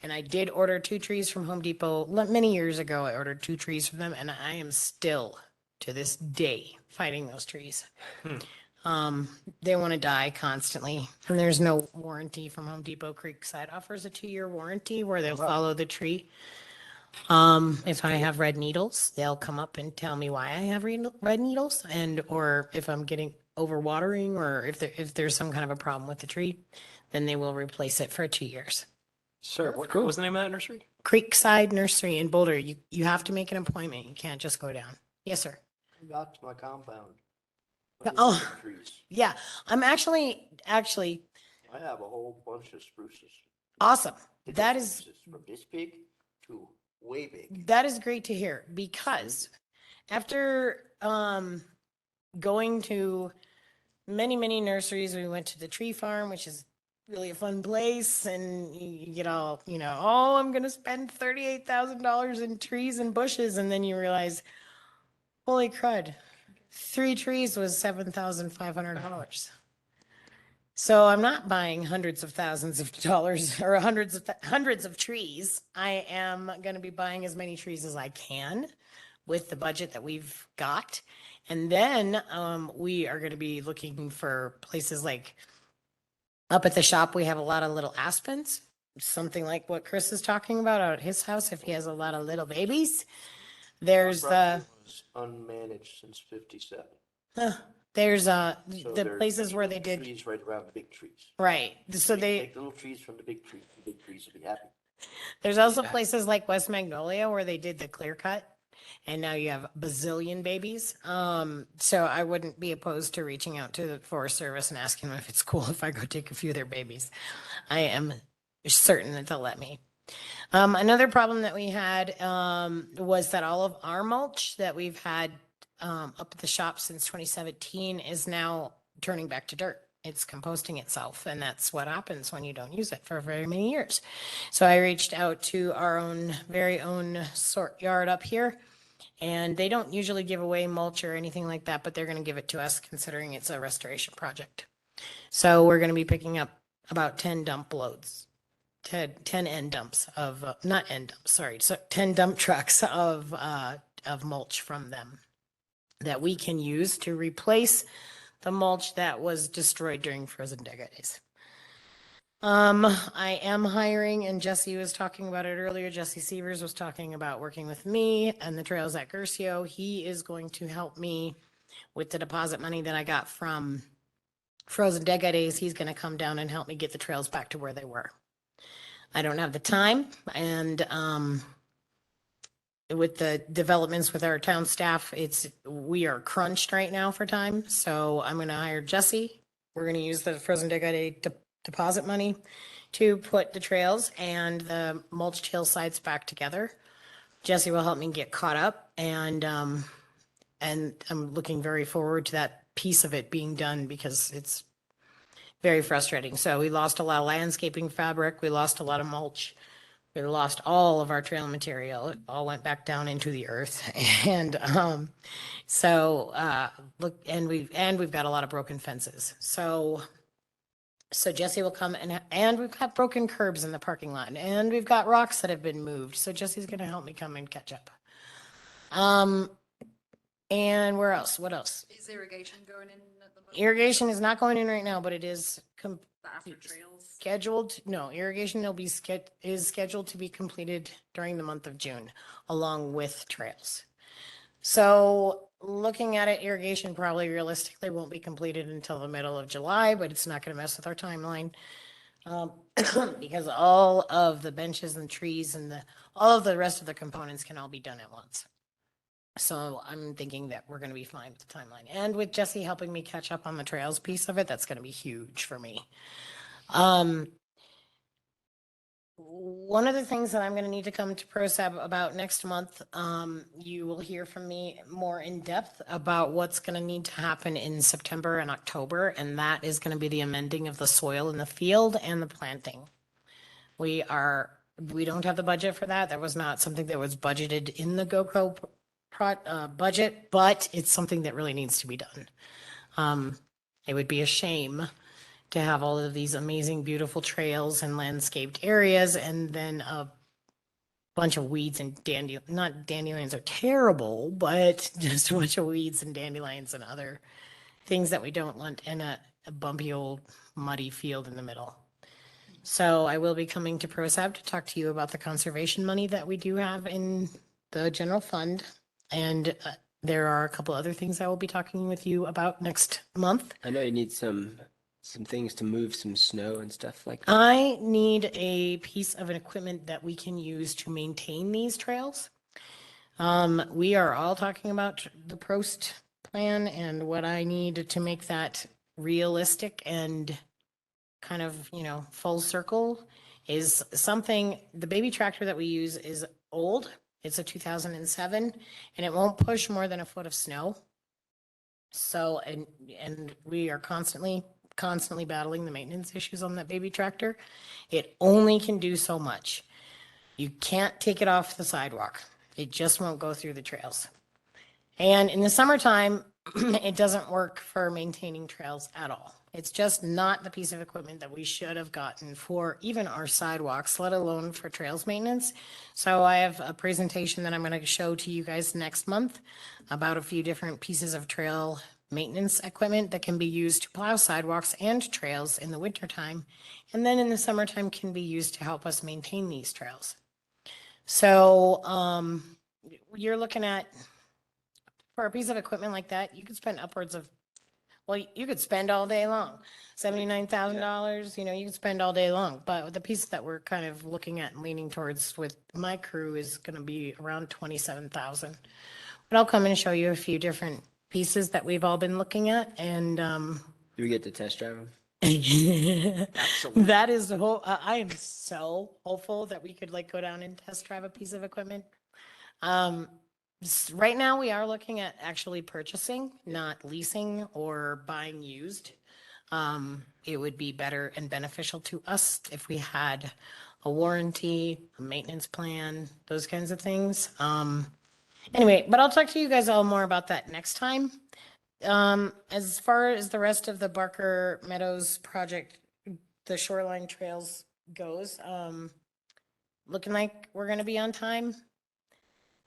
And I did order 2 trees from Home Depot many years ago. I ordered 2 trees from them, and I am still to this day fighting those trees. They want to die constantly, and there's no warranty from Home Depot. Creekside offers a 2-year warranty where they'll follow the tree. If I have red needles, they'll come up and tell me why I have red needles, or if I'm getting overwatering, or if there's some kind of a problem with the tree, then they will replace it for 2 years. Sir, what was the name of that nursery? Creekside Nursery in Boulder. You have to make an appointment. You can't just go down. Yes, sir. Got to my compound. Oh, Trees. yeah. I'm actually I have a whole bunch of spruces. awesome. That is Spruces from this big to way big. That is great to hear, because after going to many, many nurseries, we went to the tree farm, which is really a fun place, and you get all, oh, I'm going to spend $38,000 in trees and bushes, and then you realize, holy crud, 3 trees was $7,500. So I'm not buying hundreds of thousands of dollars or hundreds of trees. I am going to be buying as many trees as I can with the budget that we've got. And then we are going to be looking for places like up at the shop. We have a lot of little aspens. something like what Chris is talking about out at his house, if he has a lot of little babies. There's the, Was unmanaged since 57. there's So the there's places where they did, trees right around the big trees. right. So You they, take little trees from the big trees will be happy. there's also Yeah. places like West Magnolia where they did the clear cut. And now you have a bazillion babies. So I wouldn't be opposed to reaching out to the Forest Service and asking them if it's cool if I go take a few of their babies. I am certain that they'll let me. Another problem that we had was that all of our mulch that we've had up at the shop since 2017 is now turning back to dirt. It's composting itself, and that's what happens when you don't use it for very many years. So I reached out to our own very own sort yard up here, and they don't usually give away mulch or anything like that, but they're going to give it to us considering it's a restoration project. So we're going to be picking up about 10 dump loads. 10 end dumps of not end dumps, sorry, so 10 dump trucks of mulch from them that we can use to replace the mulch that was destroyed during frozen days. I am hiring, and Jesse was talking about it earlier. Jesse Severs was talking about working with me and the trails at Curcio. He is going to help me with the deposit money that I got from frozen days. He's going to come down and help me get the trails back to where they were. I don't have the time, and with the developments with our town staff, we are crunched right now for time. So I'm going to hire Jesse. We're going to use the frozen deposit money to put the trails and the mulched hillsides back together. Jesse will help me get caught up, and I'm looking very forward to that piece of it being done because it's very frustrating. So we lost a lot of landscaping fabric. We lost a lot of mulch. We lost all of our trail material. It all went back down into the earth. And look, and we've got a lot of broken fences. So Jesse will come, and we've got broken curbs in the parking lot, and we've got rocks that have been moved. So Jesse's going to help me come and catch up. And where else? What else? Is irrigation going in at the moment? Irrigation is not going in right now, but it is After trails? scheduled. No, irrigation is scheduled to be completed during the month of June, along with trails. So looking at it, irrigation probably realistically won't be completed until the middle of July, but it's not going to mess with our timeline. Because all of the benches and trees and all of the rest of the components can all be done at once. So I'm thinking that we're going to be fine with the timeline. And with Jesse helping me catch up on the trails piece of it, that's going to be huge for me. One of the things that I'm going to need to come to PROSAB about next month, you will hear from me more in depth about what's going to need to happen in September and October, and that is going to be the amending of the soil in the field and the planting. We don't have the budget for that. That was not something that was budgeted in the GoCo budget, but it's something that really needs to be done. It would be a shame to have all of these amazing, beautiful trails and landscaped areas, and then a bunch of weeds and not dandelions are terrible, but just a bunch of weeds and dandelions and other things that we don't want in a bumpy old muddy field in the middle. So I will be coming to PROSAB to talk to you about the conservation money that we do have in the general fund. And there are a couple other things I will be talking with you about next month. I know you need some things to move some snow and stuff like that. I need a piece of equipment that we can use to maintain these trails. We are all talking about the PROST plan, and what I need to make that realistic and kind of, full circle is something. The baby tractor that we use is old. It's a 2007, and it won't push more than a foot of snow. So, and we are constantly battling the maintenance issues on that baby tractor. It only can do so much. You can't take it off the sidewalk. It just won't go through the trails. And in the summertime, it doesn't work for maintaining trails at all. It's just not the piece of equipment that we should have gotten for even our sidewalks, let alone for trails maintenance. So I have a presentation that I'm going to show to you guys next month about a few different pieces of trail maintenance equipment that can be used to plow sidewalks and trails in the wintertime, and then in the summertime can be used to help us maintain these trails. So you're looking at, for a piece of equipment like that, you could spend upwards of, well, you could spend all day long. $79,000, you know, you could spend all day long. But the piece that we're kind of looking at and leaning towards with my crew is going to be around 27,000. But I'll come and show you a few different pieces that we've all been looking at, and Do we get to test drive them? that is the whole. I am so hopeful that we could like go down and test drive a piece of equipment. Right now we are looking at actually purchasing, not leasing or buying used. It would be better and beneficial to us if we had a warranty, a maintenance plan, those kinds of things. Anyway, but I'll talk to you guys all more about that next time. As far as the rest of the Barker Meadows project, the shoreline trails goes, looking like we're gonna be on time.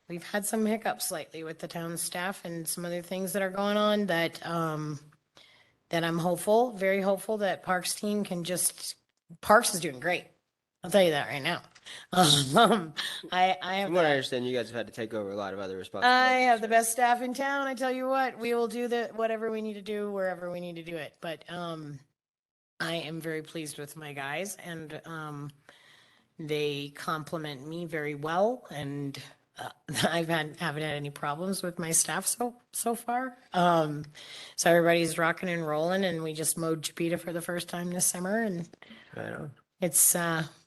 We've had some hiccups lately with the town staff and some other things that are going on that, that I'm hopeful, very hopeful that Parks team can just, Parks is doing great. I'll tell you that right now. I have From what I the- understand, you guys have had to take over a lot of other I responsibilities. have the best staff in town. I tell you what, we will do whatever we need to do, wherever we need to do it. But I am very pleased with my guys, and they compliment me very well, and haven't had any problems with my staff so far. So everybody's rocking and rolling, and we just mowed Chipeta for the first time this summer, and Right on. it's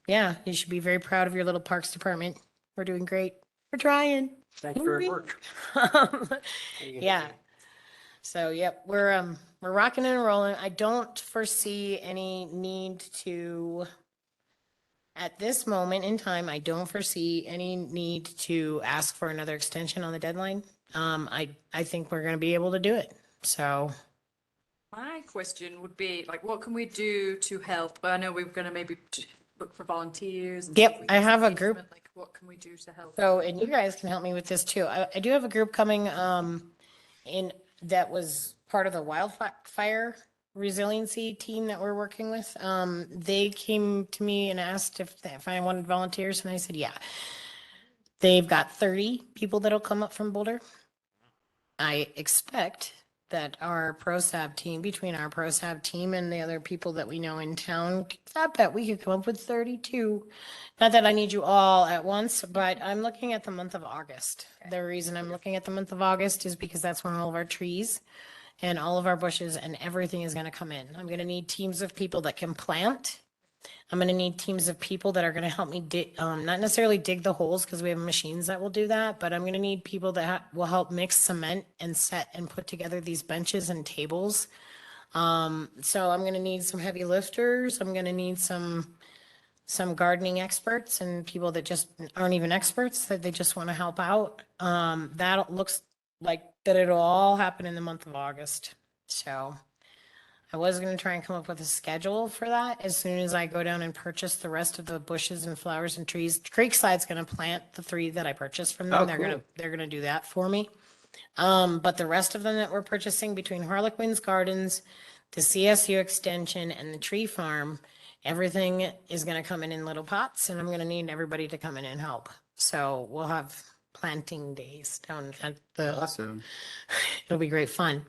yeah, you should be very proud of your little parks department. We're doing great. We're trying. Thank you for your work. Yeah. So, yep, we're rocking and rolling. I don't foresee any need to, at this moment in time, I don't foresee any need to ask for another extension on the deadline. I think we're gonna be able to do it. So, My question would be, like, what can we do to help? I know we're going to maybe look for volunteers. And see if Yep, we I get have some a group. engagement, like, what can we do to help? so, and you guys can help me with this too. I do have a group coming, that was part of the wildfire resiliency team that we're working with. They came to me and asked if I wanted volunteers, and I said, yeah. They've got 30 people that'll come up from Boulder. I expect that our PROSAB team, between our PROSAB team and the other people that we know in town, I bet we could come up with 32. Not that I need you all at once, but I'm looking at the month of August. The reason I'm looking at the month of August is because that's when all of our trees and all of our bushes and everything is gonna come in. I'm gonna need teams of people that can plant. I'm gonna need teams of people that are gonna help me dig, not necessarily dig the holes, because we have machines that will do that, but I'm gonna need people that will help mix cement and set and put together these benches and tables. So I'm gonna need some heavy lifters. I'm gonna need some gardening experts and people that just aren't even experts, that they just want to help out. That looks like that it'll all happen in the month of August. So I was going to try and come up with a schedule for that as soon as I go down and purchase the rest of the bushes and flowers and trees. Creekside's going to plant the 3 that I purchased from them. Oh, they're cool. going to do that for me. But the rest of them that we're purchasing between Harlequin's Gardens, the CSU extension, and the tree farm, everything is going to come in little pots, and I'm going to need everybody to come in and help. So we'll have planting days down at the. Awesome. It'll be great fun.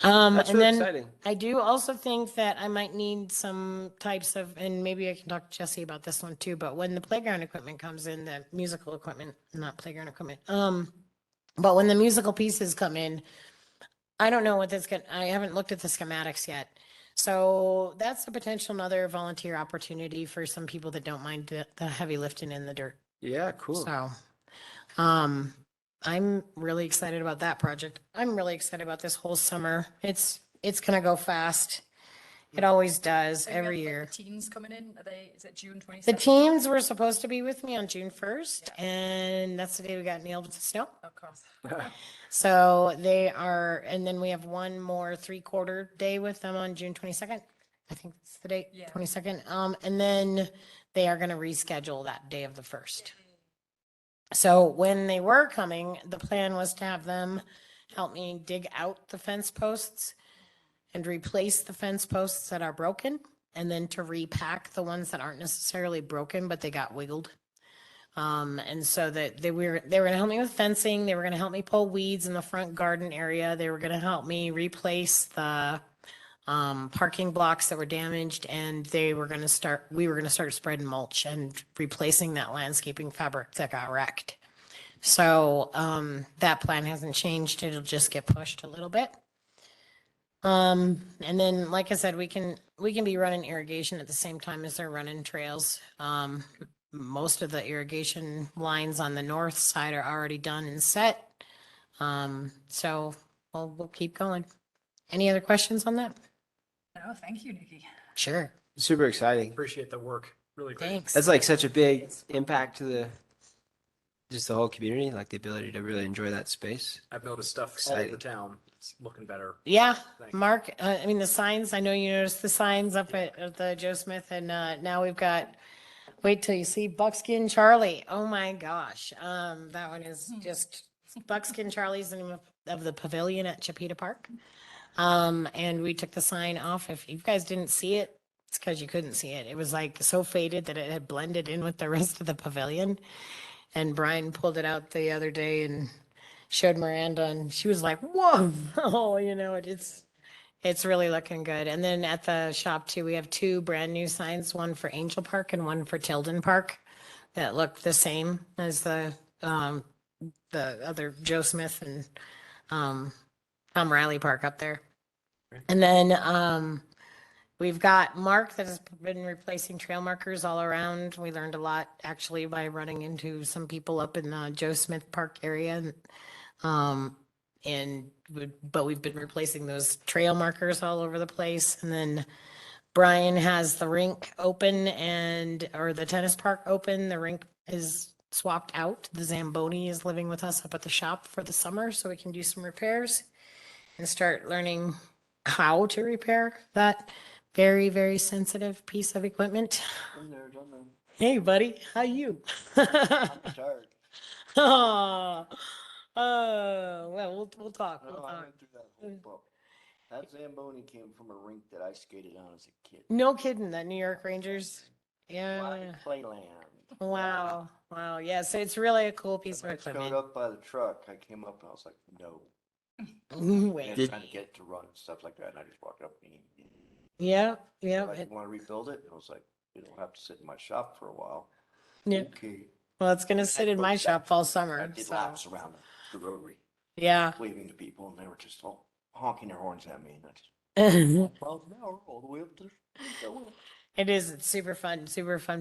That's And really then exciting. I do also think that I might need some types of, and maybe I can talk to Jesse about this one too, but when the playground equipment comes in, the musical equipment, not playground equipment, but when the musical pieces come in, I don't know what this I haven't looked at the schematics yet. So that's a potential another volunteer opportunity for some people that don't mind the heavy lifting in the dirt. Yeah, cool. So, I'm really excited about that project. I'm really excited about this whole summer. It's gonna go fast. It always does So we have, every like, year. the teens coming in, is it June 27th? The teams were supposed to be with me on June 1st, and that's the day we got nailed with the snow. Of course. So they are, and then we have one more 3/4 day with them on June 22nd. I think that's the date, Yeah. 22nd. And then they are gonna reschedule that day of the 1st. So when they were coming, the plan was to have them help me dig out the fence posts and replace the fence posts that are broken, and then to repack the ones that aren't necessarily broken, but they got wiggled. And so that they were gonna help me with fencing, they were gonna help me pull weeds in the front garden area, they were gonna help me replace the parking blocks that were damaged, and we were gonna start spreading mulch and replacing that landscaping fabric that got wrecked. So that plan hasn't changed, it'll just get pushed a little bit. And then, like I said, we can be running irrigation at the same time as they're running trails. Most of the irrigation lines on the north side are already done and set. So we'll keep going. Any other questions on that? No, thank you, Nikki. Sure. Super exciting. Appreciate the work. Really great. Thanks. That's like such a big impact to just the whole community, like the ability to really enjoy that space. I've noticed stuff all over Exciting. the town. It's looking better. Yeah, Thanks. Mark, I mean, the signs, I know you noticed the signs up at the Joe Smith, and now we've got, wait till you see Buckskin Charlie. Oh my gosh. That one is just, Buckskin Charlie's the name of the pavilion at Chipeta Park. And we took the sign off. If you guys didn't see it, it's because you couldn't see it. It was like so faded that it had blended in with the rest of the pavilion. And Brian pulled it out the other day and showed Miranda, and she was like, whoa, oh, it's really looking good. And then at the shop too, we have two brand new signs, one for Angel Park and one for Tilden Park, that look the same as the other Joe Smith and Tom Riley Park up there. And then we've got Mark that has been replacing trail markers all around. We learned a lot actually by running into some people up in the Joe Smith Park area. But we've been replacing those trail markers all over the place. And then Brian has the rink open or the tennis park open. The rink is swapped out. The Zamboni is living with us up at the shop for the summer, so we can do some repairs and start learning how to repair that very, very sensitive piece of equipment. Hey, buddy, how you? Tired. Oh, well, we'll talk. We'll No, I talk. went through that whole book. That Zamboni came from a rink that I skated on as a kid. No kidding, that New York Rangers. Yeah. Playland. Wow. Wow. Yeah. So it's really a cool piece of I showed equipment. up by the truck. I came up and I was like, no. Wait. And trying to get it to run and stuff like that. And I just walked up and Yeah. Yeah. I want to rebuild it. I was like, it'll have to sit in my shop for a while. Yeah. Okay. Well, it's gonna sit in my shop all I summer. did So laps around the rotary, yeah. waving to people, and they were just all honking their horns at me. And I just, 5 miles an hour all the way up to the It is. It's super fun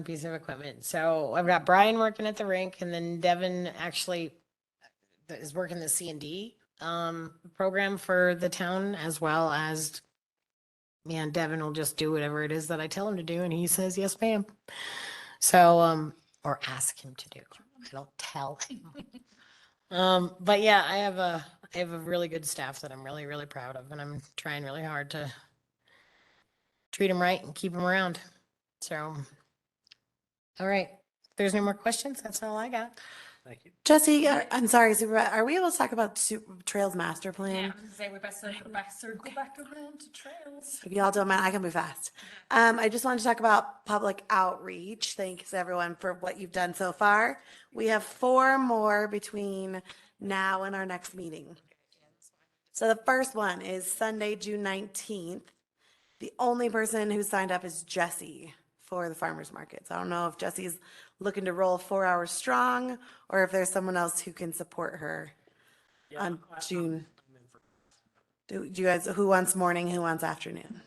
piece of equipment. So I've got Brian working at the rink, and then Devin actually is working the C&D program for the town, as well as, man, Devin will just do whatever it is that I tell him to do, and he says, yes, ma'am. So, or ask him to do. I don't tell him. But yeah, I have a really good staff that I'm really, really proud of, and I'm trying really hard to treat them right and keep them around. So, all right. If there's no more questions, that's all I got. Thank you. Jesse, I'm sorry, Supervisor, are we able to talk about Trails Master Plan? Say we best circle back around to trails. If y'all don't mind, I can be fast. I just wanted to talk about public outreach. Thanks everyone for what you've done so far. We have 4 more between now and our next meeting. So the first one is Sunday, June 19th. The only person who signed up is Jesse for the farmer's market. So I don't know if Jesse's looking to roll 4 hours strong or if there's someone else who can support her on June. Do you guys, who wants morning, who wants afternoon?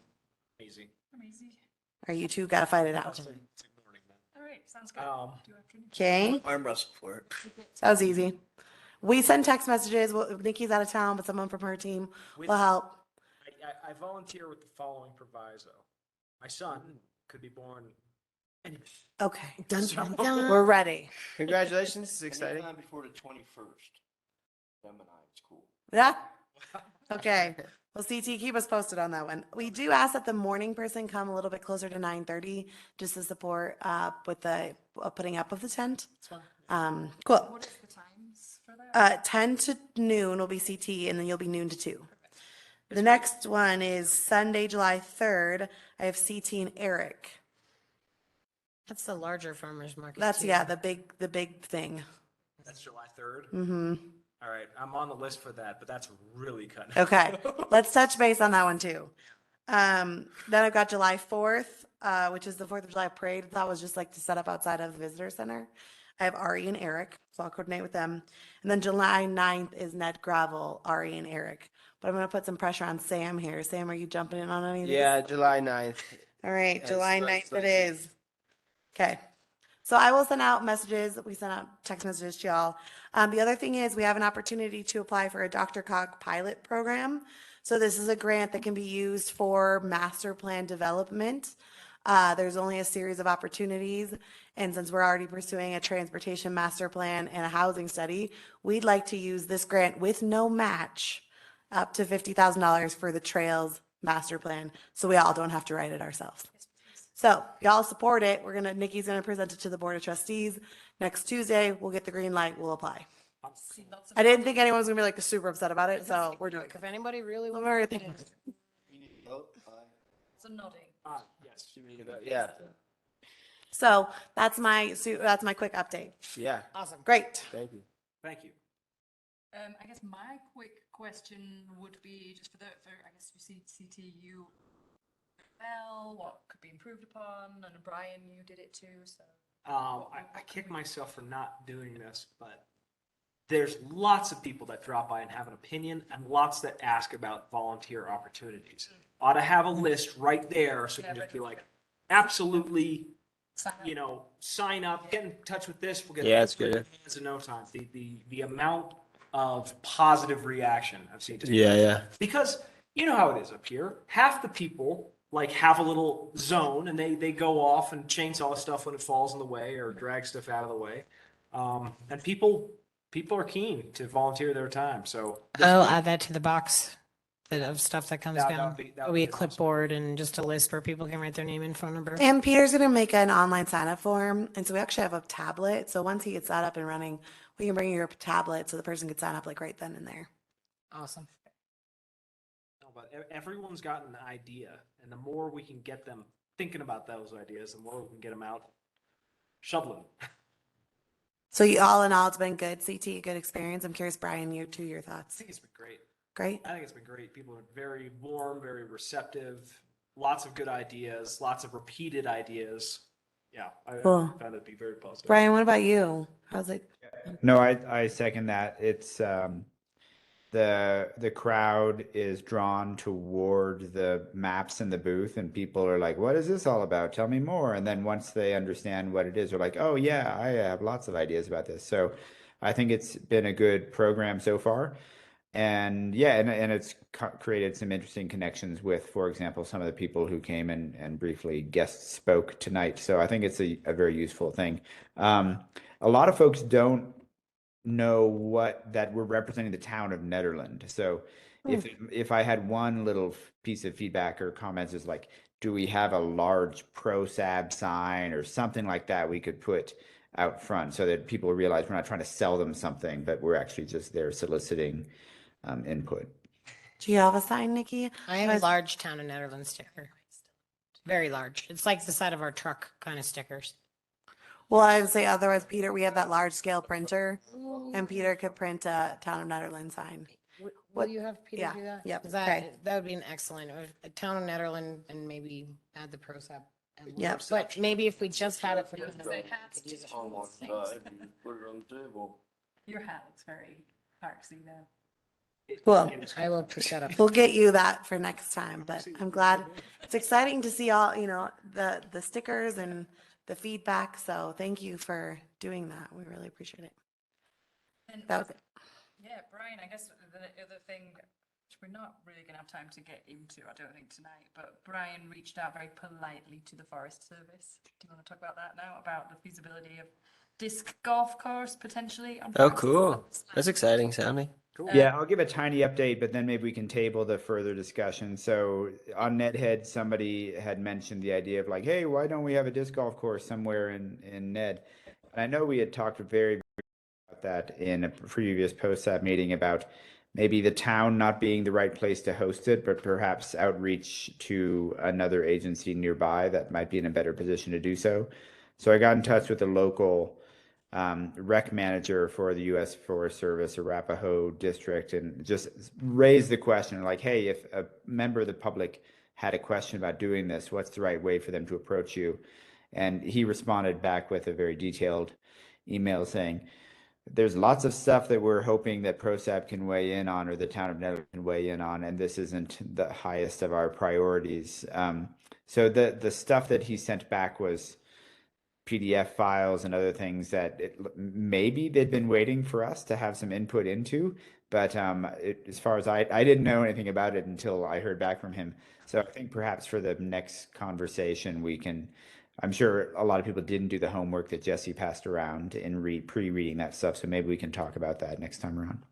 Easy. Or you two got to fight it out? All right, sounds good. Okay, arm wrestle for it. that was easy. We send text messages. Well, Nikki's out of town, but someone from her team will help. I volunteer with the following proviso. My son could be born any Okay, Dun, dun, dun. we're ready. Congratulations. It's exciting. Anytime before the 21st. Gemini, it's cool. Yeah. Okay. Well, CT, keep us posted on that one. We do ask that the morning person come a little bit closer to 9:30 just to support with the putting up of the tent. Cool. What is the times for 10 to noon will be CT, and then you'll be noon to 2. The next one is Sunday, July 3rd. I have CT and Eric. That's the larger farmer's market. That's, too. yeah, the big thing. That's July 3rd. Mm-hmm. All right, I'm on the list for that, but that's really cutting. Okay, let's touch base on that one too. Then I've got July 4th, which is the 4th of July parade. That was just like to set up outside of the visitor center. I have Ari and Eric, so I'll coordinate with them. And then July 9th is Ned Gravel, Ari and Eric. But I'm gonna put some pressure on Sam here. Sam, are you jumping in on any of these? Yeah, July 9th. All right, Yeah, July it's 9th it is. Okay. So I will send out messages. We send out text messages to y'all. The other thing is we have an opportunity to apply for a Dr. Cog pilot program. So this is a grant that can be used for master plan development. There's only a series of opportunities. And since we're already pursuing a transportation master plan and a housing study, we'd like to use this grant with no match up to $50,000 for the trails master plan. So we all don't have to write it ourselves. So y'all support it. Nikki's gonna present it to the Board of Trustees. Next Tuesday, we'll get the green light, we'll apply. I didn't think anyone was gonna be like super upset about it, so we're doing it. If anybody really We're wants thinking- So nodding. Yes. Yeah. So that's my quick update. Yeah. Awesome. Great. Thank you. Thank you. I guess my quick question would be just for I guess you see CTU well, what could be improved upon, and Brian, you did it too, so. I kick myself for not doing this, but there's lots of people that drop by and have an opinion, and lots that ask about volunteer opportunities. Ought to have a list right there, so you can just be like, absolutely, sign up, get in touch with this. We'll get Yeah, it's good. in no time. The amount of positive reaction I've seen. Yeah. Because you know how it is up here. Half the people like have a little zone and they go off and chainsaw stuff when it falls in the way or drag stuff out of the way. And people are keen to volunteer their time. So I'll add that to the box of stuff that comes That down. would be It'll be a awesome. clipboard and just a list where people can write their name and phone number. And Peter's gonna make an online sign up form. And so we actually have a tablet. So once he gets that up and running, we can bring your tablet so the person can sign up like right then and there. Awesome. No, but everyone's got an idea, and the more we can get them thinking about those ideas, the more we can get them out shoveling. So all in all, it's been good. CT, good experience. I'm curious, Brian, your I thoughts. think it's been great. Great. I think it's been great. People are very warm, very receptive, lots of good ideas, lots of repeated ideas. Yeah, I Cool. found it to be very positive. Brian, what about you? How's it? No, I second that. It's the crowd is drawn toward the maps in the booth, and people are like, "What is this all about? Tell me more." And then once they understand what it is, they're like, "Oh yeah, I have lots of ideas about this." So I think it's been a good program so far. And yeah, and it's created some interesting connections with, for example, some of the people who came and briefly guest spoke tonight. So I think it's a very useful thing. A lot of folks don't know that we're representing the town of Nederland. So if I had one little piece of feedback or comments is like, do we have a large PROSAB sign or something like that we could put out front so that people realize we're not trying to sell them something, but we're actually just there soliciting input. Do you have a sign, Nikki? I have a large Town of Netherlands sticker. Very large. It's like the side of our truck kind of stickers. Well, I would say otherwise, Peter, we have that large scale printer, and Peter could print a Town of Netherlands sign. Will you have Peter Yeah, do that? yep, 'Cause okay. that would be an excellent, a Town of Netherlands and maybe add the PROSAB. emblem. Yep. But maybe if we just had it for. Your hat looks very parksy though. Well, I will push that up. we'll get you that for next time, but I'm glad. It's exciting to see all, the stickers and the feedback. So thank you for doing that. We really appreciate it. And That was it. yeah, Brian, I guess the other thing, which we're not really gonna have time to get into, I don't think tonight, but Brian reached out very politely to the Forest Service. Do you want to talk about that now, about the feasibility of disc golf course potentially? On Oh, Forest? cool. That's exciting sounding. Yeah, I'll give a tiny update, but then maybe we can table the further discussion. So on NetHead, somebody had mentioned the idea of like, hey, why don't we have a disc golf course somewhere in Ned? And I know we had talked very about that in a previous POSAB meeting about maybe the town not being the right place to host it, but perhaps outreach to another agency nearby that might be in a better position to do so. So I got in touch with the local rec manager for the U.S. Forest Service, Arapahoe district, and just raised the question like, hey, if a member of the public had a question about doing this, what's the right way for them to approach you? And he responded back with a very detailed email saying, there's lots of stuff that we're hoping that PROSAB can weigh in on, or the town of Nederland can weigh in on, and this isn't the highest of our priorities. So the stuff that he sent back was PDF files and other things that maybe they'd been waiting for us to have some input into, but as far as I didn't know anything about it until I heard back from him. So I think perhaps for the next conversation we can, I'm sure a lot of people didn't do the homework that Jesse passed around in pre-reading that stuff, so maybe we can talk about that next time around.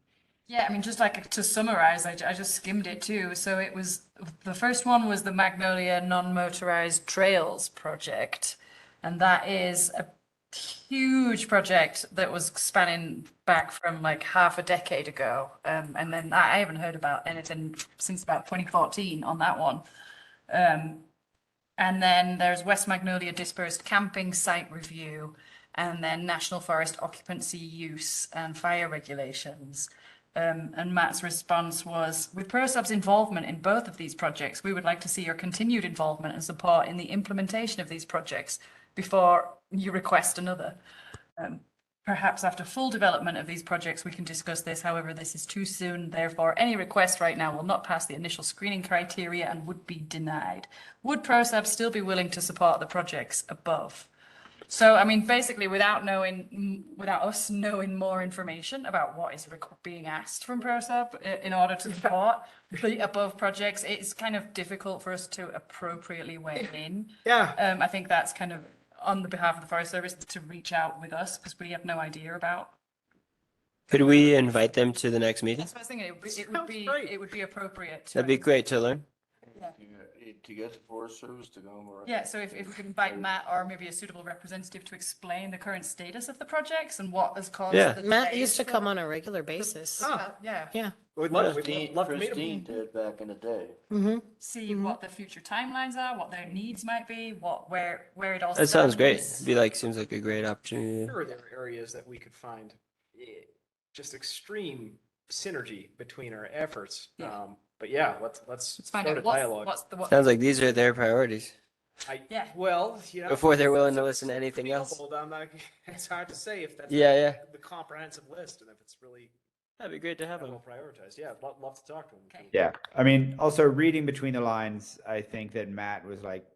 Yeah, I mean, just like to summarize, I just skimmed it too. So it was, the first one was the Magnolia Non-Motorized Trails project. And that is a huge project that was spanning back from like half a decade ago. And then I haven't heard about anything since about 2014 on that one. And then there's West Magnolia Dispersed Camping Site Review, and then National Forest Occupancy Use and Fire Regulations. And Matt's response was, with PROSAB's involvement in both of these projects, we would like to see your continued involvement and support in the implementation of these projects before you request another. Perhaps after full development of these projects, we can discuss this. However, this is too soon. Therefore, any request right now will not pass the initial screening criteria and would be denied. Would PROSAB still be willing to support the projects above? So, I mean, basically, without us knowing more information about what is being asked from PROSAB in order to support the above projects, it's kind of difficult for us to appropriately weigh in. Yeah. I think that's kind of on the behalf of the Forest Service to reach out with us because we have no idea about. Could we invite them to the next meeting? That's what I was thinking. It would be appropriate. That'd be great to learn. Yeah. To get the Forest Service to go more. Yeah, so if we could invite Matt or maybe a suitable representative to explain the current status of the projects and what has caused the Matt delays. used to come on a regular basis. Yeah. Yeah. We'd love to Christine meet him. did back in the day. See what the future timelines are, what their needs might be, where it all That sounds great. stands. Seems like a great opportunity. Sure, there are areas that we could find just extreme synergy between our efforts. Yeah. But yeah, let's find start out a what dialogue. Sounds like these are their priorities Yeah. Well, you know, before they're willing to listen to anything else. It's hard to say if that's Yeah. the comprehensive list and if it's really That'd be great to have them. well prioritized. Yeah, love to talk to them. Okay. Yeah, I mean, also reading between the lines, I think that Matt was like,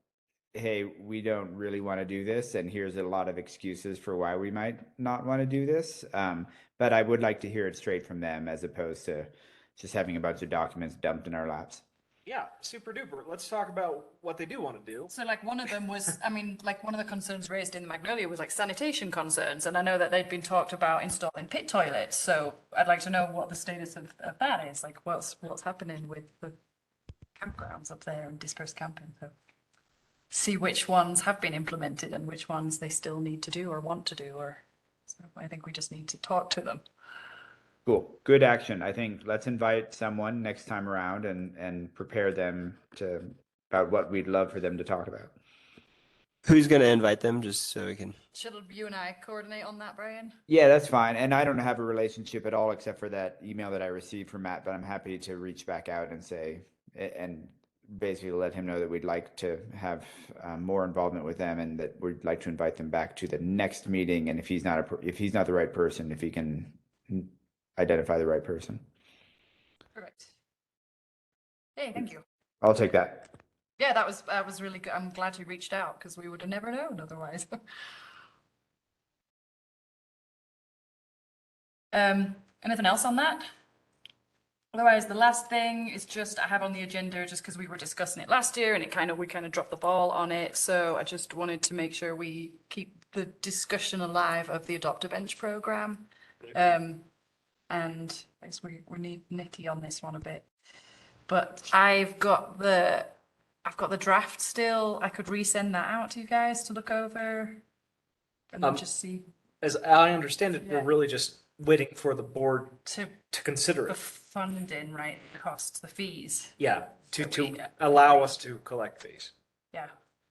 hey, we don't really want to do this, and here's a lot of excuses for why we might not want to do this. But I would like to hear it straight from them as opposed to just having a bunch of documents dumped in our laps. Yeah, super duper. Let's talk about what they do want to do. So like one of them was, I mean, like one of the concerns raised in the Magnolia was like sanitation concerns. And I know that they'd been talked about installing pit toilets. So I'd like to know what the status of that is, like what's happening with the campgrounds up there and dispersed camping. So see which ones have been implemented and which ones they still need to do or want to do. So I think we just need to talk to them. Cool, good action. I think let's invite someone next time around and prepare them about what we'd love for them to talk about. Who's going to invite them just so we can? Should you and I coordinate on that, Brian? Yeah, that's fine. And I don't have a relationship at all except for that email that I received from Matt, but I'm happy to reach back out and say, and basically let him know that we'd like to have more involvement with them and that we'd like to invite them back to the next meeting. And if he's not the right person, if he can identify the right person. Perfect. Hey, thank you. I'll take that. Yeah, that was really good. I'm glad you reached out because we would have never known otherwise. Anything else on that? Otherwise, the last thing is just I have on the agenda just because we were discussing it last year and we kind of dropped the ball on it. So I just wanted to make sure we keep the discussion alive of the Adopt-A-Bench program. And I guess we need nitty on this one a bit. But I've got the draft still. I could resend that out to you guys to look over and then just see. As I understand it, we're really just waiting for the board To to consider the it. funding, right, the costs, the fees. Yeah, to That we- allow us to collect fees. Yeah.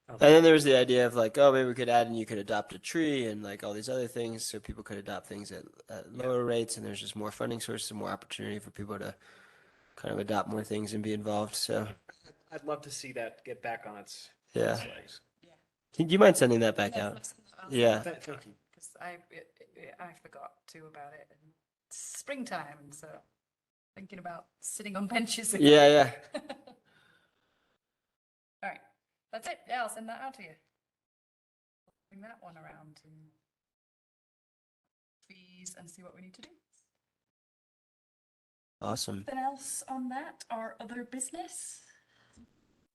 And then there was the idea of like, oh, maybe we could add and you could adopt a tree and like all these other things, so people could adopt things at lower rates, and there's just more funding sources and more opportunity for people to kind of adopt more things and be involved. So I'd love to see that get back on its yeah, legs. do you mind sending that back out? Yeah. Thank you. Because I forgot too about it. And it's springtime, so thinking about sitting on benches again. Yeah, yeah. All right, that's it. Yeah, I'll send that out to you. Bring that one around and fees and see what we need to do. Awesome. Anything else on that or other business?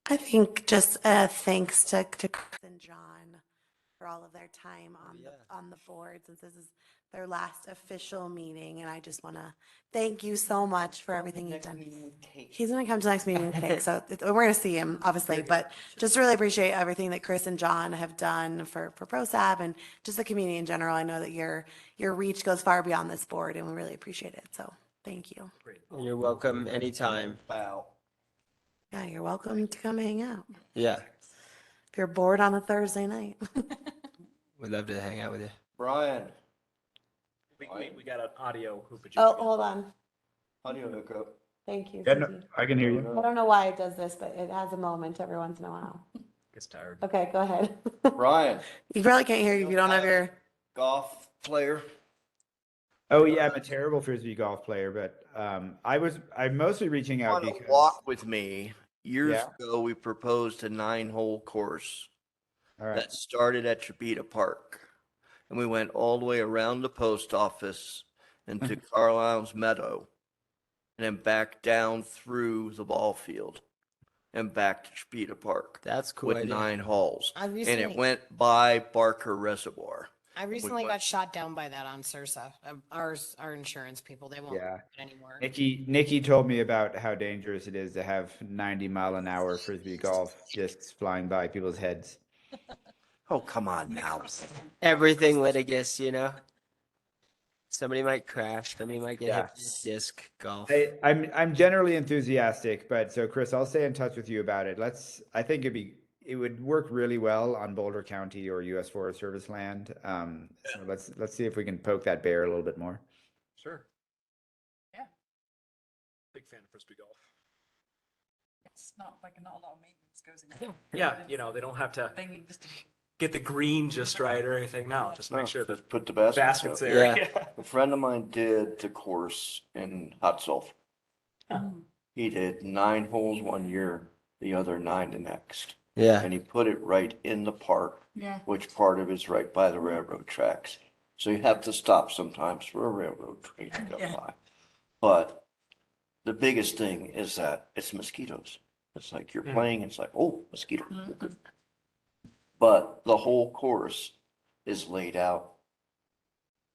I think just thanks to Chris and John for all of their time on the board, since this is their last official meeting, and I just want to thank you so much for everything you've done. He's going to come to the next meeting with cake, so we're going to see him, obviously, but just really appreciate everything that Chris and John have done for PROSAB and just the community in general. I know that your reach goes far beyond this board, and we really appreciate it, so thank you. You're welcome anytime. Wow. Yeah, you're welcome to come hang out. Yeah, If you're bored on a Thursday night. we'd love to hang out with you. Brian, We got an audio hoopage. Oh, hold on. audio hookup. Thank you. Yeah, Thank no, you. I can hear you. I don't know why it does this, but it has a moment every once in a while. Gets tired. Okay, go ahead. Brian, You probably can't hear you if you don't have your. golf player. Oh yeah, I'm a terrible frisbee golf player, but I'm mostly reaching out Want to because walk with me? Years Yeah. ago, we proposed a 9-hole course all right. that started at Chapita Park. And we went all the way around the post office and to Carlisle's Meadow. And then back down through the ball field and back to Chapita Park That's a cool. with idea. 9 holes. I And recently, it went by Barker Reservoir. I recently went- got shot down by that on Sursa. Our insurance people, they won't Yeah. do it anymore. Nikki told me about how dangerous it is to have 90-mile-an-hour frisbee golf discs flying by people's heads. Oh, come on now. Everything litigious, you know. Somebody might crash. Somebody might get Yeah. hit with disc golf. I'm generally enthusiastic, but so Chris, I'll stay in touch with you about it. I think it would work really well on Boulder County or U.S. Forest Service land. So let's see if we can poke that bear a little bit more. Sure. Yeah. Big fan of frisbee golf. It's not a lot of maintenance goes into it. Yeah, they don't have to Thing just get the green just right or anything. No, just make sure that Put the baskets baskets up. there. Yeah. A friend of mine did the course in hot sulfur. Mm. He did 9 holes one year, the other 9 the next. Yeah. And he put it right in the park, Yeah. which part of it's right by the railroad tracks. So you have to stop sometimes for a railroad train to go Yeah. by. But the biggest thing is that it's mosquitoes. It's like you're playing, it's like, oh, mosquito. Mhm. But the whole course is laid out.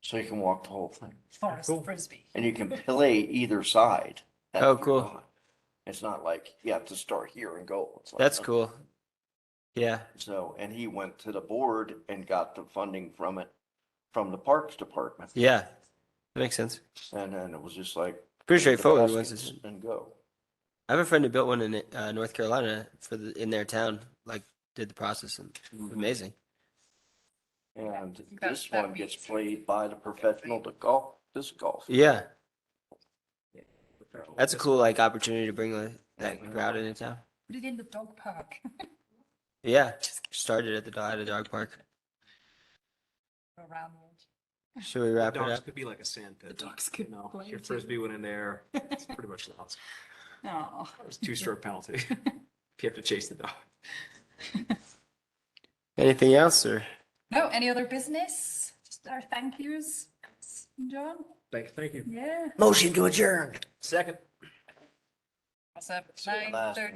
So you can walk the whole thing. Forest Cool. frisbee. And you can play either side. as Oh, you're cool. going. It's not like you have to start here and go. It's like, That's okay. cool. Yeah. So, and he went to the board and got the funding from it, from the Parks Department. Yeah. That makes sense. And then it was just like. Pretty take the straightforward once baskets it's- And go. I have a friend who built one in North Carolina in their town. Like did the process and it was amazing. And That- this that one gets week's- played by the professional disc golf. Yeah. That's a cool like opportunity to bring that crowd into town. Put it in the dog park. Yeah. Started at the dog park. Around. Should we wrap it Dogs up? could be like a sand pit. The dogs could play Your too. frisbee went in there, it's pretty much lost. Oh. It's 2-stroke penalty. If you have to chase the dog. Anything else or? No, any other business? Just our thank yous, John? Thank you. Yeah. Motion to adjourn. Second. What's up? So the last 9:30.